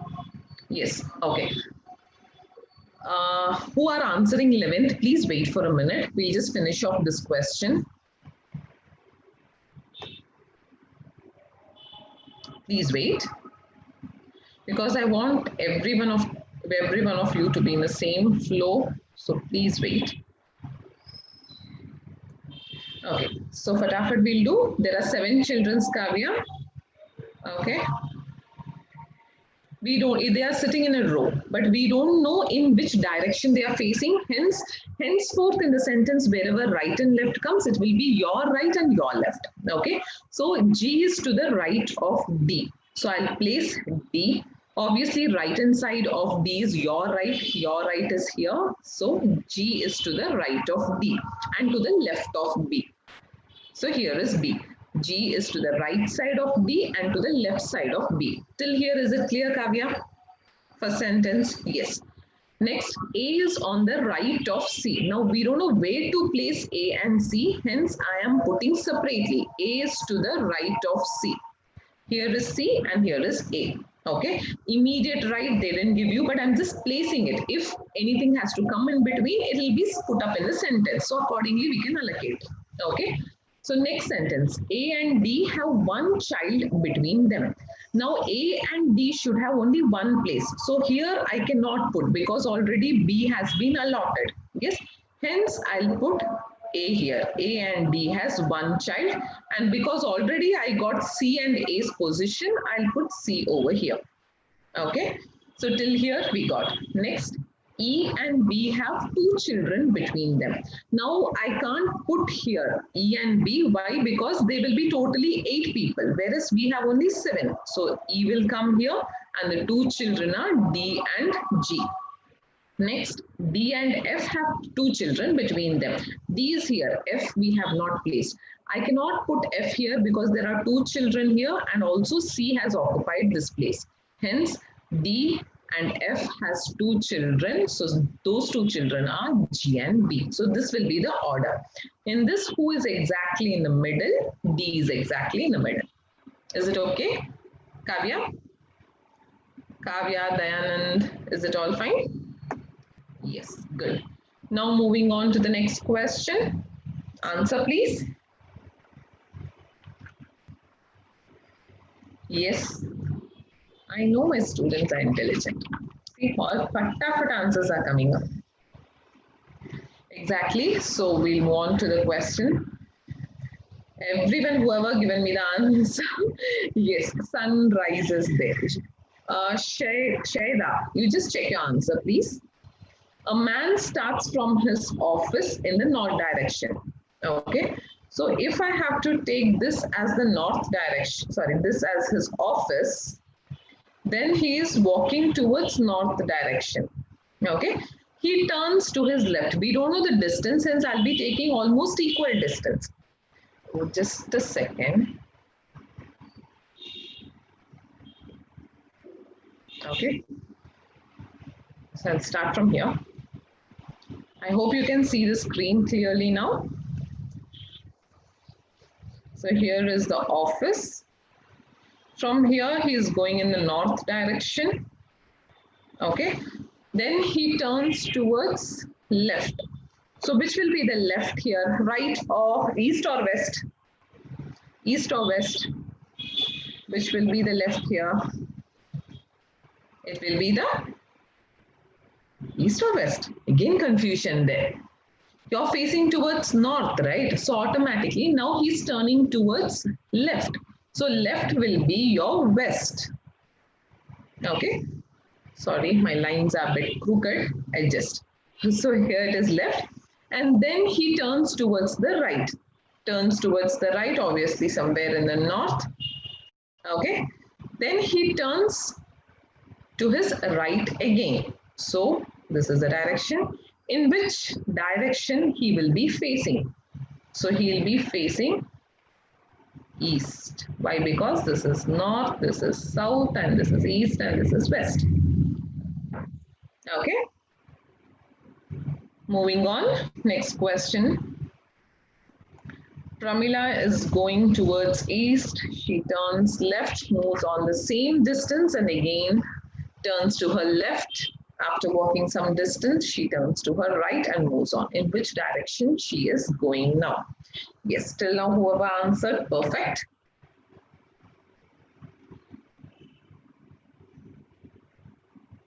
Yes. Okay. Who are answering 11th? Please wait for a minute. We'll just finish off this question. Please wait. Because I want every one of you to be in the same flow. So please wait. Okay. So fatafat we'll do. There are 7 children's Kavya. Okay. We don't, they are sitting in a row, but we don't know in which direction they are facing. Henceforth in the sentence, wherever right and left comes, it will be your right and your left. Okay. So G is to the right of D. So I'll place D. Obviously, right hand side of D is your right. Your right is here. So G is to the right of D and to the left of B. So here is B. G is to the right side of B and to the left side of B. Till here, is it clear, Kavya? First sentence, yes. Next, A is on the right of C. Now, we don't know where to place A and C. Hence, I am putting separately. A is to the right of C. Here is C and here is A. Okay. Immediate right, they didn't give you, but I'm just placing it. If anything has to come in between, it will be put up in the sentence. So, accordingly, we can allocate. Okay. So next sentence, A and D have 1 child between them. Now A and D should have only 1 place. So here I cannot put because already B has been allotted. Yes. Hence I'll put A here. A and D has 1 child. And because already I got C and A's position, I'll put C over here. Okay. So till here we got. Next. E and B have 2 children between them. Now I can't put here E and B. Why? Because they will be totally 8 people, whereas we have only 7. So E will come here and the 2 children are D and G. Next, D and F have 2 children between them. D is here, F we have not placed. I cannot put F here because there are 2 children here and also C has occupied this place. Hence, D and F has 2 children. So those 2 children are G and B. So this will be the order. In this, who is exactly in the middle? D is exactly in the middle. Is it okay? Kavya? Kavya, Dayanand, is it all fine? Yes, good. Now moving on to the next question. Answer please. Yes. I know my students are intelligent. See, fat answers are coming up. Exactly. So we'll move on to the question. Everyone, whoever given me the answer, yes, sun rises there. Shaida, you just check your answer, please. A man starts from his office in the north direction. Okay. So if I have to take this as the north direction, sorry, this as his office, then he is walking towards north direction. Okay. He turns to his left. We don't know the distance, hence I'll be taking almost equal distance. Oh, just a second. Okay. So I'll start from here. I hope you can see the screen clearly now. So here is the office. From here, he is going in the north direction. Okay. Then he turns towards left. So which will be the left here? Right or east or west? East or west? Which will be the left here? It will be the east or west. Again, confusion there. You're facing towards north, right? So automatically now he's turning towards left. So left will be your west. Okay. Sorry, my lines are a bit crooked. Adjust. So here it is left. And then he turns towards the right. Turns towards the right, obviously somewhere in the north. Okay. Then he turns to his right again. So this is the direction. In which direction he will be facing? So he will be facing east. Why? Because this is north, this is south, and this is east, and this is west. Okay. Moving on. Next question. Pramila is going towards east. She turns left, moves on the same distance, and again turns to her left. After walking some distance, she turns to her right and moves on. In which direction she is going now? Yes, till now whoever answered, perfect.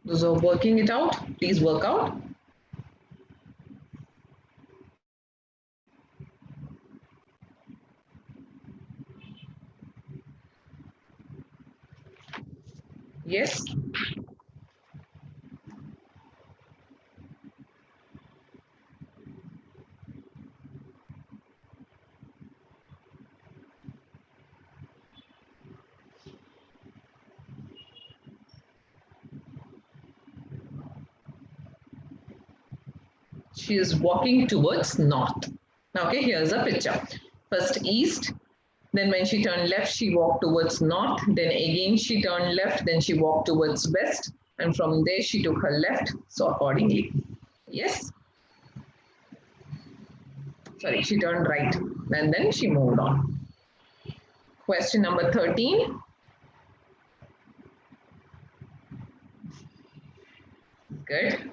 Those who are working it out, please work out. Yes. She is walking towards north. Okay, here's a picture. First east, then when she turned left, she walked towards north. Then again she turned left, then she walked towards west. And from there she took her left, so accordingly. Yes? Sorry, she turned right and then she moved on. Question number 13. Good.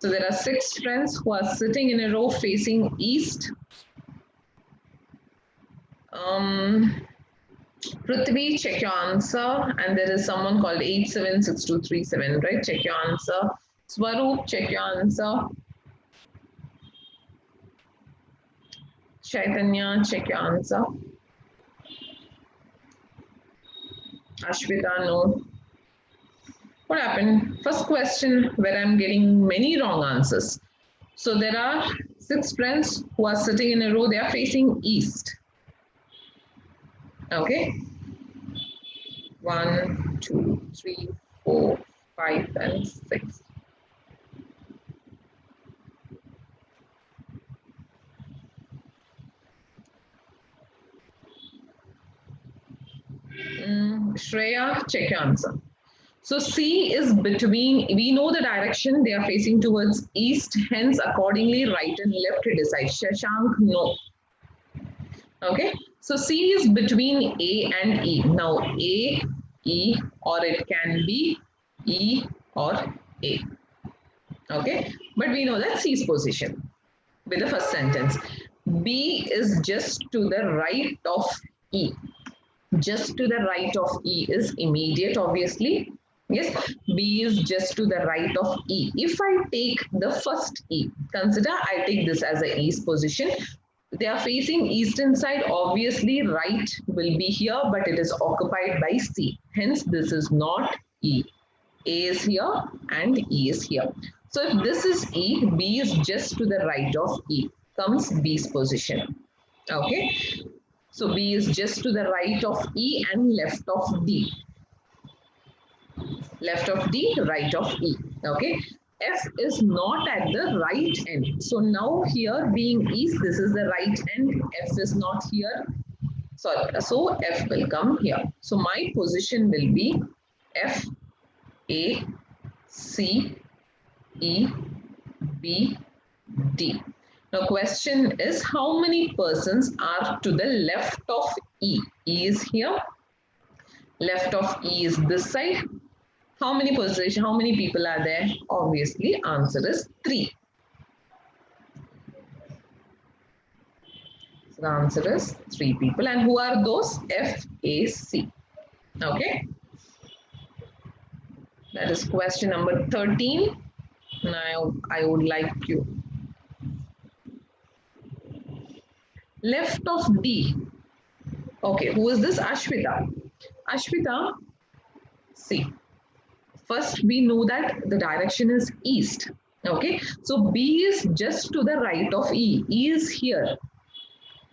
So there are 6 friends who are sitting in a row facing east. Prithvi, check your answer. And there is someone called 876237, right? Check your answer. Swaroop, check your answer. Chaitanya, check your answer. Ashwita, no. What happened? First question where I'm getting many wrong answers. So there are 6 friends who are sitting in a row. They are facing east. Okay. 1, 2, 3, 4, 5, and 6. Shreya, check your answer. So C is between, we know the direction they are facing towards east, hence accordingly right and left to decide. Shashank, no. Okay, so C is between A and E. Now A, E, or it can be E or A. Okay, but we know that C's position with the first sentence. B is just to the right of E. Just to the right of E is immediate, obviously. Yes, B is just to the right of E. If I take the first E, consider I take this as a E's position. They are facing eastern side. Obviously, right will be here, but it is occupied by C. Hence, this is not E. A is here and E is here. So if this is E, B is just to the right of E. Comes B's position. Okay. So B is just to the right of E and left of D. Left of D, right of E. Okay. F is not at the right end. So now here being east, this is the right end. F is not here. So F will come here. So my position will be F, A, C, E, B, D. Now question is, how many persons are to the left of E? E is here. Left of E is this side. How many positions, how many people are there? Obviously, answer is 3. So the answer is 3 people. And who are those? F, A, C. Okay. That is question number 13. Now I would like you. Left of D. Okay, who is this? Ashwita. Ashwita, see. First, we know that the direction is east. Okay, so B is just to the right of E. E is here.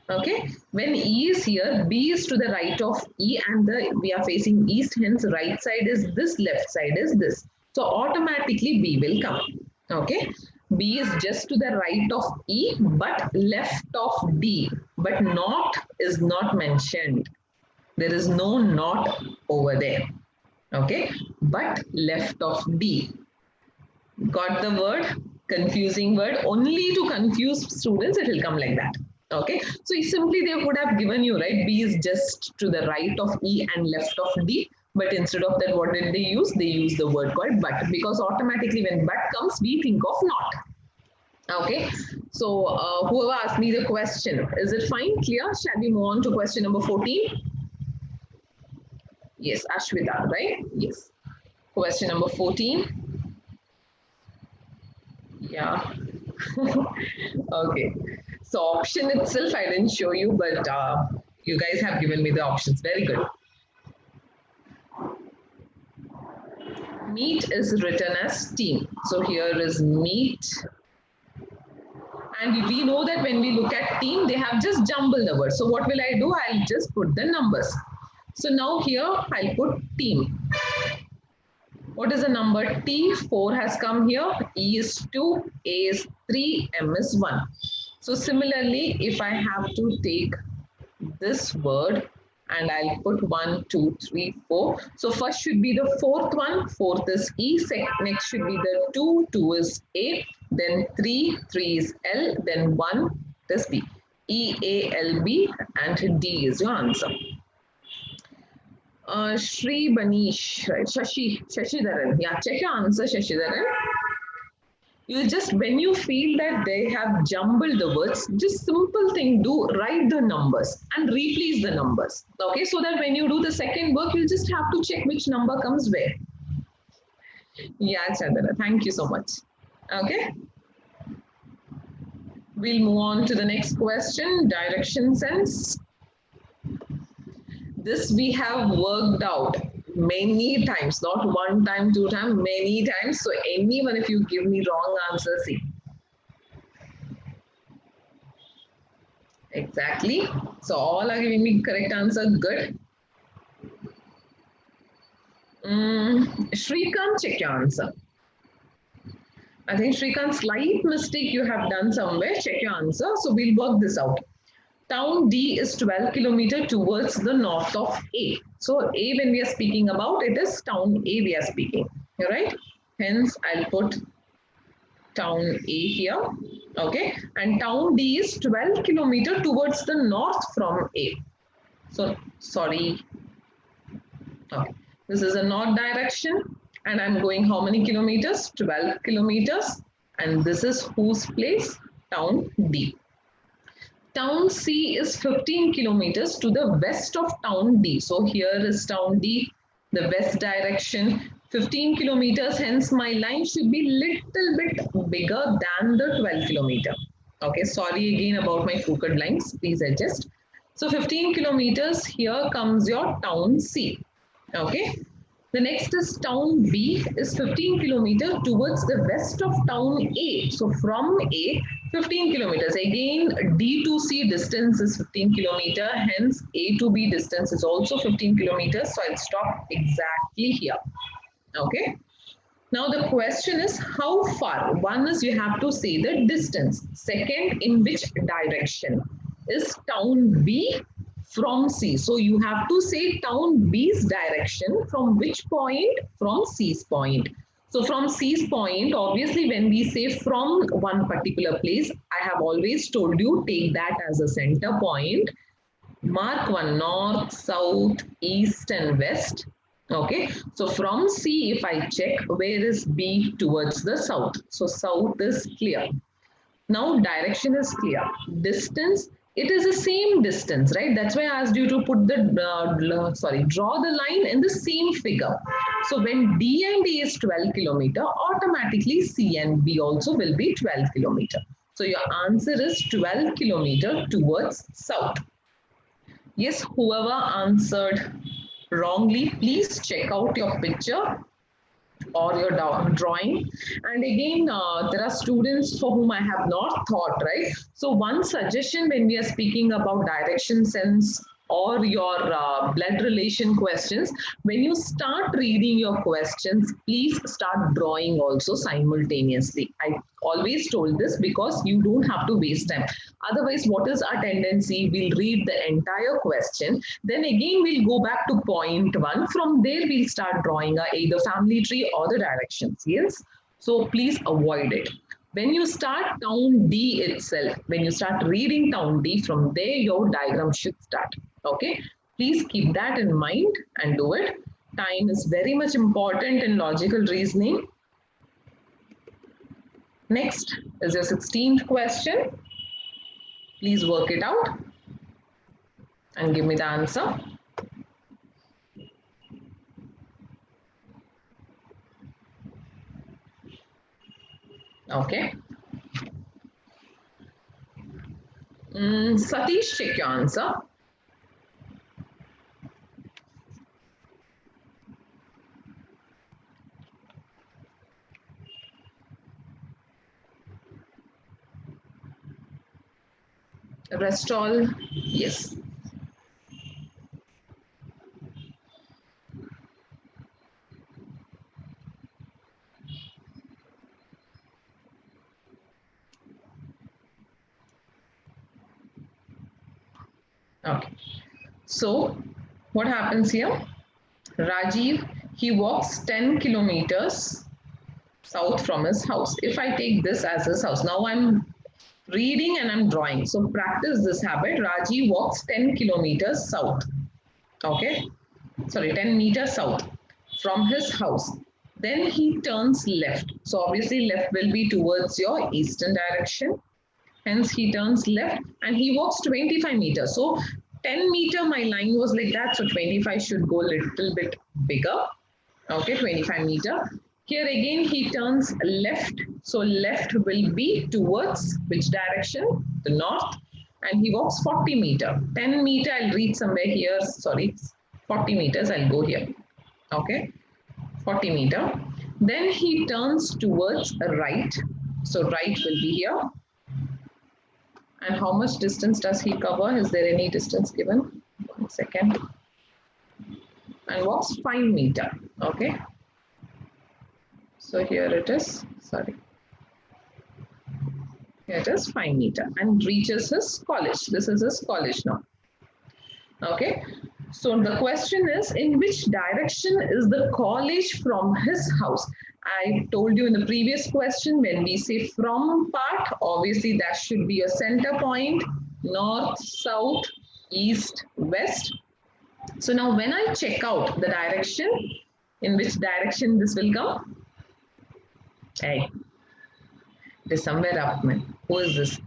Okay, when E is here, B is to the right of E and we are facing east, hence right side is this, left side is this. So automatically B will come. Okay, B is just to the right of E but left of D, but not is not mentioned. There is no not over there. Okay, but left of D. Got the word? Confusing word. Only to confuse students, it will come like that. Okay, so simply they would have given you, right? B is just to the right of E and left of D. But instead of that, what did they use? They used the word called but, because automatically when but comes, we think of not. Okay, so whoever asked me the question, is it fine? Clear? Shall we move on to question number 14? Yes, Ashwita, right? Yes. Question number 14. Yeah. Okay. So option itself, I didn't show you, but you guys have given me the options. Very good. Meet is written as team. So here is meet. And we know that when we look at team, they have just jumbled the words. So what will I do? I'll just put the numbers. So now here I'll put team. What is the number? T, 4 has come here. E is 2, A is 3, M is 1. So similarly, if I have to take this word and I'll put 1, 2, 3, 4. So first should be the fourth one. Fourth is E. Next should be the 2. 2 is A. Then 3. 3 is L. Then 1 is B. E, A, L, B and D is your answer. Shri Banish, right? Shashidharan. Yeah, check your answer, Shashidharan. You just, when you feel that they have jumbled the words, just simple thing, write the numbers and replace the numbers. Okay, so that when you do the second work, you just have to check which number comes where. Yeah, Chandana, thank you so much. Okay. We'll move on to the next question, direction sense. This we have worked out many times, not one time, two times, many times. So anyone, if you give me wrong answer, see. Exactly. So all are giving me correct answer. Good. Shrikant, check your answer. I think Shrikant, slight mistake you have done somewhere. Check your answer. So we'll work this out. Town D is 12 kilometers towards the north of A. So A, when we are speaking about, it is town A we are speaking, right? Hence, I'll put town A here, okay? And town D is 12 kilometers towards the north from A. So, sorry. Okay. This is a north direction and I'm going how many kilometers? 12 kilometers. And this is whose place? Town D. Town C is 15 kilometers to the west of town D. So here is town D, the west direction. 15 kilometers, hence my line should be little bit bigger than the 12 kilometer. Okay, sorry again about my crooked lines, please adjust. So 15 kilometers, here comes your town C. Okay, the next is town B is 15 kilometer towards the west of town A. So from A, 15 kilometers. Again, D to C distance is 15 kilometer. Hence, A to B distance is also 15 kilometers. So I'll stop exactly here. Okay. Now the question is how far? One is you have to say the distance. Second, in which direction is town B from C? So you have to say town B's direction from which point? From C's point. So from C's point, obviously when we say from one particular place, I have always told you take that as a center point. Mark one north, south, east and west. Okay, so from C, if I check, where is B towards the south? So south is clear. Now direction is clear. Distance, it is the same distance, right? That's why I asked you to put the, draw the line in the same figure. So when D and A is 12 kilometer, automatically C and B also will be 12 kilometer. So your answer is 12 kilometer towards south. Yes, whoever answered wrongly, please check out your picture or your drawing. And again, there are students for whom I have not thought, right? So one suggestion when we are speaking about direction sense or your blood relation questions, when you start reading your questions, please start drawing also simultaneously. I always told this because you don't have to waste time. Otherwise, what is our tendency? We'll read the entire question. Then again, we'll go back to point one. From there, we'll start drawing either family tree or the directions. Yes. So please avoid it. When you start town D itself, when you start reading town D, from there your diagram should start. Okay. Please keep that in mind and do it. Time is very much important in logical reasoning. Next is your 16th question. Please work it out and give me the answer. Okay. Satish, check your answer. Rest all, yes. Okay. So what happens here? Rajiv, he walks 10 kilometers south from his house. If I take this as his house, now I'm reading and I'm drawing. So practice this habit. Rajiv walks 10 kilometers south. Okay. Sorry, 10 meters south from his house. Then he turns left. So obviously left will be towards your eastern direction. Hence he turns left and he walks 25 meters. So 10 meter, my line was like that. So 25 should go a little bit bigger. Okay, 25 meter. Here again, he turns left. So left will be towards which direction? The north. And he walks 40 meter. 10 meter, I'll read somewhere here. Sorry, 40 meters, I'll go here. Okay, 40 meter. Then he turns towards right. So right will be here. And how much distance does he cover? Is there any distance given? 1 second. And walks 5 meter. Okay. So here it is. Sorry. Here it is 5 meter and reaches his college. This is his college now. Okay. So the question is, in which direction is the college from his house? I told you in the previous question, when we say from part, obviously that should be a center point, north, south, east, west. So now when I check out the direction, in which direction this will come? Hey, it is somewhere up, man. Who is this?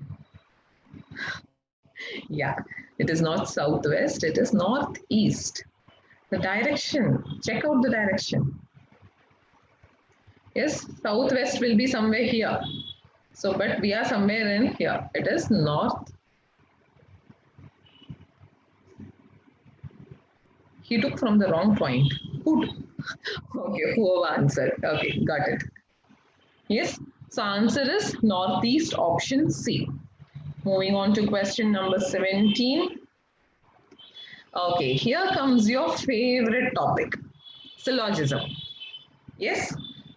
Yeah, it is not southwest, it is northeast. The direction, check out the direction. Yes, southwest will be somewhere here. So, but we are somewhere in here. It is north. He took from the wrong point. Who? Okay, whoever answered. Okay, got it. Yes, so answer is northeast, option C. Moving on to question number 17. Okay, here comes your favorite topic, syllogism. Yes,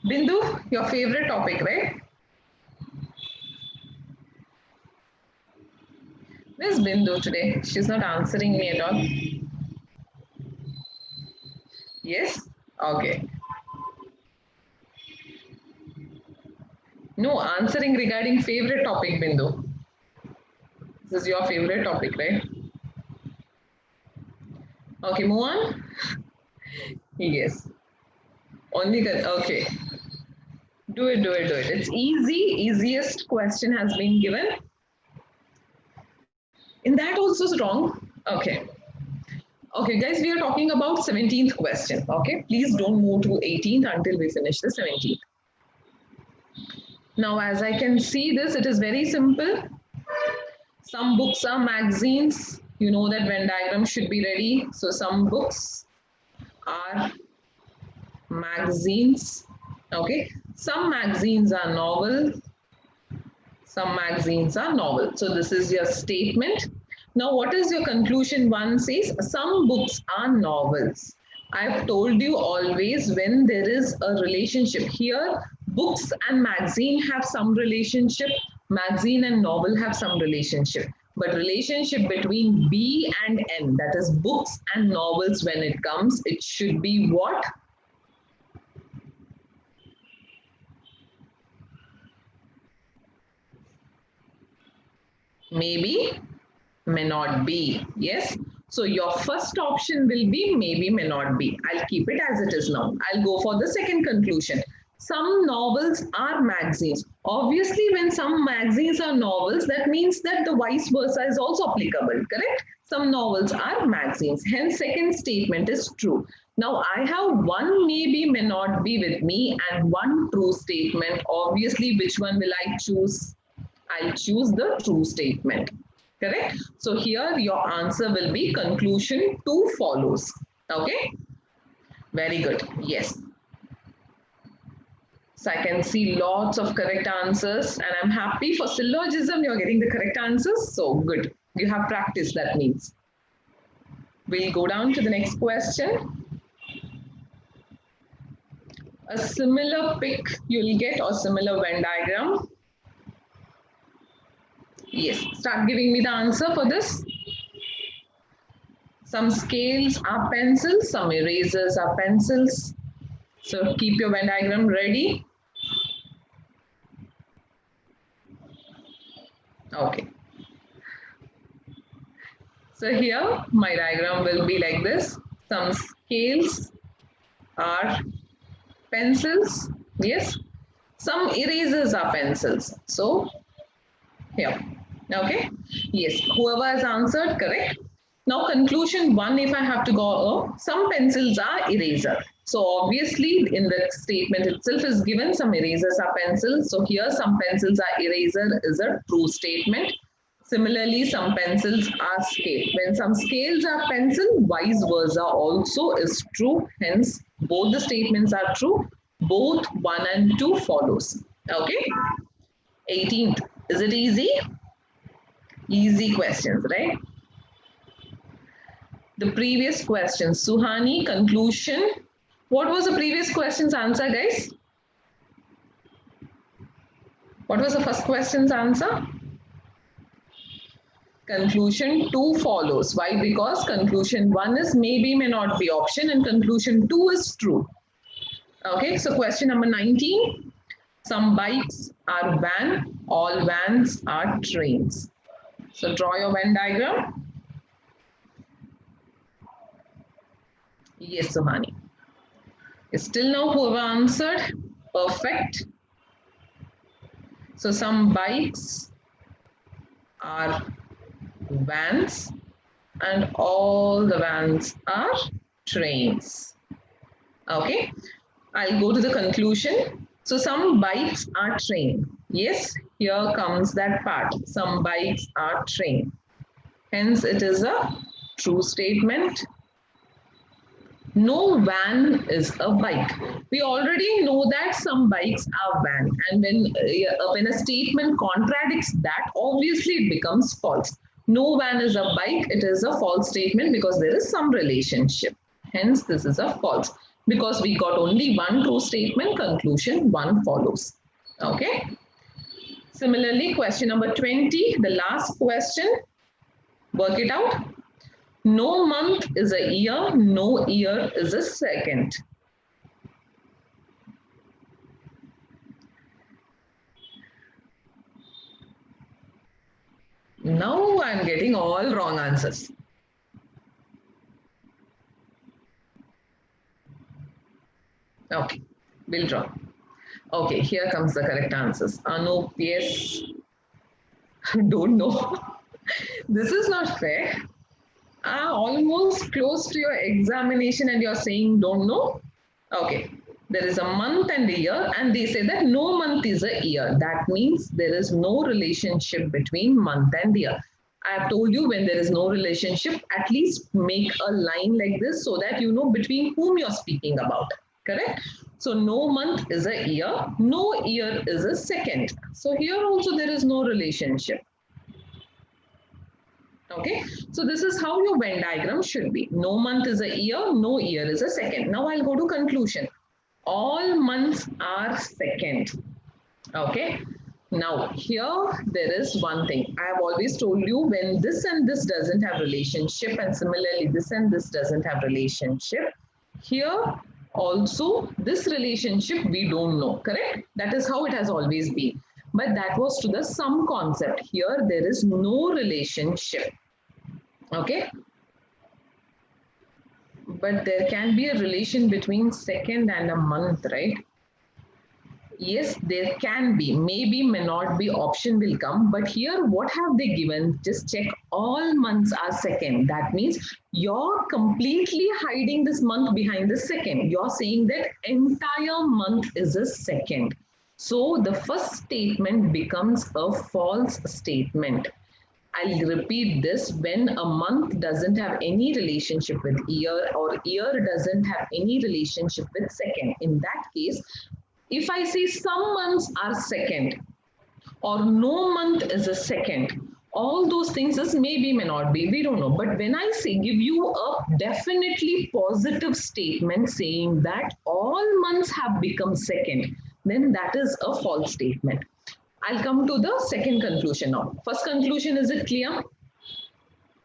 Bindu, your favorite topic, right? Where's Bindu today? She's not answering me at all. Yes? Okay. No, answering regarding favorite topic, Bindu. This is your favorite topic, right? Okay, move on. Yes. Only that. Okay. Do it, do it, do it. It's easy. Easiest question has been given. In that also is wrong. Okay. Okay, guys, we are talking about 17th question. Okay, please don't move to 18th until we finish the 17th. Now, as I can see this, it is very simple. Some books are magazines. You know that Venn diagram should be ready. So some books are magazines. Okay, some magazines are novels. Some magazines are novels. So this is your statement. Now, what is your conclusion? One says some books are novels. I've told you always when there is a relationship here, books and magazine have some relationship, magazine and novel have some relationship. But relationship between B and N, that is books and novels, when it comes, it should be what? Maybe, may not be. Yes. So your first option will be maybe, may not be. I'll keep it as it is now. I'll go for the second conclusion. Some novels are magazines. Obviously, when some magazines are novels, that means that the vice versa is also applicable, correct? Some novels are magazines. Hence, second statement is true. Now, I have one maybe, may not be with me and one true statement. Obviously, which one will I choose? I'll choose the true statement. Correct? So here your answer will be conclusion 2 follows. Okay? Very good. Yes. So I can see lots of correct answers and I'm happy for syllogism. You're getting the correct answers. So good. You have practiced, that means. We'll go down to the next question. A similar pic you'll get or similar Venn diagram. Yes, start giving me the answer for this. Some scales are pencils, some erasers are pencils. So keep your Venn diagram ready. Okay. So here my diagram will be like this. Some scales are pencils. Yes. Some erasers are pencils. So here. Okay. Yes. Whoever has answered correct. Now conclusion 1, if I have to go, some pencils are eraser. So obviously in the statement itself is given some erasers are pencils. So here some pencils are eraser is a true statement. Similarly, some pencils are scale. When some scales are pencil, vice versa also is true. Hence, both the statements are true. Both 1 and 2 follows. Okay. 18th. Is it easy? Easy questions, right? The previous question, Suhani, conclusion. What was the previous question's answer, guys? What was the first question's answer? Conclusion 2 follows. Why? Because conclusion 1 is maybe, may not be option and conclusion 2 is true. Okay, so question number 19. Some bikes are van, all vans are trains. So draw your Venn diagram. Yes, Suhani. Still now whoever answered, perfect. So some bikes are vans and all the vans are trains. Okay, I'll go to the conclusion. So some bikes are train. Yes, here comes that part. Some bikes are train. Hence, it is a true statement. No van is a bike. We already know that some bikes are van, and when a statement contradicts that, obviously it becomes false. No van is a bike. It is a false statement because there is some relationship. Hence, this is a false because we got only one true statement. Conclusion one follows. Okay. Similarly, question number 20, the last question. Work it out. No month is a year, no year is a second. Now I'm getting all wrong answers. Okay, we'll draw. Okay, here comes the correct answers. Anup, yes. Don't know. This is not fair. Almost close to your examination and you're saying don't know. Okay, there is a month and a year, and they say that no month is a year. That means there is no relationship between month and year. I have told you when there is no relationship, at least make a line like this so that you know between whom you're speaking about. Correct? So no month is a year, no year is a second. So here also there is no relationship. Okay, so this is how your Venn diagram should be. No month is a year, no year is a second. Now I'll go to conclusion. All months are second. Okay, now here there is one thing. I have always told you when this and this doesn't have relationship, and similarly this and this doesn't have relationship, here also this relationship we don't know, correct? That is how it has always been. But that was to the sum concept. Here there is no relationship. Okay, but there can be a relation between second and a month, right? Yes, there can be, maybe, may not be, option will come. But here, what have they given? Just check all months are second. That means you're completely hiding this month behind the second. You're saying that entire month is a second. So the first statement becomes a false statement. I'll repeat this. When a month doesn't have any relationship with year or year doesn't have any relationship with second, in that case, if I say some months are second or no month is a second, all those things is maybe, may not be, we don't know. But when I say give you a definitely positive statement saying that all months have become second, then that is a false statement. I'll come to the second conclusion now. First conclusion, is it clear?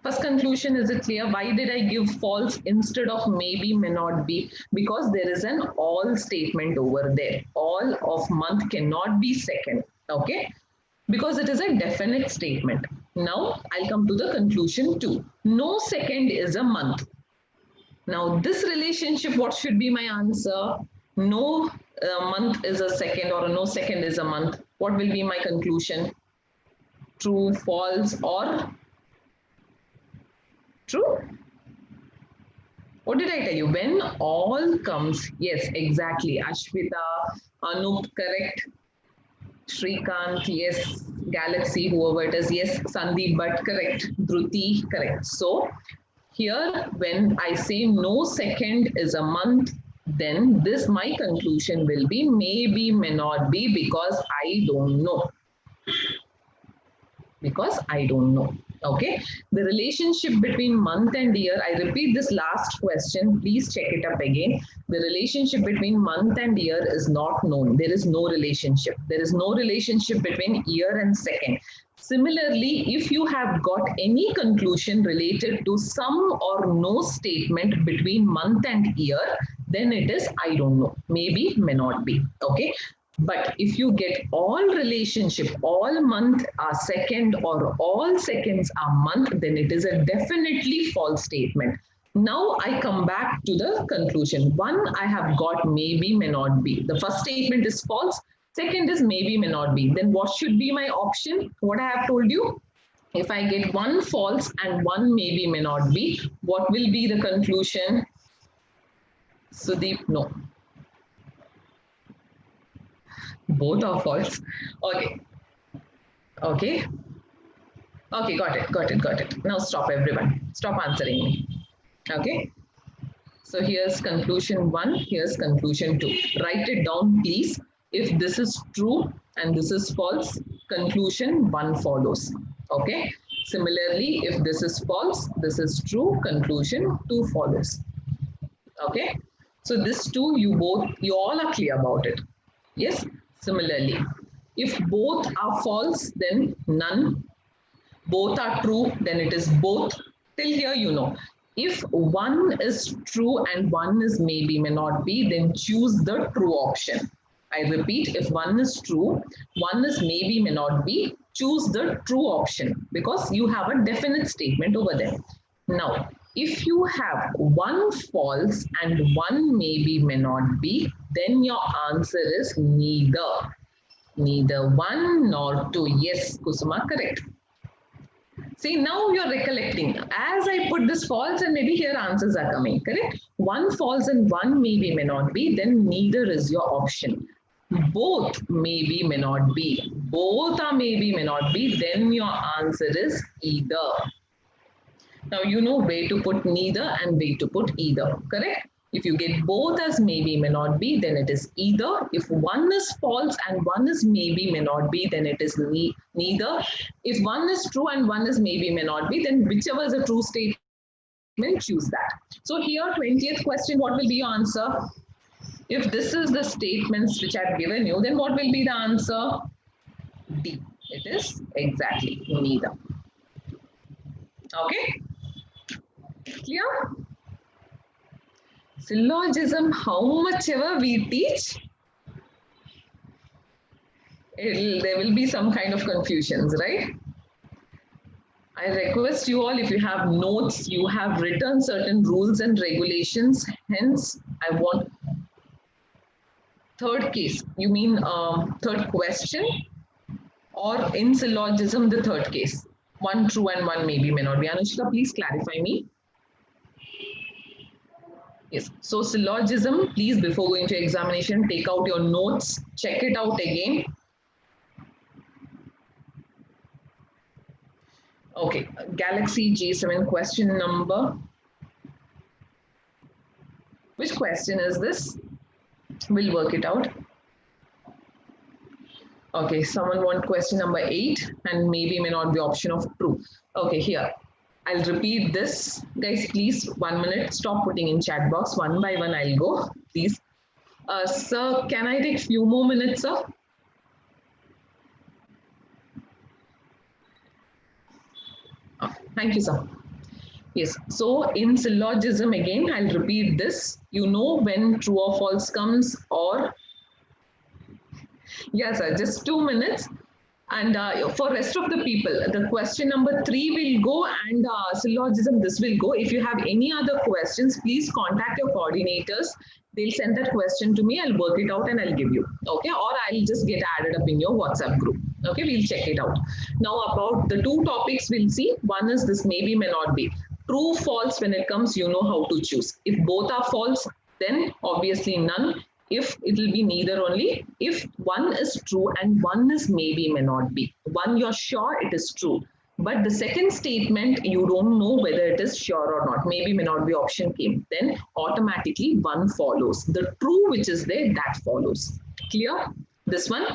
First conclusion, is it clear? Why did I give false instead of maybe, may not be? Because there is an all statement over there. All of month cannot be second. Okay? Because it is a definite statement. Now, I'll come to the conclusion too. No second is a month. Now, this relationship, what should be my answer? No month is a second or no second is a month. What will be my conclusion? True, false, or true? What did I tell you? When all comes, yes, exactly. Ashwita, Anup, correct. Shrikant, yes. Galaxy, whoever it is, yes. Sandeep, but correct. Dhruti, correct. So here, when I say no second is a month, then this my conclusion will be maybe, may not be, because I don't know. Because I don't know. Okay, the relationship between month and year, I repeat this last question, please check it up again. The relationship between month and year is not known. There is no relationship. There is no relationship between year and second. Similarly, if you have got any conclusion related to some or no statement between month and year, then it is I don't know, maybe, may not be. Okay, but if you get all relationship, all month are second or all seconds are month, then it is a definitely false statement. Now I come back to the conclusion. One, I have got maybe, may not be. The first statement is false. Second is maybe, may not be. Then what should be my option? What I have told you? If I get one false and one maybe, may not be, what will be the conclusion? Sudeep, no. Both are false. Okay. Okay. Okay, got it. Now stop everyone. Stop answering me. Okay. So here's conclusion one, here's conclusion two. Write it down, please. If this is true and this is false, conclusion one follows. Okay. Similarly, if this is false, this is true, conclusion two follows. Okay. So this two, you all are clear about it. Yes. Similarly, if both are false, then none. Both are true, then it is both. Till here, you know. If one is true and one is maybe, may not be, then choose the true option. I repeat, if one is true, one is maybe, may not be, choose the true option because you have a definite statement over there. Now, if you have one false and one maybe, may not be, then your answer is neither. Neither one nor two. Yes, Kusuma, correct. See, now you're recollecting. As I put this false and maybe here answers are coming, correct? One false and one maybe may not be, then neither is your option. Both maybe may not be. Both are maybe may not be, then your answer is either. Now you know where to put neither and where to put either, correct? If you get both as maybe may not be, then it is either. If one is false and one is maybe may not be, then it is neither. If one is true and one is maybe may not be, then whichever is a true statement, choose that. So here, 20th question, what will be your answer? If this is the statements which I've given you, then what will be the answer? D. It is exactly neither. Okay? Clear? Syllogism, how much ever we teach, there will be some kind of confusions, right? I request you all, if you have notes, you have written certain rules and regulations. Hence, I want third case. You mean third question, or in syllogism, the third case? One true and one maybe may not be. Anushka, please clarify me. Yes. So syllogism, please, before going to examination, take out your notes, check it out again. Okay, Galaxy J7 question number. Which question is this? We'll work it out. Okay, someone want question number 8 and maybe may not be option of true. Okay, here. I'll repeat this. Guys, please, 1 minute. Stop putting in chat box. One by one, I'll go. Please. Sir, can I take few more minutes, sir? Oh, thank you, sir. Yes, so in syllogism, again, I'll repeat this. You know when true or false comes, or yes, sir, just 2 minutes. And for rest of the people, the question number 3 will go and syllogism, this will go. If you have any other questions, please contact your coordinators. They'll send that question to me. I'll work it out and I'll give you. Okay, or I'll just get added up in your WhatsApp group. Okay, we'll check it out. Now about the 2 topics we'll see. One is this maybe, may not be. True, false, when it comes, you know how to choose. If both are false, then obviously none. If it will be neither only. If one is true and one is maybe, may not be. One, you're sure it is true. But the second statement, you don't know whether it is sure or not. Maybe, may not be option came. Then automatically one follows. The true which is there, that follows. Clear? This one.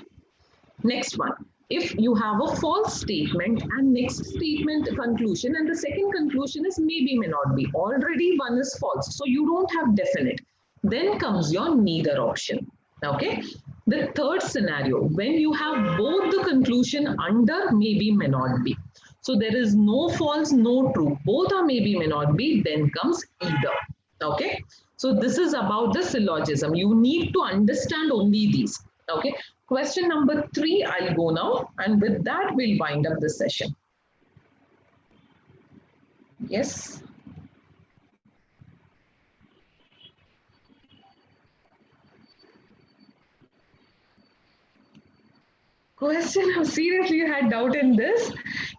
Next one. If you have a false statement and next statement conclusion and the second conclusion is maybe, may not be. Already one is false. So you don't have definite. Then comes your neither option. Okay. The third scenario, when you have both the conclusion under maybe, may not be. So there is no false, no true. Both are maybe, may not be. Then comes either. Okay. So this is about the syllogism. You need to understand only these. Okay. Question number 3, I'll go now. And with that, we'll wind up the session. Yes. Question, seriously, you had doubt in this?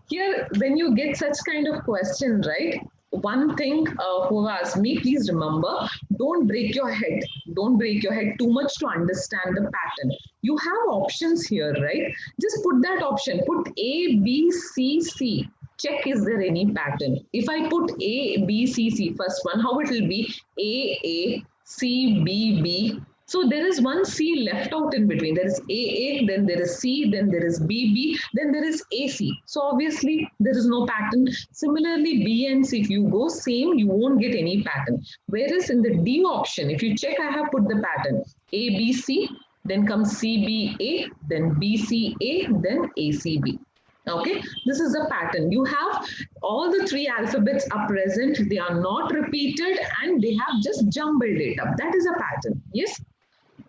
Here, when you get such kind of question, right? one thing who asked me, please remember, don't break your head. Don't break your head too much to understand the pattern. You have options here, right? Just put that option. Put A, B, C, C. Check is there any pattern. If I put A, B, C, C, first one, how it will be A, C, B, B. So there is one C left out in between. There is A, then there is C, then there is B, B, then there is AC. So obviously there is no pattern. Similarly, B and C, if you go same, you won't get any pattern. Whereas in the D option, if you check, I have put the pattern A, B, C, then comes C, B, A, then B, C, A, then A, C, B. Okay, this is a pattern. You have all the three alphabets are present, they are not repeated, and they have just jumbled it up. That is a pattern. Yes.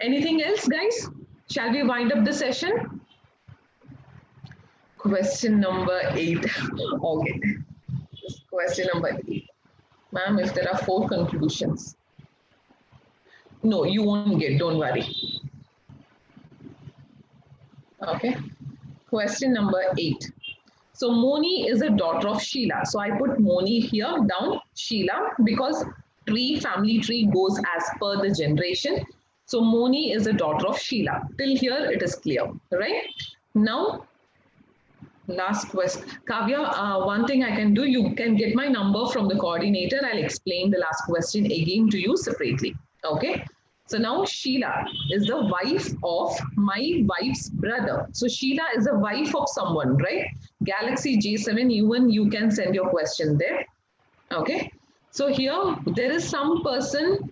Anything else, guys? Shall we wind up the session? Question number 8. Okay. Question number 8. Ma'am, if there are 4 conclusions. No, you won't get, don't worry. Okay. Question number 8. So Moni is a daughter of Sheila. So I put Moni here down, Sheila, because family tree goes as per the generation. So Moni is a daughter of Sheila. Till here it is clear, right? Now, last question. Kavya, one thing I can do, you can get my number from the coordinator. I'll explain the last question again to you separately. Okay. So now Sheila is the wife of my wife's brother. So Sheila is a wife of someone, right? Galaxy J7, even you can send your question there. Okay. So here there is some person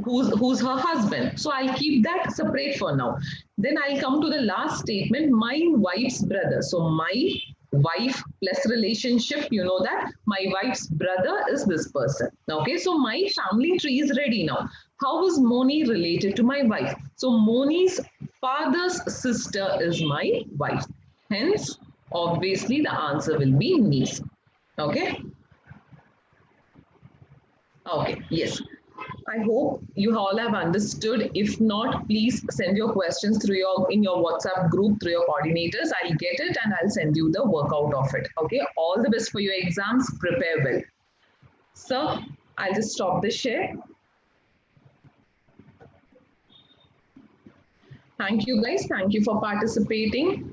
who's her husband. So I'll keep that separate for now. Then I'll come to the last statement, my wife's brother. So my wife plus relationship, you know that my wife's brother is this person. Okay, so my family tree is ready now. How is Moni related to my wife? So Moni's father's sister is my wife. Hence, obviously the answer will be niece. Okay. Okay, yes. I hope you all have understood. If not, please send your questions through in your WhatsApp group through your coordinators. I'll get it and I'll send you the workout of it. Okay, all the best for your exams. Prepare well. So I'll just stop the share. Thank you guys. Thank you for participating.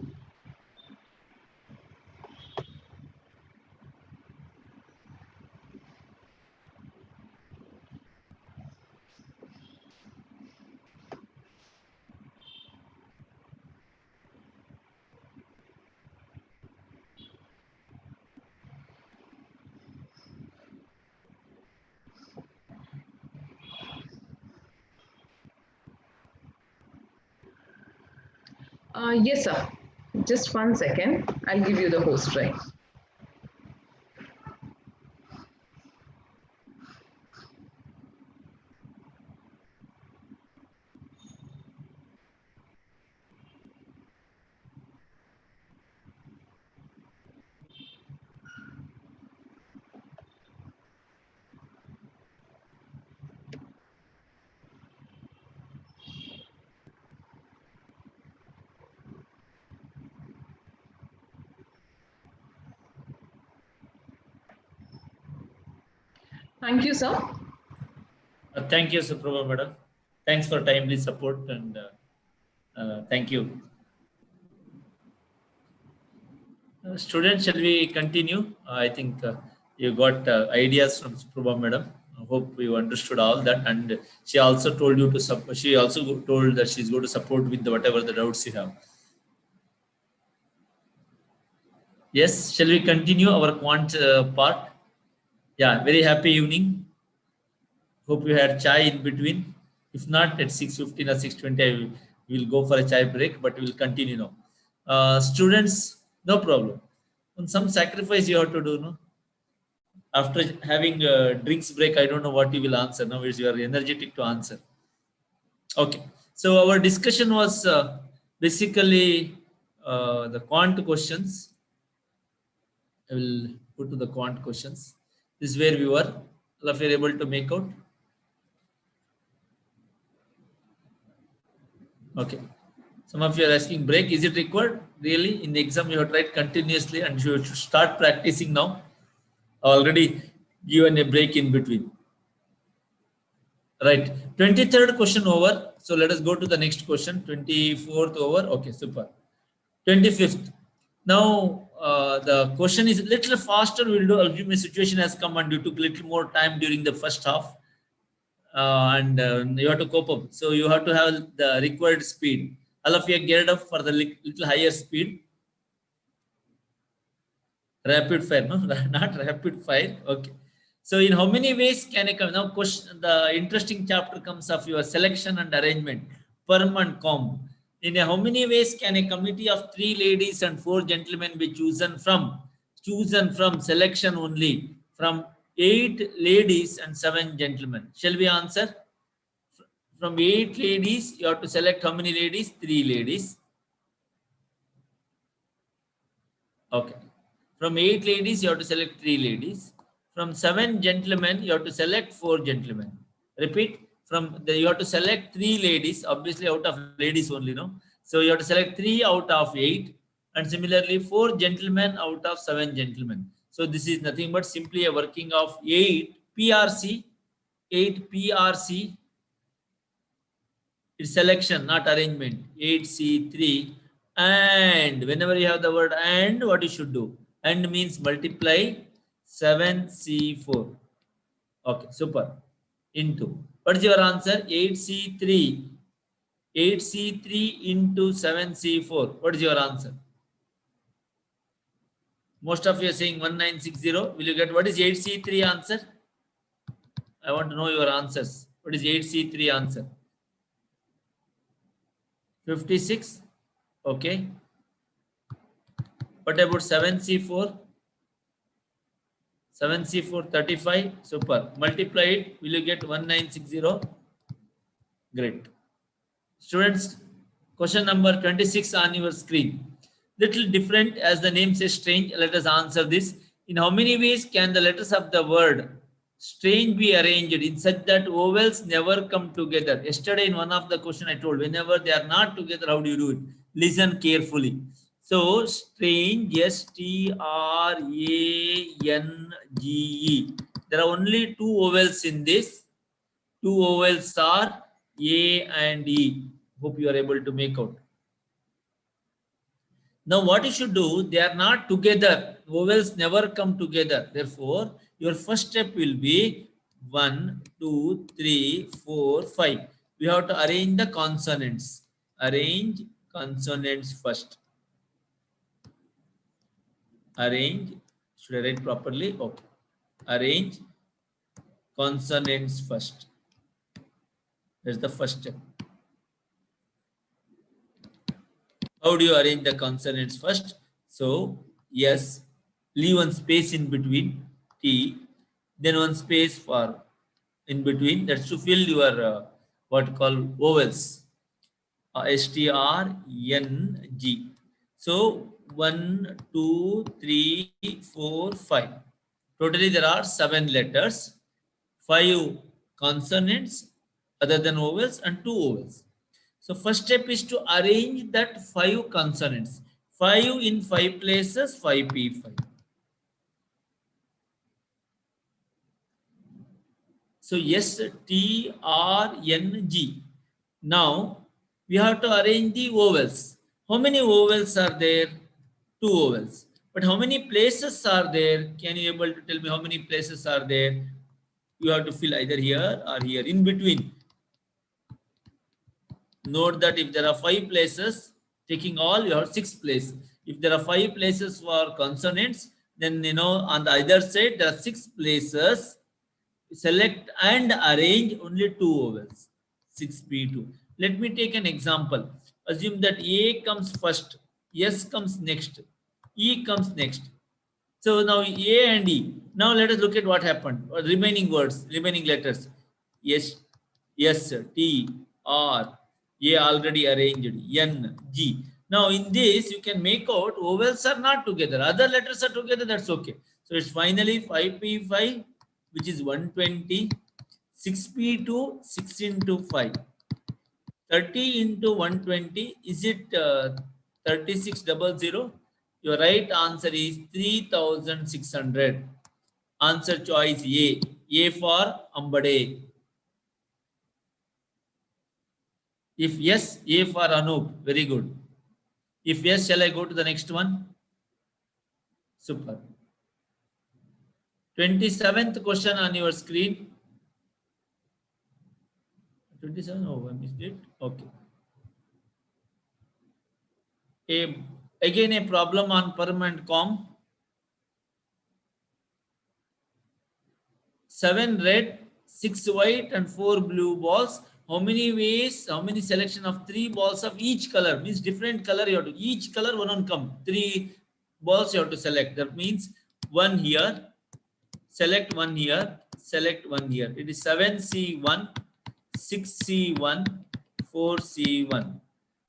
Yes, sir. Just 1 second. I'll give you the host right. Thank you, sir. Thank you, Suprabha Madam. Thanks for timely support and thank you. Students, shall we continue? I think you got ideas from Suprabha Madam. I hope you understood all that, and she also told you to she also told that she's going to support with whatever the doubts you have. Yes, shall we continue our quant part? Yeah, very happy evening. Hope you had chai in between. If not, at 6:15 or 6:20, we will go for a chai break, but we will continue now. Students, no problem. On some sacrifice you have to do, no? After having a drinks break, I don't know what you will answer. Now you are energetic to answer. Okay. So our discussion was basically the quant questions. I will put to the quant questions. This is where we were. All of you are able to make out. Okay. Some of you are asking break. Is it required? Really? In the exam, you have tried continuously and you should start practicing now. Already given a break in between. Right. 23rd question over. So let us go to the next question. 24th over. Okay, super. 25th. Now the question is a little faster. We'll do. Assume a situation has come and you took little more time during the first half, and you have to cope up. So you have to have the required speed. All of you get up for the little higher speed. Rapid fire, no, not rapid fire. Okay. So in how many ways can I come now? Question. The interesting chapter comes of your selection and arrangement, perm and com. In how many ways can a committee of 3 ladies and 4 gentlemen be chosen from? Chosen from selection only from 8 ladies and 7 gentlemen. Shall we answer? From 8 ladies, you have to select how many ladies? 3 ladies. Okay. From 8 ladies, you have to select 3 ladies. From 7 gentlemen, you have to select 4 gentlemen. Repeat. You have to select 3 ladies, obviously out of ladies only, no? So you have to select 3 out of 8, and similarly 4 gentlemen out of 7 gentlemen. So this is nothing but simply a working of 8 PRC, 8 PRC. It's selection, not arrangement. 8C3. And whenever you have the word and, what you should do? And means multiply 7C4. Okay, super. Into. What is your answer? 8C3. 8C3 into 7C4. What is your answer? Most of you are saying 1960. Will you get what is 8C3 answer? I want to know your answers. What is 8C3 answer? 56. Okay. What about 7C4? 7C4 35. Super. Multiply it. Will you get 1960? Great. Students, question number 26 on your screen. Little different as the name says strange. Let us answer this. In how many ways can the letters of the word strange be arranged in such that vowels never come together? Yesterday in one of the question I told, whenever they are not together, how do you do it? Listen carefully. So strange, S-T-R-A-N-G-E. There are only 2 vowels in this. 2 vowels are A and E. Hope you are able to make out. Now what you should do, they are not together. Vowels never come together. Therefore, your first step will be 1, 2, 3, 4, 5. We have to arrange the consonants. Arrange consonants first. Arrange. Should I write properly? Okay. Arrange consonants first. That's the first step. How do you arrange the consonants first? So, yes, leave one space in between, T, then one space for in between. That's to fill your what call vowels. STRNG. So, 1, 2, 3, 4, 5. Totally, there are 7 letters, 5 consonants other than vowels, and 2 vowels. So first step is to arrange that 5 consonants. 5 in 5 places, 5P5. So STRNG. Now we have to arrange the vowels. How many vowels are there? 2 vowels. But how many places are there? Can you able to tell me how many places are there? You have to fill either here or here in between. Note that if there are 5 places, taking all, you have 6 places. If there are 5 places for consonants, then on the other side there are 6 places. Select and arrange only 2 vowels. 6P2. Let me take an example. Assume that A comes first, S comes next, E comes next. So now A and E. Now let us look at what happened. Remaining words, remaining letters. S, S, T, R, A already arranged, N, G. Now in this you can make out vowels are not together. Other letters are together, that's okay. So it's finally 5P5, which is 120. 6P2, 6 into 5. 30 into 120, is it 3600? Your right answer is 3600. Answer choice A. A for Ambade. If yes, A for Anup. Very good. If yes, shall I go to the next one? Super. 27th question on your screen. 27? Oh, I missed it. Okay. Again a problem on perm and com. 7 red, 6 white, and 4 blue balls. How many ways? How many selection of 3 balls of each color? Means different color you have to. Each color one come. 3 balls you have to select. That means one here. Select one here. Select one here. It is 7C1, 6C1, 4C1.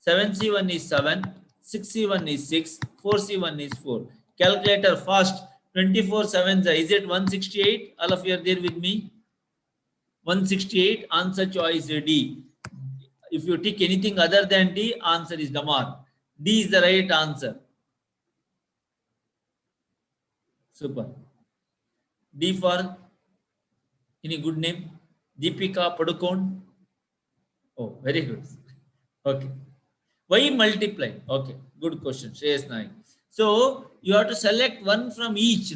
7C1 is 7, 6C1 is 6, 4C1 is 4. Calculator fast. 24 7s. Is it 168? All of you are there with me? 168. Answer choice D. If you tick anything other than D, answer is Damar. D is the right answer. Super. D for any good name? Deepika Padukone. Oh, very good. Okay. Why multiply? Okay, good question. Shreyas Naik. So you have to select one from each,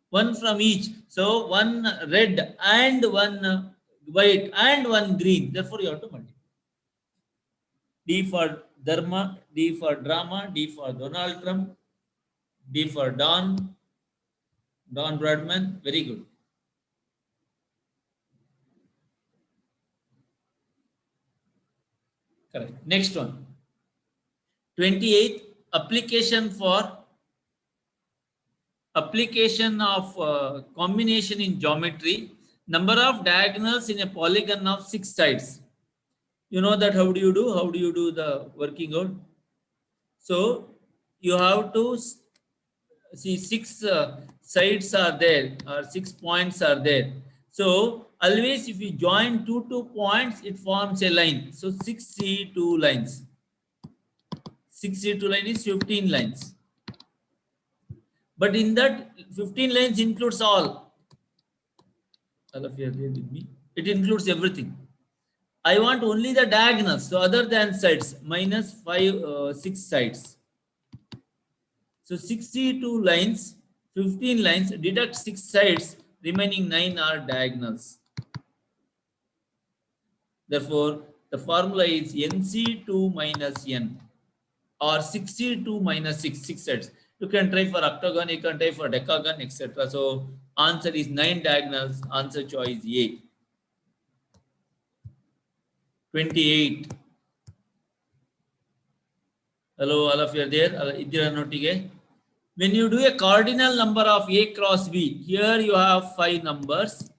one from each. So one red and one white and one green. Therefore, you have to multiply. D for Dharma, D for drama, D for Donald Trump, D for Don Bradman. Very good. Correct. Next one. 28th, application of combination in geometry. Number of diagonals in a polygon of 6 sides. You know that how do you do? How do you do the working out? So you have to see 6 sides are there or 6 points are there. So always if you join two points, it forms a line. So 6C2 lines. 6C2 line is 15 lines. But in that 15 lines includes all of you are there with me. It includes everything. I want only the diagonals. So other than sides, minus 6 sides. So 62 lines, 15 lines, deduct 6 sides, remaining 9 are diagonals. Therefore, the formula is NC2 minus N or 62 minus 6 sides. You can try for octagon, you can try for decagon, etc. So answer is 9 diagonals. Answer choice A. 28. Hello, all of you are there. When you do a cardinal number of A cross B, here you have 5 numbers.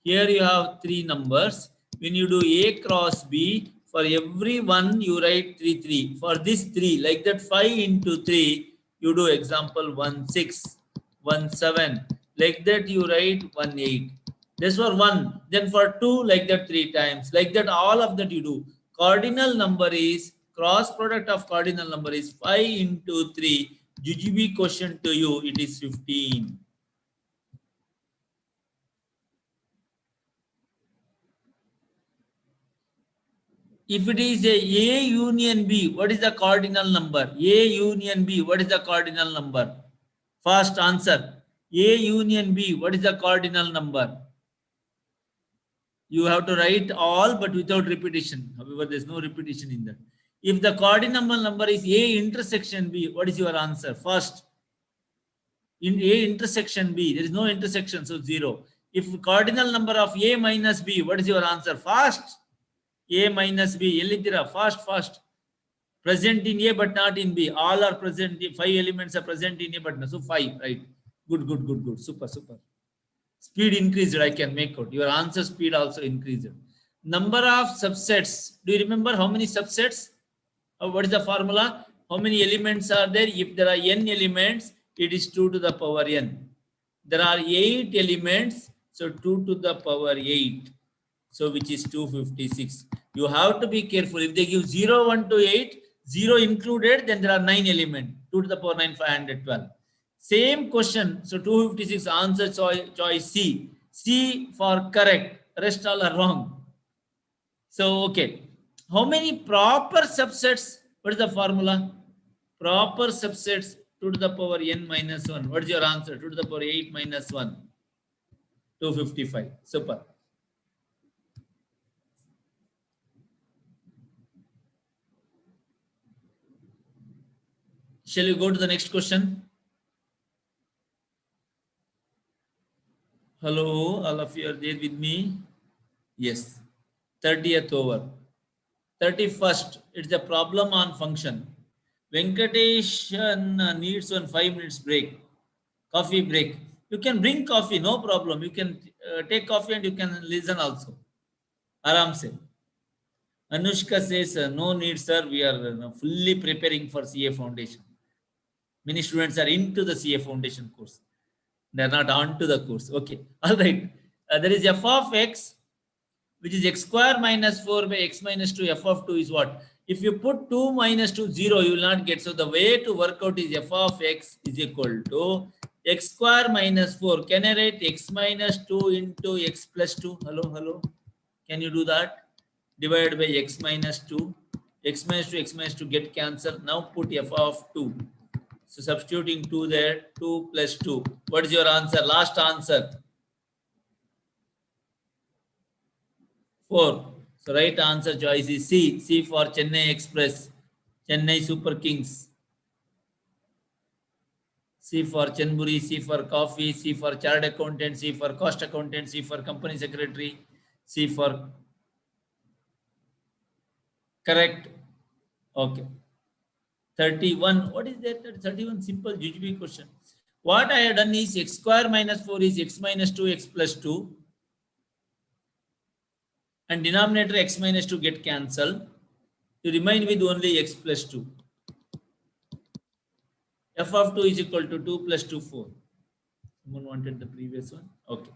Here you have 3 numbers. When you do A cross B, for every one you write 3, 3. For this 3, like that 5 into 3, you do example 1, 6, 1, 7. Like that you write 1, 8. This for 1. Then for 2, like that 3 times. Like that all of that you do. Cardinal number is, cross product of cardinal number is 5 into 3. Jujube question to you, it is 15. If it is a union B, what is the cardinal number? A union B, what is the cardinal number? First answer. A union B, what is the cardinal number? You have to write all but without repetition. However, there is no repetition in that. If the cardinal number is A intersection B, what is your answer? First, in A intersection B, there is no intersection, so 0. If cardinal number of A minus B, what is your answer? First, A minus B. Fast. Present in A but not in B. All are present. 5 elements are present in A but not. So 5, right? Good. Super. Speed increased, I can make out. Your answer speed also increased. Number of subsets. Do you remember how many subsets? What is the formula? How many elements are there? If there are n elements, it is 2 to the power n. There are 8 elements, so 2 to the power 8. So which is 256. You have to be careful. If they give 0, 1 to 8, 0 included, then there are 9 elements. 2 to the power 9, 512. Same question. So 256 answer choice C. C for correct. Rest all are wrong. So okay. How many proper subsets? What is the formula? Proper subsets 2 to the power n minus 1. What is your answer? 2 to the power 8 minus 1. 255. Super. Shall we go to the next question? Hello, all of you are there with me? Yes. 30th over. 31st, it's a problem on function. Venkatesh needs one 5 minutes break, coffee break. You can bring coffee, no problem. You can take coffee and you can listen also. Aram se. Anushka says, no need, sir. We are fully preparing for CA Foundation. Many students are into the CA Foundation course. They are not on to the course. Okay. All right. There is f of x, which is x square minus 4 by x minus 2. F of 2 is what? If you put 2 minus 2, 0, you will not get. So the way to work out is f of x is equal to x square minus 4. Can I write x minus 2 into x plus 2? Hello, hello. Can you do that? Divided by x minus 2. X minus 2 get cancelled. Now put f of 2. So substituting 2 there, 2 plus 2. What is your answer? Last answer. 4. So right answer choice is C. C for Chennai Express, Chennai Super Kings. C for Chenburi, C for coffee, C for chartered accountant, C for cost accountant, C for company secretary, C for correct. Okay. 31. What is that? 31 simple GGB question. What I have done is x square minus 4 is x minus 2, x plus 2. And denominator x minus 2 get cancelled. You remain with only x plus 2. F of 2 is equal to 2 plus 2, 4. Someone wanted the previous one. Okay.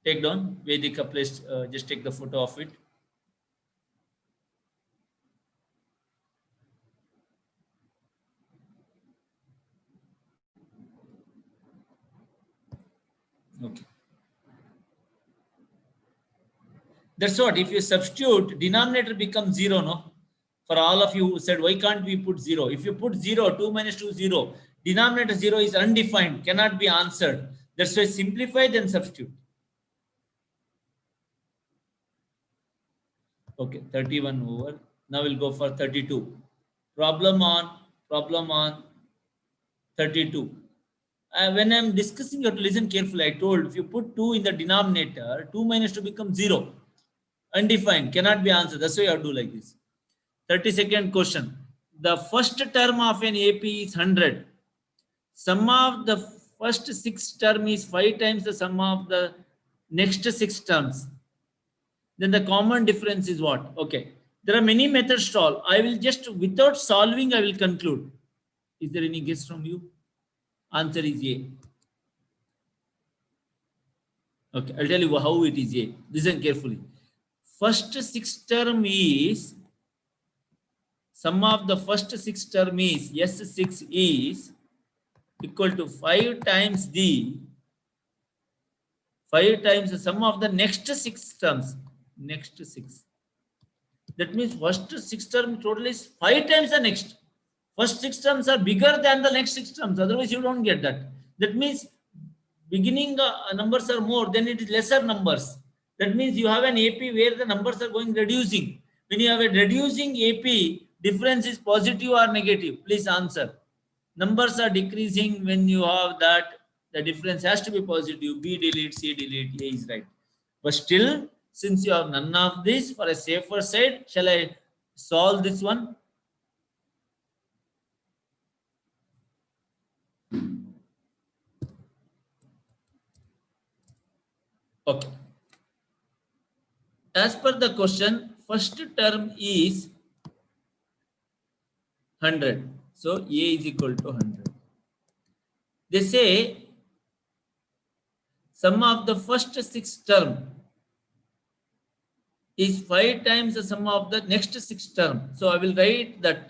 Take down. Vedika placed, just take the photo of it. Okay. That's what. If you substitute, denominator becomes 0, no? For all of you who said, why can't we put 0? If you put 0, 2 minus 2, 0. Denominator 0 is undefined, cannot be answered. That's why simplify, then substitute. Okay, 31 over. Now we'll go for 32. Problem on 32. When I'm discussing, you have to listen carefully. I told if you put 2 in the denominator, 2 minus 2 becomes 0. Undefined, cannot be answered. That's why you have to do like this. 32nd question. The first term of an AP is 100. Sum of the first 6 term is 5 times the sum of the next 6 terms. Then the common difference is what? Okay. There are many methods to solve. I will just, without solving, I will conclude. Is there any guess from you? Answer is A. Okay, I'll tell you how it is A. Listen carefully. First 6 term is, sum of the first 6 term is, S6 is equal to 5 times the sum of the next 6 terms. Next 6. That means first 6 term total is 5 times the next. First 6 terms are bigger than the next 6 terms. Otherwise, you don't get that. That means beginning numbers are more, then it is lesser numbers. That means you have an AP where the numbers are going reducing. When you have a reducing AP, difference is positive or negative. Please answer. Numbers are decreasing when you have that. The difference has to be positive. B delete, C delete, A is right. But still, since you have none of this, for a safer side, shall I solve this one? Okay. As per the question, first term is 100. So A is equal to 100. They say sum of the first 6 term is 5 times the sum of the next 6 term. So I will write that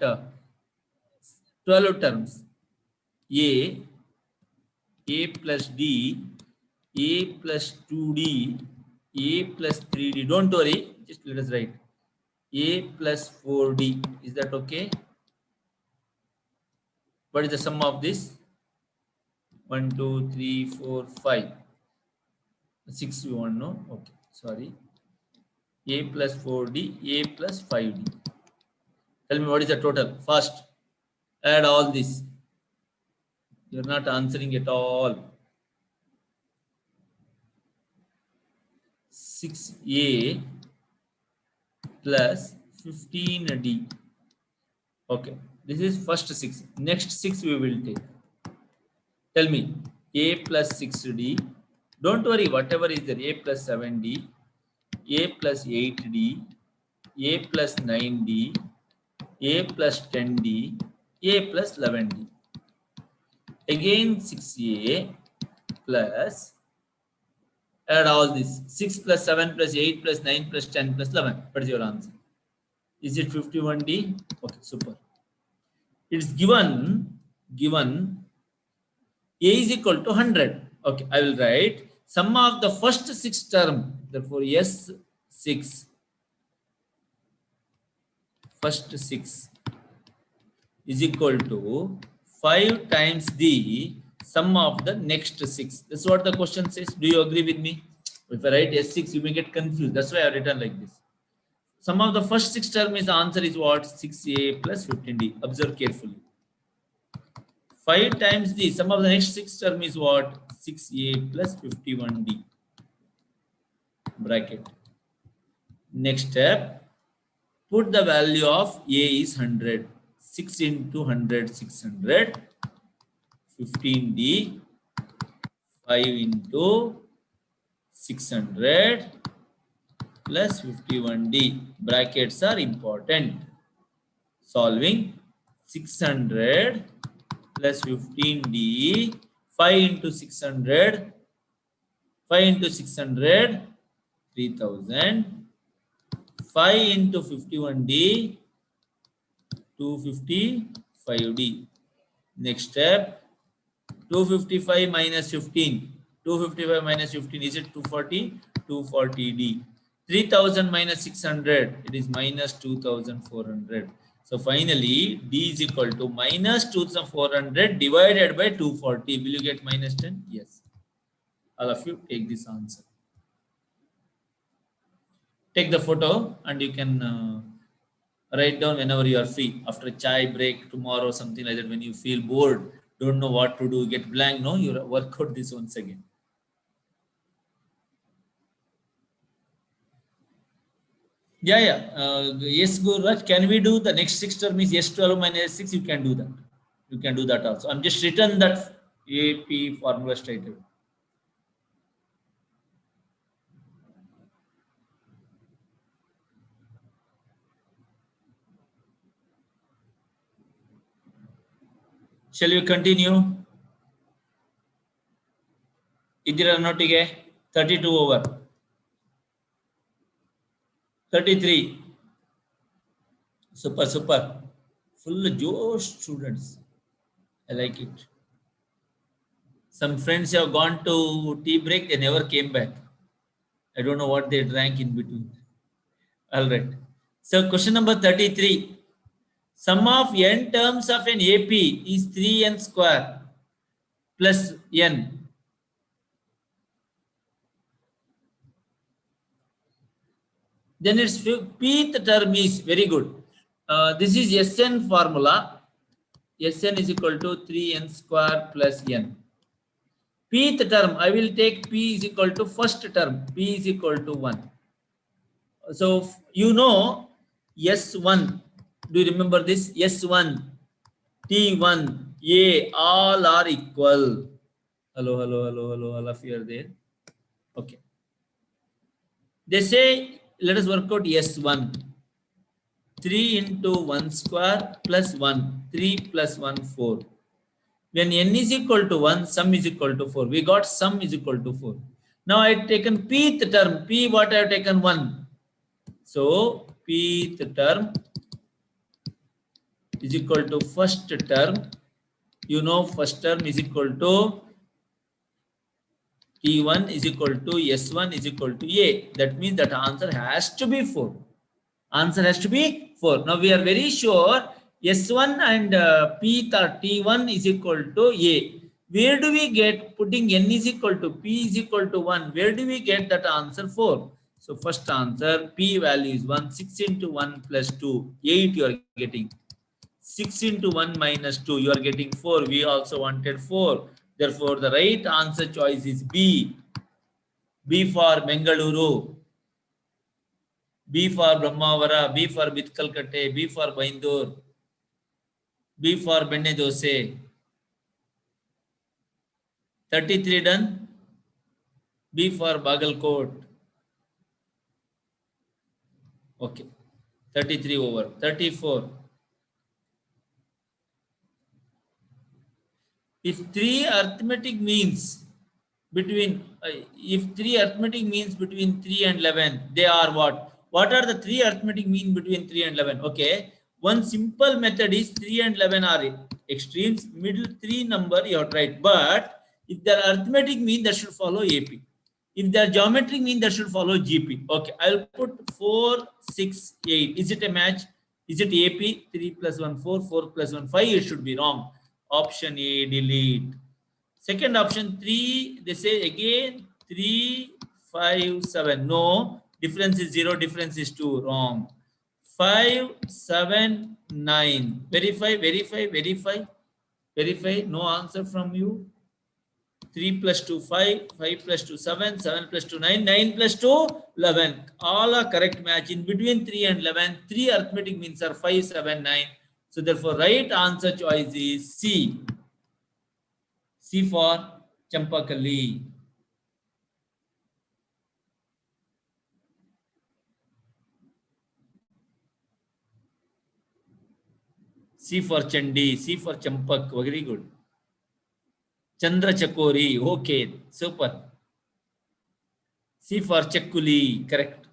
12 terms. A A plus D, A plus 2D, A plus 3D. Don't worry, just let us write A plus 4D. Is that okay? What is the sum of this? 1, 2, 3, 4, 5. 6 you want to know? Okay, sorry. A plus 4D, A plus 5D. Tell me what is the total? First, add all this. You're not answering at all. 6A plus 15D. Okay, this is first 6. Next 6 we will take. Tell me, A plus 6D. Don't worry, whatever is there, A plus 7D, A plus 8D, A plus 9D, A plus 10D, A plus 11D. Again 6A plus, add all this, 6 plus 7 plus 8 plus 9 plus 10 plus 11. What is your answer? Is it 51D? Okay, super. It's given A is equal to 100. Okay, I will write sum of the first 6 term. Therefore, S6, first 6 is equal to 5 times the sum of the next 6. That's what the question says. Do you agree with me? If I write S6, you may get confused. That's why I have written like this. Sum of the first 6 term is, the answer is what? 6A plus 15D. Observe carefully. 5 times the sum of the next 6 term is what? 6A plus 51D. Bracket. Next step, put the value of A is 100. 6 into 100, 600. 15D. 5 into 600 plus 51D. Brackets are important. Solving 600 plus 15D. 5 into 600. 5 into 600. 3000. 5 into 51D. 255D. Next step, 255 minus 15. 255 minus 15, is it 240? 240D. 3000 minus 600, it is minus 2400. So finally, D is equal to minus 2400 divided by 240. Will you get minus 10? Yes. All of you take this answer. Take the photo and you can write down whenever you are free. After a chai break, tomorrow, something like that, when you feel bored, don't know what to do, get blank, no, you work out this once again. Yes, Gururaj, can we do the next 6 term is S12 minus S6? You can do that. You can do that also. I'm just written that AP formula straight away. Shall we continue? Idira notige 32 over 33. Super, super. Full Josh students. I like it. Some friends have gone to tea break, they never came back. I don't know what they drank in between. All right. So question number 33. Sum of n terms of an AP is 3n square plus n. Then its pth term is very good. This is Sn formula. Sn is equal to 3n square plus n. Pth term, I will take P is equal to first term. P is equal to 1. So you know S1. Do you remember this? S1, T1, A, all are equal. Hello, all of you are there. Okay. They say, let us work out S1. 3 into 1 square plus 1. 3 plus 1, 4. When n is equal to 1, sum is equal to 4. We got sum is equal to 4. Now I have taken pth term. P what I have taken 1. So pth term is equal to first term. You know first term is equal to T1 is equal to S1 is equal to A. That means that answer has to be 4. Answer has to be 4. Now we are very sure S1 and P T1 is equal to A. Where do we get, putting N is equal to P is equal to 1, where do we get that answer 4? So first answer, P value is 1. 6 into 1 plus 2, 8 you are getting. 6 into 1 minus 2, you are getting 4. We also wanted 4. Therefore, the right answer choice is B. B for Bengaluru. B for Brahmavara. B for Bitkalkatte. B for Baindur. B for Benne Dose. 33 done. B for Bagalkot. Okay. 33 over. 34. If three arithmetic means between if three arithmetic means between 3 and 11, they are what are the three arithmetic mean between 3 and 11? Okay, one simple method is 3 and 11 are extremes, middle three number you have tried, but if they are arithmetic mean, that should follow AP. If they are geometric mean, that should follow GP. Okay, I'll put 4 6 8. Is it a match? Is it AP? 3 plus 1 4, 4 plus 1 5. It should be wrong. Option A, delete. Second option 3, they say again 3 5 7. No, difference is 0, difference is 2. Wrong. 5 7 9. Verify, verify, verify, verify. No answer from you. 3 plus 2 5, 5 plus 2 7, 7 plus 2 9, 9 plus 2 11. All are correct match. In between 3 and 11, 3 arithmetic means are 5 7 9. So therefore right answer choice is C. C for Champakali. C for Chandi. C for Champak. Very good. Chandra Chakori. Okay. Super. C for Chakuli. Correct.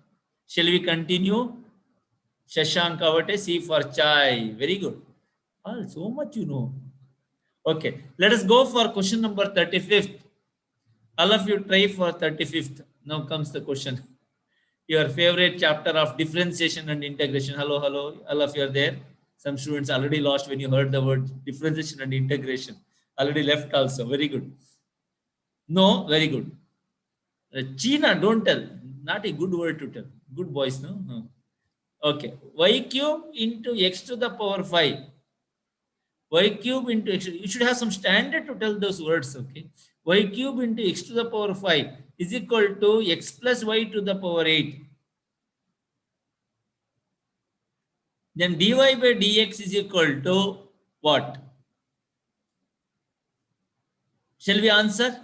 Shall we continue? Shashank Avate. C for Chai. Very good. Oh, so much you know. Okay. Let us go for question number 35th. All of you try for 35th. Now comes the question. Your favorite chapter of differentiation and integration. Hello, hello. All of you are there. Some students already lost when you heard the word differentiation and integration. Already left also. Very good. No, very good. China, don't tell. Not a good word to tell. Good boys, no? No. Okay. Y cube into x to the power 5. Y cube into x. You should have some standard to tell those words, okay? Y cube into x to the power 5 is equal to x plus y to the power 8. Then dy by dx is equal to what? Shall we answer?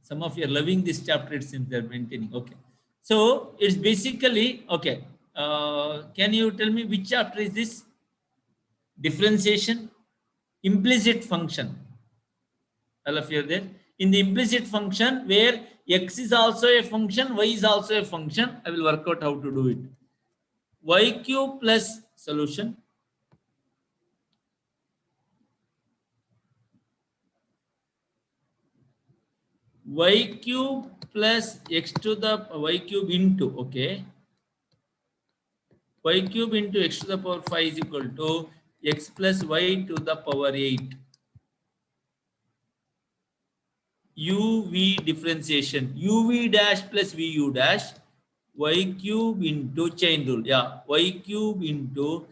Some of you are loving this chapter, it seems they're maintaining. Okay. So it's basically, okay. Can you tell me which chapter is this? Differentiation, implicit function. All of you are there. In the implicit function where x is also a function, y is also a function, I will work out how to do it. Y cube plus solution. Y cube plus x to the y cube into, okay, y cube into x to the power 5 is equal to x plus y to the power 8. uv differentiation, uv dash plus vu dash, y cube into chain rule. Yeah, y cube into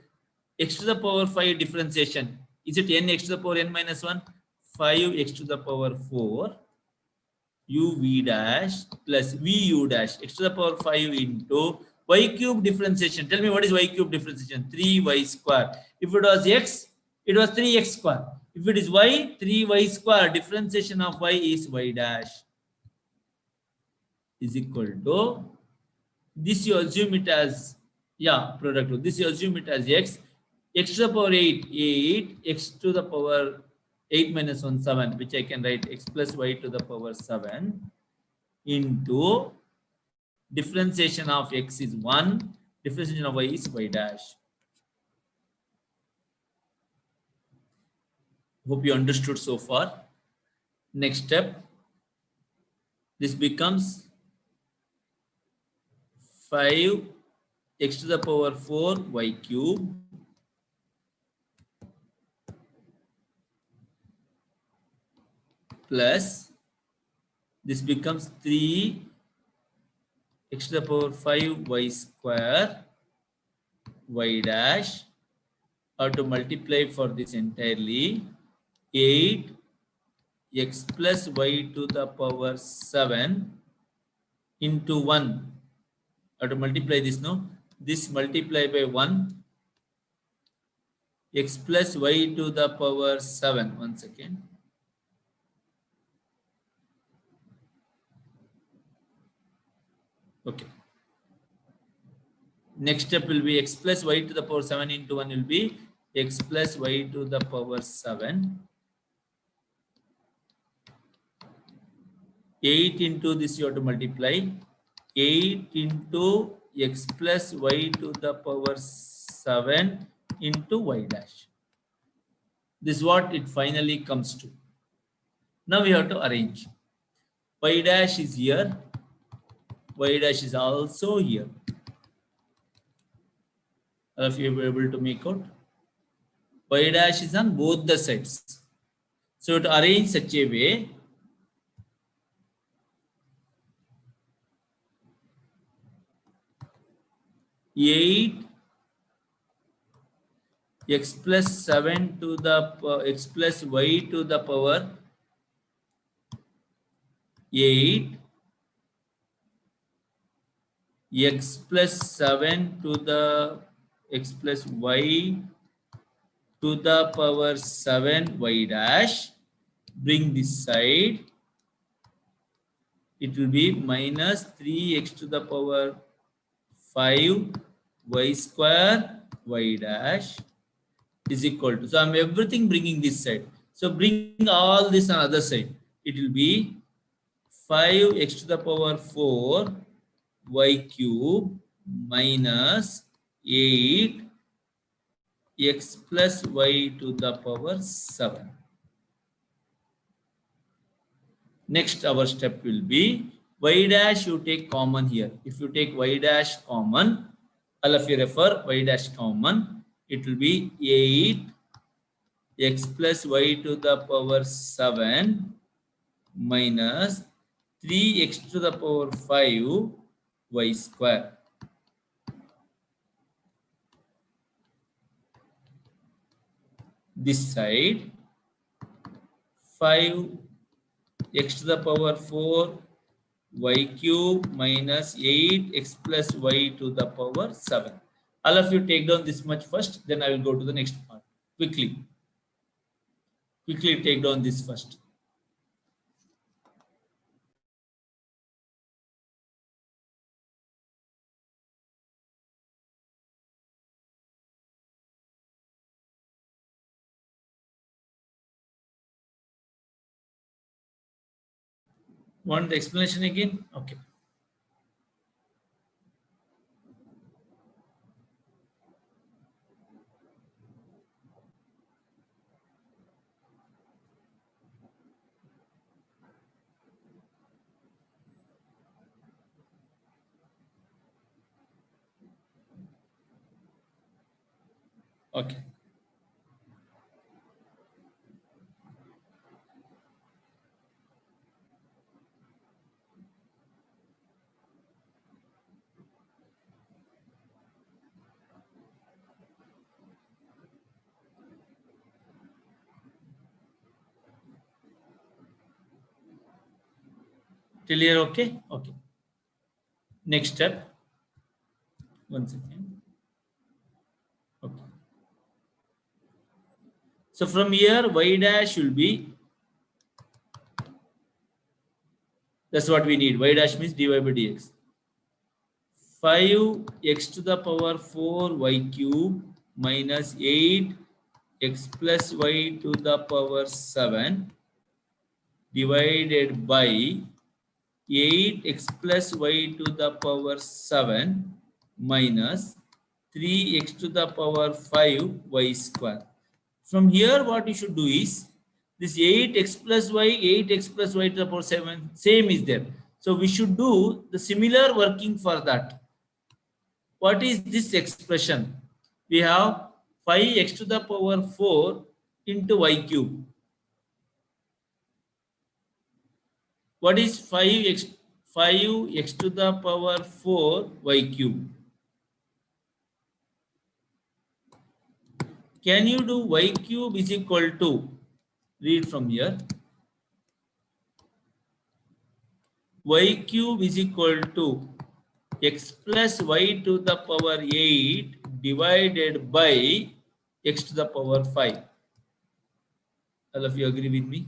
x to the power 5 differentiation. Is it n x to the power n minus 1? 5 x to the power 4 uv dash plus vu dash x to the power 5 into y cube differentiation. Tell me what is y cube differentiation? 3y square. If it was x, it was 3x square. If it is y, 3y square. Differentiation of y is y dash is equal to, this you assume it as, yeah, product rule. This you assume it as x to the power 8, 8, x to the power 8 minus 1, 7, which I can write x plus y to the power 7 into differentiation of x is 1, differentiation of y is y dash. Hope you understood so far. Next step. This becomes 5 x to the power 4 y cube plus this becomes 3 x to the power 5 y square y dash, or to multiply for this entirely 8 x plus y to the power 7 into 1, or to multiply this, no, this multiply by 1 x plus y to the power 7. 1 second. Okay. Next step will be x plus y to the power 7 into 1 will be x plus y to the power 7. 8 into this you have to multiply. 8 into x plus y to the power 7 into y dash. This is what it finally comes to. Now we have to arrange. Y dash is here. Y dash is also here. All of you were able to make out. Y dash is on both the sides. So to arrange such a way, eight x plus 7 to the x plus y to the power 8 x plus 7 to the x plus y to the power 7 y dash. Bring this side. It will be minus 3x to the power 5 y square y dash is equal to. So I'm everything bringing this side. So bring all this on other side. It will be 5x to the power 4 y cube minus 8 x plus y to the power 7. Next our step will be y dash you take common here. If you take y dash common, all of you refer y dash common, it will be 8 x plus y to the power 7 minus 3x to the power 5 y square. This side 5x to the power 4 y cube minus 8x plus y to the power 7. All of you take down this much first, then I will go to the next part. Quickly take down this first. Want the explanation again? Okay. Okay. Till here, okay? Okay. Next step. 1 second. Okay. So from here, y dash will be, that's what we need. Y dash means dy by dx. 5x to the power 4 y cube minus 8 x plus y to the power 7 divided by 8x plus y to the power 7 minus 3x to the power 5 y square. From here, what you should do is this 8x plus y to the power 7, same is there. So we should do the similar working for that. What is this expression? We have 5x to the power 4 into y cube. What is 5x to the power 4 y cube? Can you do y cube is equal to, read from here, y cube is equal to x plus y to the power 8 divided by x to the power 5. All of you agree with me?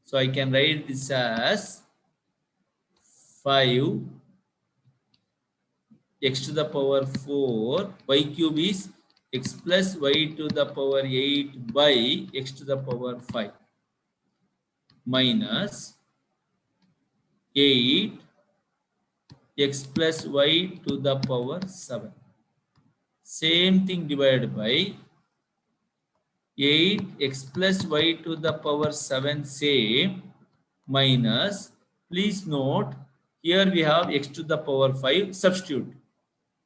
So I can write this as 5 x to the power 4, y cube is x plus y to the power 8 by x to the power 5 minus 8 x plus y to the power 7. Same thing divided by 8 x plus y to the power 7 same minus, please note here we have x to the power 5, substitute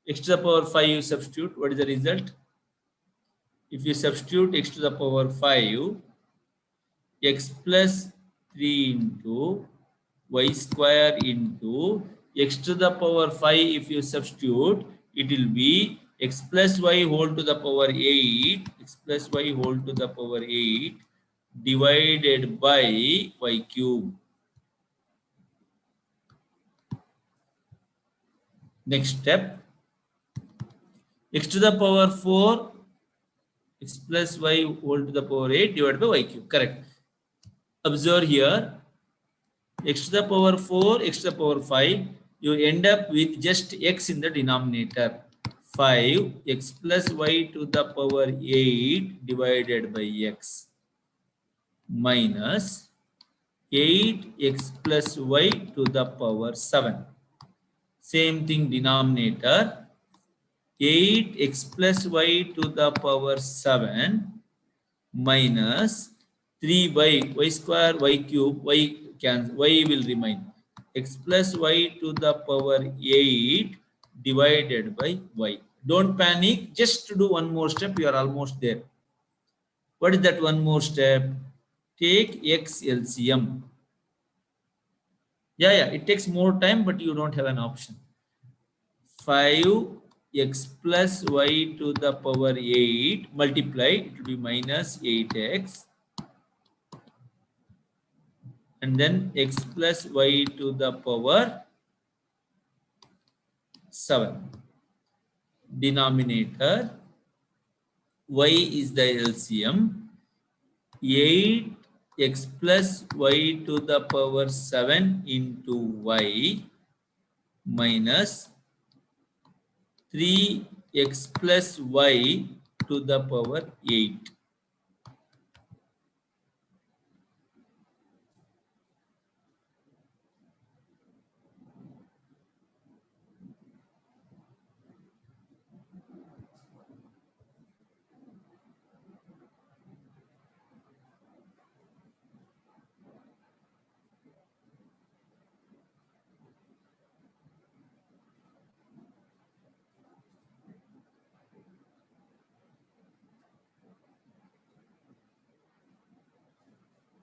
x to the power 5, you substitute, what is the result? If you substitute x to the power 5, x plus 3 into y square into x to the power 5, if you substitute, it will be x plus y whole to the power 8, x plus y whole to the power 8 divided by y cube. Next step, x to the power 4, x plus y whole to the power 8 divided by y cube. Correct. Observe here, x to the power 4, x to the power 5, you end up with just x in the denominator. 5 x plus y to the power 8 divided by x minus 8 x plus y to the power 7. Same thing denominator, 8 x plus y to the power 7 minus 3 by y square y cube, y will remain, x plus y to the power 8 divided by y. Don't panic, just to do one more step, you are almost there. What is that one more step? Take x LCM. Yeah, it takes more time, but you don't have an option. 5 x plus y to the power 8 multiply, it will be minus 8x, and then x plus y to the power 7. Denominator, y is the LCM, 8 x plus y to the power 7 into y minus 3 x plus y to the power 8.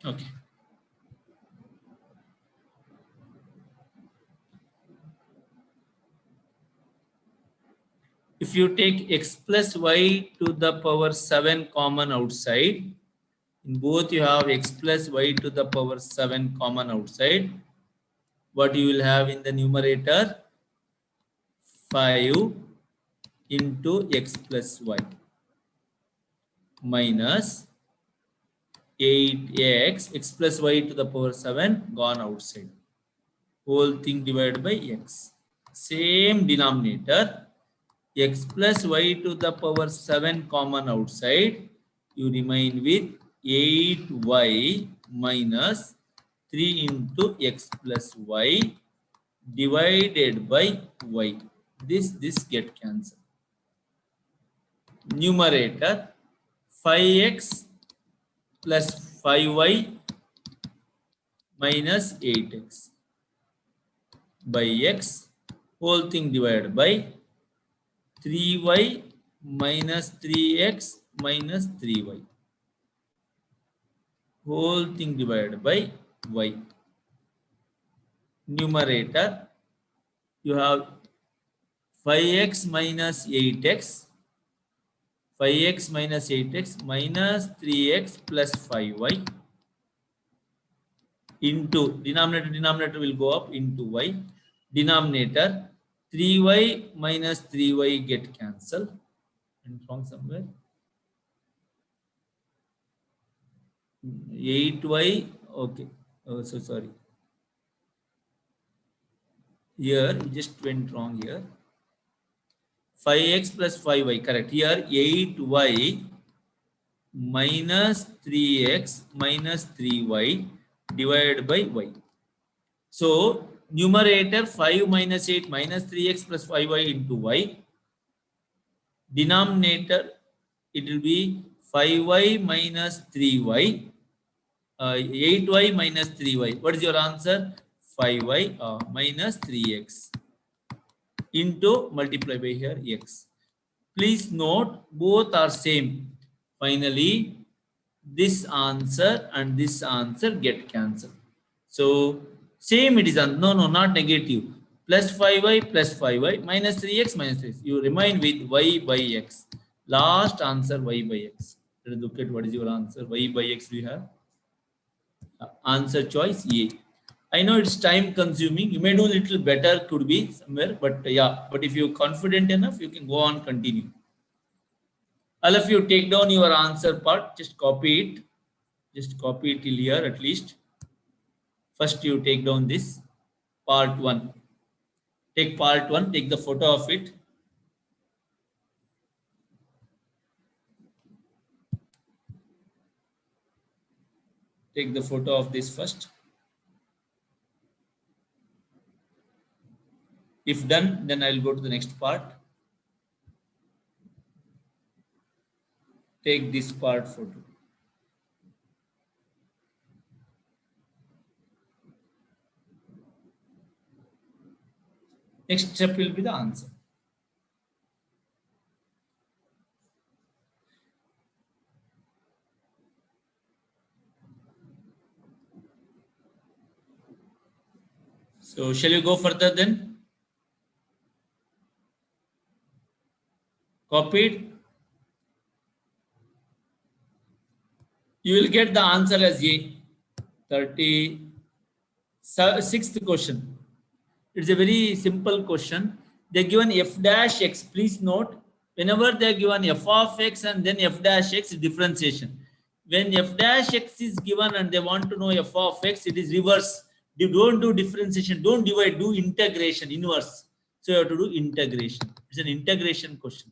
Okay. If you take x plus y to the power 7 common outside, in both you have x plus y to the power 7 common outside, what you will have in the numerator? 5 into x plus y minus 8x, x plus y to the power 7 gone outside. Whole thing divided by x. Same denominator, x plus y to the power 7 common outside, you remain with 8y minus 3 into x plus y divided by y. This get cancelled. Numerator, 5x plus 5y minus 8x by x whole thing divided by 3y minus 3x minus 3y whole thing divided by y. Numerator, you have 5x minus 8x, 5x minus 8x minus 3x plus 5y into denominator will go up into y. Denominator 3y minus 3y get cancelled. And wrong somewhere. 8y, okay. Oh, so sorry. Here we just went wrong here. 5x plus 5y, correct. Here 8y minus 3x minus 3y divided by y. So numerator 5 minus 8 minus 3x plus 5y into y. Denominator, it will be 5y minus 3y, 8y minus 3y. What is your answer? 5y minus 3x into multiply by here x. Please note both are same. Finally, this answer and this answer get cancelled. So same it is on. No, not negative. Plus 5y plus 5y minus 3x minus 3x. You remain with y by x. Last answer y by x. Let us look at what is your answer. Y by x we have. Answer choice A. I know it's time consuming. You may do a little better, could be somewhere, but yeah. But if you're confident enough, you can go on, continue. All of you take down your answer part. Just copy it. Just copy it till here at least. First, you take down this part 1. Take part 1. Take the photo of it. Take the photo of this first. If done, then I'll go to the next part. Take this part photo. Next step will be the answer. So shall you go further then? Copied. You will get the answer as A. 36th question. It's a very simple question. They given f dash x. Please note, whenever they are given f of x and then f dash x, differentiation. When f dash x is given and they want to know f of x, it is reverse. You don't do differentiation, don't divide, do integration, inverse. So you have to do integration. It's an integration question.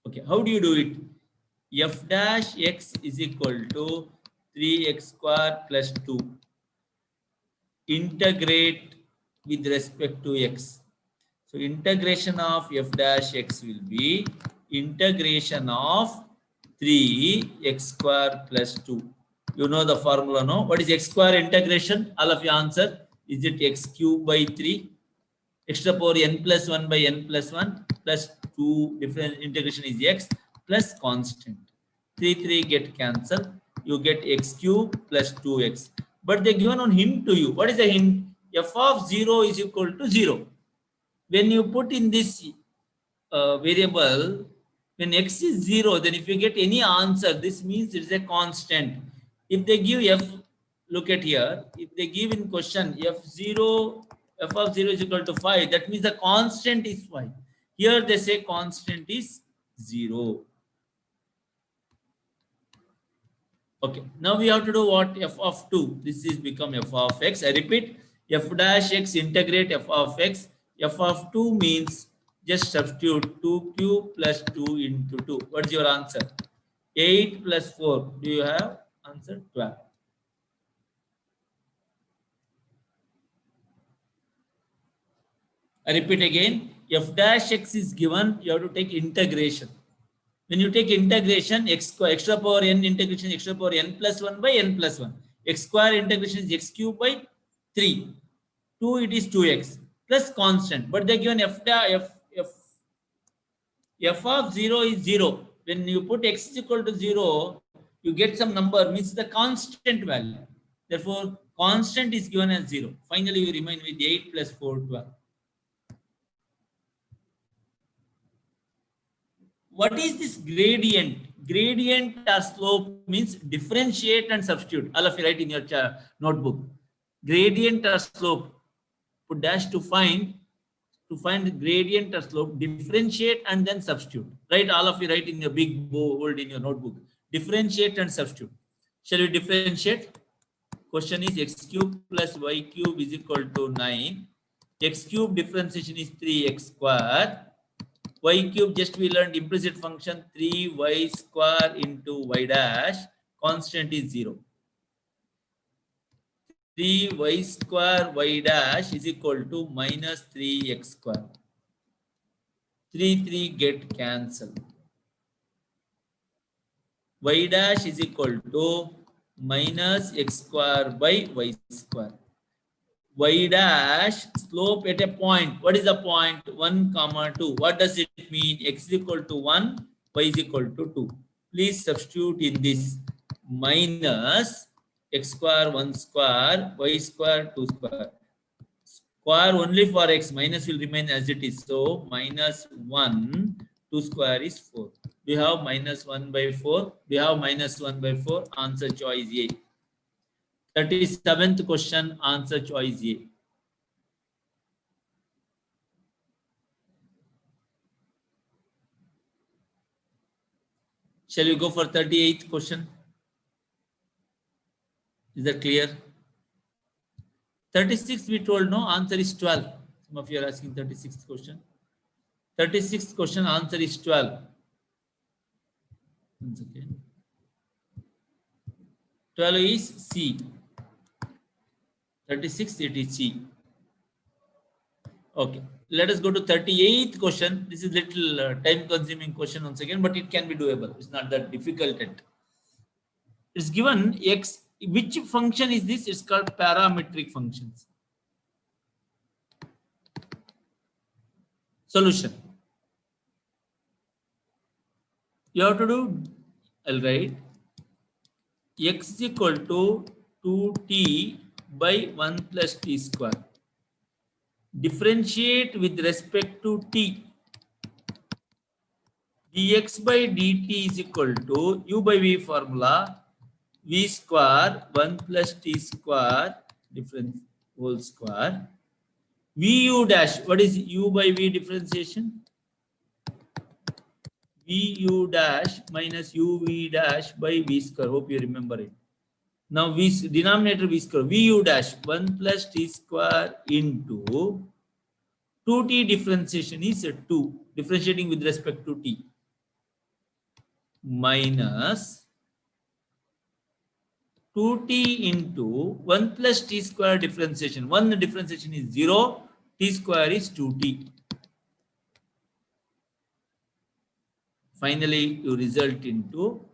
Okay, how do you do it? F dash x is equal to 3x square plus 2. Integrate with respect to x. So integration of f dash x will be integration of 3x square plus 2. You know the formula, no? What is x square integration? All of you answer. Is it x cube by 3? X to the power n plus 1 by n plus 1 plus 2, different integration is x plus constant. 3 get cancelled. You get x cube plus 2x. But they given one hint to you. What is the hint? F of 0 is equal to 0. When you put in this variable, when x is 0, then if you get any answer, this means it is a constant. If they give f, look at here, if they give in question f of 0 is equal to 5, that means the constant is 5. Here they say constant is 0. Okay, now we have to do what? F of 2. This is become f of x. I repeat, f dash x integrate f of x. F of 2 means just substitute 2 cube plus 2 into 2. What's your answer? 8 plus 4. Do you have answer? 12. I repeat again, f dash x is given, you have to take integration. When you take integration, x to the power n integration x to the power n plus 1 by n plus 1. X square integration is x cube by 3. 2 it is 2x plus constant. But they given f of 0 is 0. When you put x is equal to 0, you get some number, means the constant value. Therefore, constant is given as 0. Finally, you remain with 8 plus 4, 12. What is this gradient? Gradient or slope means differentiate and substitute. All of you write in your notebook. Gradient or slope. Put dash to find the gradient or slope, differentiate and then substitute. Right? All of you write in your big bold in your notebook. Differentiate and substitute. Shall we differentiate? Question is x cube plus y cube is equal to 9. X cube differentiation is 3x square. Y cube, just we learned implicit function 3y square into y dash. Constant is 0. 3y square y dash is equal to minus 3x square. 3 get cancelled. Y dash is equal to minus x square by y square. Y dash slope at a point. What is the point? 1, 2. What does it mean? X is equal to 1, y is equal to 2. Please substitute in this minus x square 1 square, y square 2 square. Square only for x, minus will remain as it is. So minus 1, 2 square is 4. We have minus 1 by 4. We have minus 1 by 4. Answer choice A. 37th question, answer choice A. Shall we go for 38th question? Is that clear? 36 we told no, answer is 12. Some of you are asking 36th question. 36th question, answer is 12. Once again. 12 is C. 36 it is C. Okay, let us go to 38th question. This is little time consuming question once again, but it can be doable. It's not that difficult yet. It's given x. Which function is this? It's called parametric functions. Solution. You have to do, I'll write x is equal to 2t by 1 plus t square. Differentiate with respect to t. dx by dt is equal to u by v formula, v square 1 plus t square difference whole square. Vu dash, what is u by v differentiation? Vu dash minus uv dash by v square. Hope you remember it. Now v denominator v square, vu dash 1 plus t square into 2t differentiation is 2, differentiating with respect to t, minus 2t into 1 plus t square differentiation. 1 differentiation is 0, t square is 2t. Finally, you result into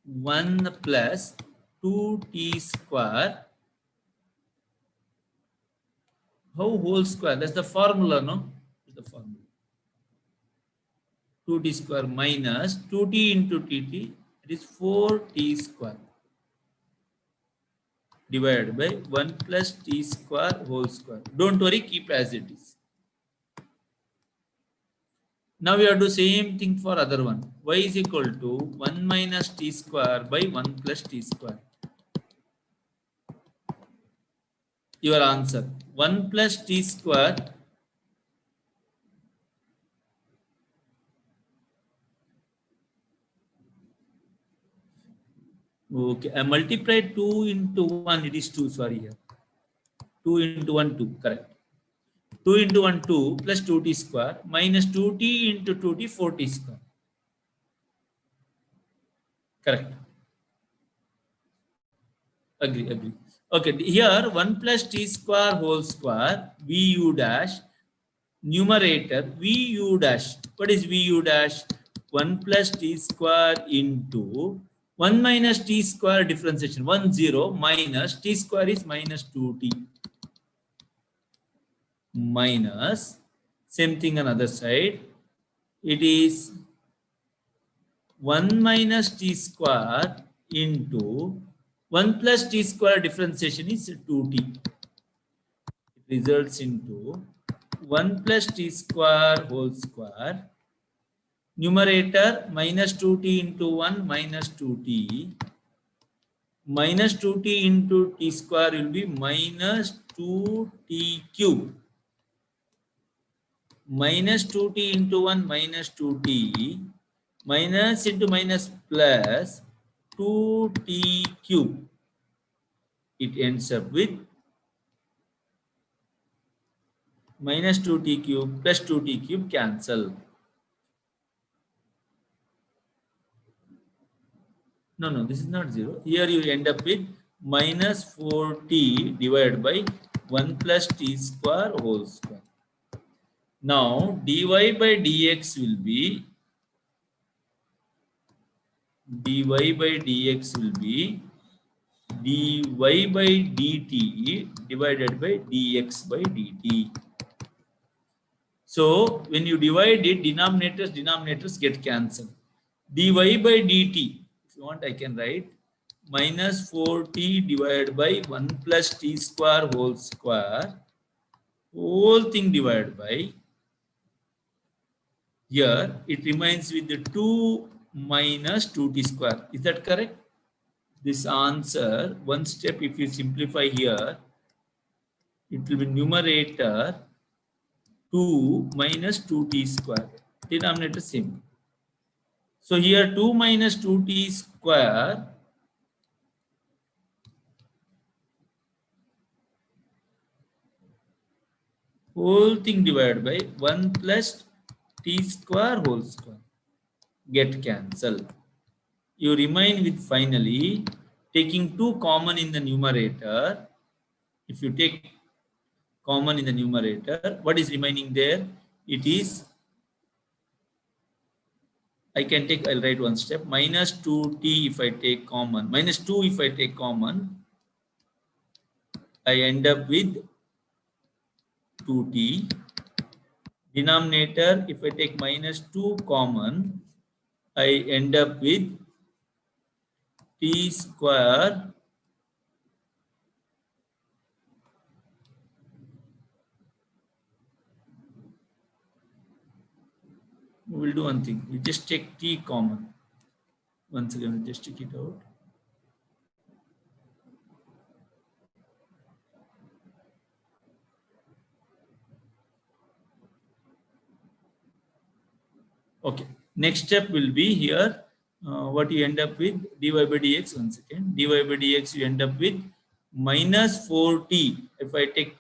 1 plus 2t square. How whole square? That's the formula, no? That's the formula. 2t square minus 2t into tt, it is 4t square divided by 1 plus t square whole square. Don't worry, keep as it is. Now we have to do same thing for other one. Y is equal to 1 minus t square by 1 plus t square. Your answer 1 plus t square okay, I multiplied 2 into 1, it is 2, sorry here. 2 into 1, 2, correct. 2 into 1, 2 plus 2t square minus 2t into 2t, 4t square. Correct. Agree. Okay, here 1 plus t square whole square, vu dash, numerator vu dash. What is vu dash? 1 plus t square into 1 minus t square differentiation, 1 0 minus t square is minus 2t minus, same thing on other side, it is 1 minus t square into 1 plus t square differentiation is 2t. It results into 1 plus t square whole square. Numerator minus 2t into 1 minus 2t. Minus 2t into t square will be minus 2t cube. Minus 2t into 1 minus 2t. Minus into minus plus 2t cube. It ends up with minus 2t cube plus 2t cube cancel. No, this is not 0. Here you end up with minus 4t divided by 1 plus t square whole square. Now dy by dx will be dy by dx will be dy by dt divided by dx by dt. So when you divide it, denominators get cancelled. Dy by dt, if you want I can write minus 4t divided by 1 plus t square whole square, whole thing divided by, here it remains with the 2 minus 2t square. Is that correct? This answer, one step if you simplify here, it will be numerator 2 minus 2t square. Denominator same. So here 2 minus 2t square whole thing divided by 1 plus t square whole square get cancelled. You remain with finally taking 2 common in the numerator. If you take common in the numerator, what is remaining there? It is, I'll write one step, minus 2t if I take common, minus 2 if I take common, I end up with 2t. Denominator, if I take minus 2 common, I end up with t square we will do one thing. We just take t common. Once again, we'll just take it out. Okay. Next step will be here. What you end up with dy by dx. Once again, dy by dx you end up with minus 4t. If I take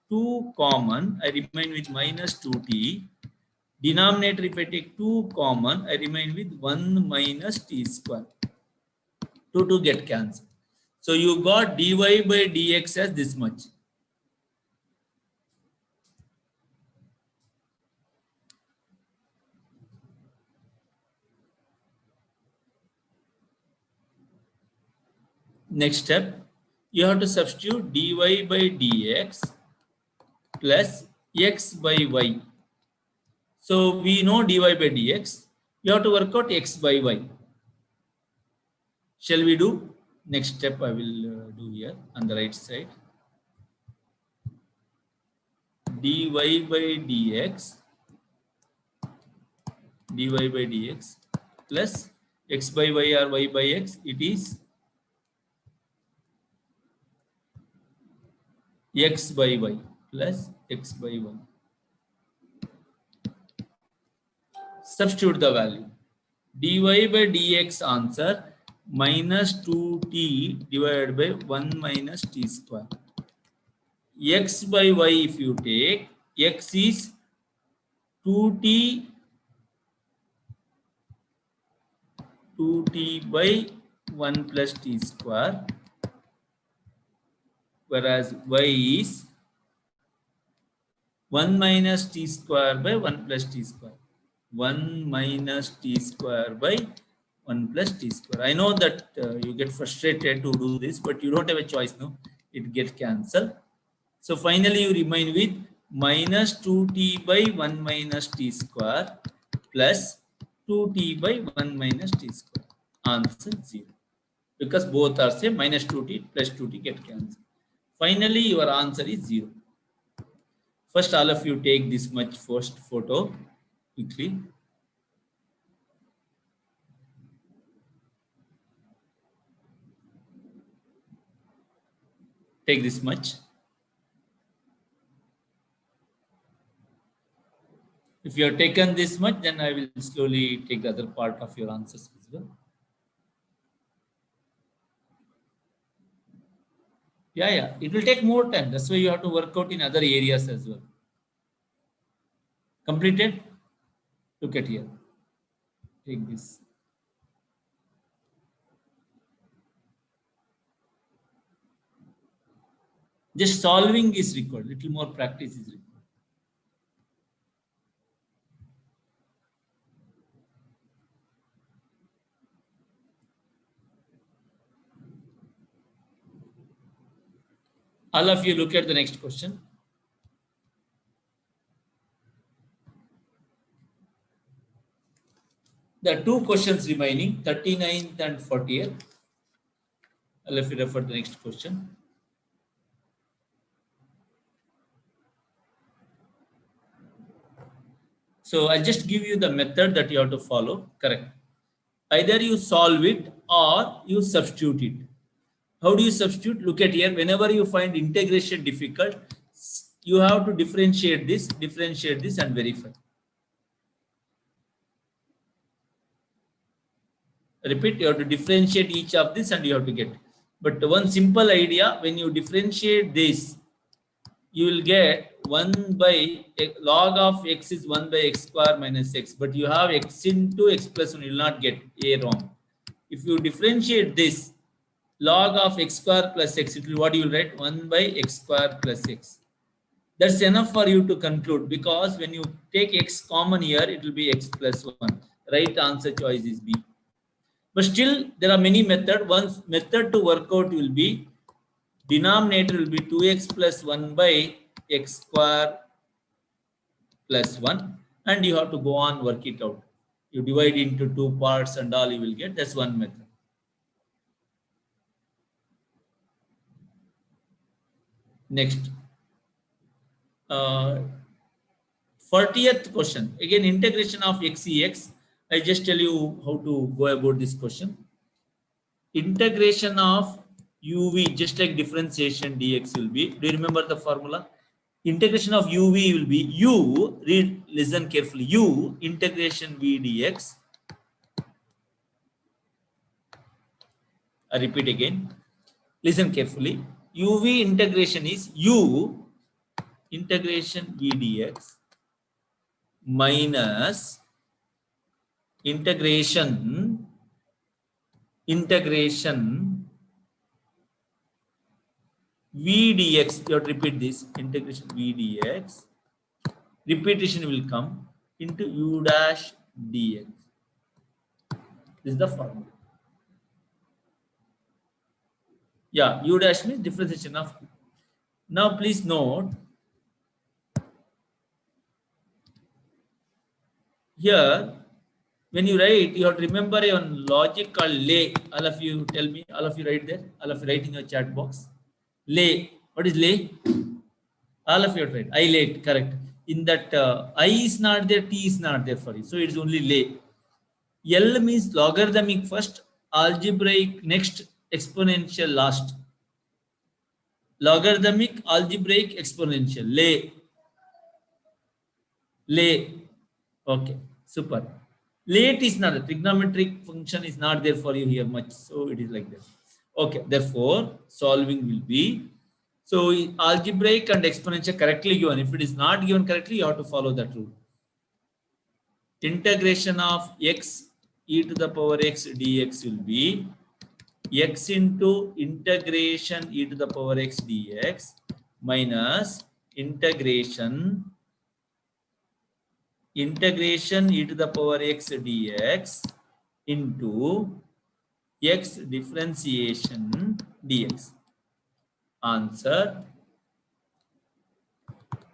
2 common, I remain with minus 2t. Denominator, if I take 2 common, I remain with 1 minus t square. 2 get cancelled. So you got dy by dx as this much. Next step, you have to substitute dy by dx plus x by y. So we know dy by dx. You have to work out x by y. Shall we do? Next step I will do here on the right side. Dy by dx plus x by y or y by x, it is x by y plus x by y. Substitute the value. Dy by dx answer minus 2t divided by 1 minus t square. X by y if you take, x is 2t by 1 plus t square, whereas y is 1 minus t square by 1 plus t square. 1 minus t square by 1 plus t square. I know that you get frustrated to do this, but you don't have a choice, no? It gets cancelled. So finally you remain with minus 2t by 1 minus t square plus 2t by 1 minus t square. Answer 0. Because both are same, minus 2t plus 2t get cancelled. Finally your answer is 0. First all of you take this much first photo quickly. Take this much. If you have taken this much, then I will slowly take the other part of your answers as well. Yeah, it will take more time. That's why you have to work out in other areas as well. Completed? Look at here. Take this. Just solving is required. Little more practice is required. All of you look at the next question. There are two questions remaining, 39th and 40th. I'll have to refer to the next question. So I'll just give you the method that you have to follow. Correct. Either you solve it or you substitute it. How do you substitute? Look at here. Whenever you find integration difficult, you have to differentiate this, and verify. Repeat, you have to differentiate each of this and you have to get. But one simple idea, when you differentiate this, you will get 1 by log of x is 1 by x square minus x. But you have x into x plus 1, you will not get a wrong. If you differentiate this, log of x square plus x, it will, what you will write? 1 by x square plus x. That's enough for you to conclude, because when you take x common here, it will be x plus 1. Right answer choice is B. But still, there are many methods. One method to work out will be, denominator will be 2x plus 1 by x square plus 1. And you have to go on work it out. You divide into two parts and all you will get. That's one method. Next. 40th question. Again, integration of xex. I just tell you how to go about this question. Integration of uv, just like differentiation dx will be. Do you remember the formula? Integration of uv will be u, read, listen carefully, u integration v dx. I repeat again. Listen carefully. uv integration is u integration v dx minus integration v dx. You have to repeat this, integration v dx, repetition will come, into u dash dx. This is the formula. Yeah, u dash means differentiation of. Now please note, here when you write, you have to remember a logic called lay. All of you tell me, all of you write there, all of you write in your chat box. Lay. What is lay? All of you are right. I laid, correct. In that I is not there, t is not there for you. So it's only lay. L means logarithmic first, algebraic next, exponential last. Logarithmic, algebraic, exponential. Lay. Okay, super. Late is not, the trigonometric function is not there for you here much. So it is like that. Okay, therefore, solving will be, so algebraic and exponential correctly given. If it is not given correctly, you have to follow that rule. Integration of x e to the power x dx will be x into integration e to the power x dx minus integration e to the power x dx into x differentiation dx. Answer,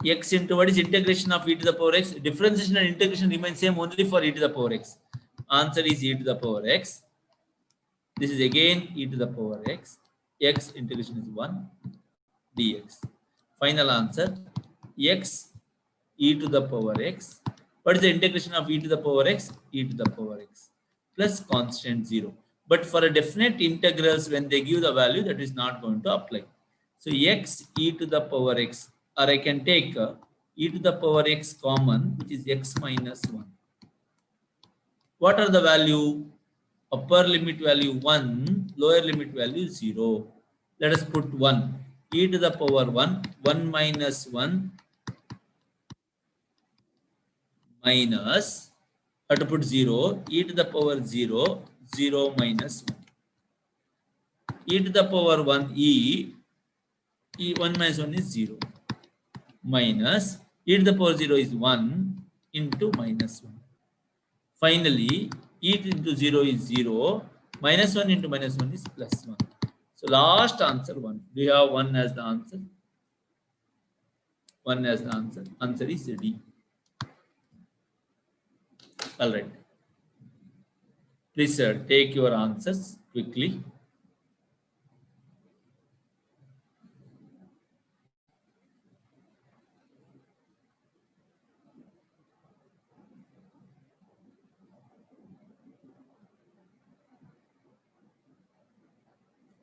x into what is integration of e to the power x? Differentiation and integration remain same only for e to the power x. Answer is e to the power x. This is again e to the power x. X integration is 1 dx. Final answer, x e to the power x. What is the integration of e to the power x? E to the power x plus constant 0. But for a definite integrals, when they give the value, that is not going to apply. So x e to the power x, or I can take e to the power x common, which is x minus 1. What are the value? Upper limit value 1, lower limit value 0. Let us put 1. E to the power 1, 1 minus 1 minus, have to put 0, e to the power 0, 0 minus 1. E to the power 1, e 1 minus 1 is 0. Minus, e to the power 0 is 1 into minus 1. Finally, e into 0 is 0, minus 1 into minus 1 is plus 1. So last answer 1. Do you have 1 as the answer? 1 as the answer. Answer is D. All right. Please take your answers quickly.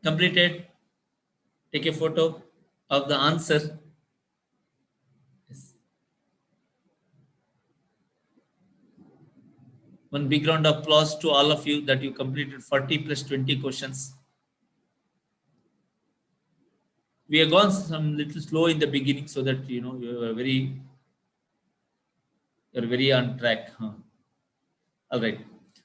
Completed. Take a photo of the answer. Yes. One big round of applause to all of you that you completed 40 plus 20 questions. We have gone some little slow in the beginning so that you're very on track. Huh? All right.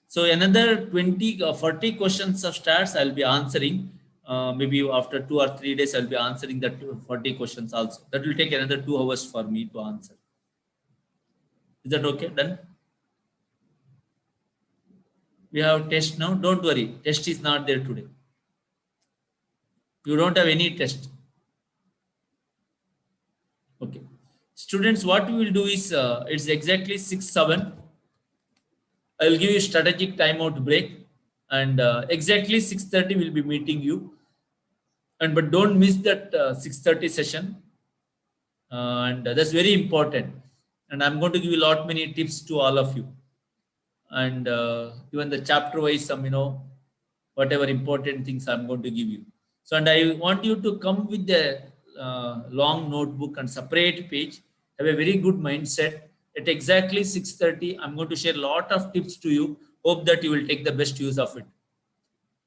So another 20 or 40 questions of stats I'll be answering. Maybe after 2 or 3 days I'll be answering that 40 questions also. That will take another 2 hours for me to answer. Is that okay? Done? We have test now. Don't worry. Test is not there today. You don't have any test. Okay. Students, what we will do is, it's exactly 6:07. I will give you strategic timeout break, and exactly 6:30 we'll be meeting you. And but don't miss that 6:30 session, and that's very important. And I'm going to give you a lot many tips to all of you, and even the chapter wise some whatever important things I'm going to give you. So, and I want you to come with the long notebook and separate page. Have a very good mindset. At exactly 6:30, I'm going to share a lot of tips to you. Hope that you will take the best use of it.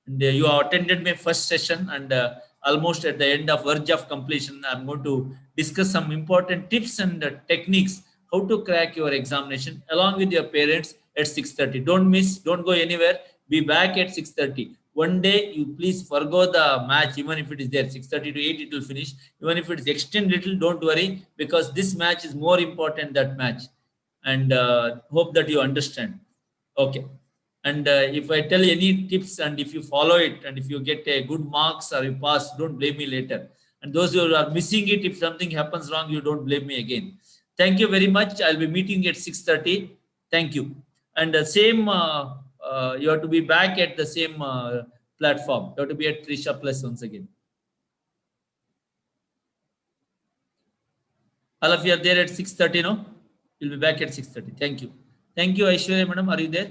And you attended my first session, and almost at the end of verge of completion, I'm going to discuss some important tips and techniques how to crack your examination along with your parents at 6:30. Don't miss, don't go anywhere. Be back at 6:30. One day you please forgo the match, even if it is there 6:30 to 8 it will finish. Even if it is extend little, don't worry, because this match is more important than that match. And hope that you understand. Okay. And if I tell any tips and if you follow it and if you get a good marks or you pass, don't blame me later. And those who are missing it, if something happens wrong, you don't blame me again. Thank you very much. I'll be meeting at 6:30. Thank you. And same, you have to be back at the same platform. You have to be at Trisha Plus once again. All of you are there at 6:30, no? You'll be back at 6:30. Thank you. Thank you, Aishwarya madam. Are you there?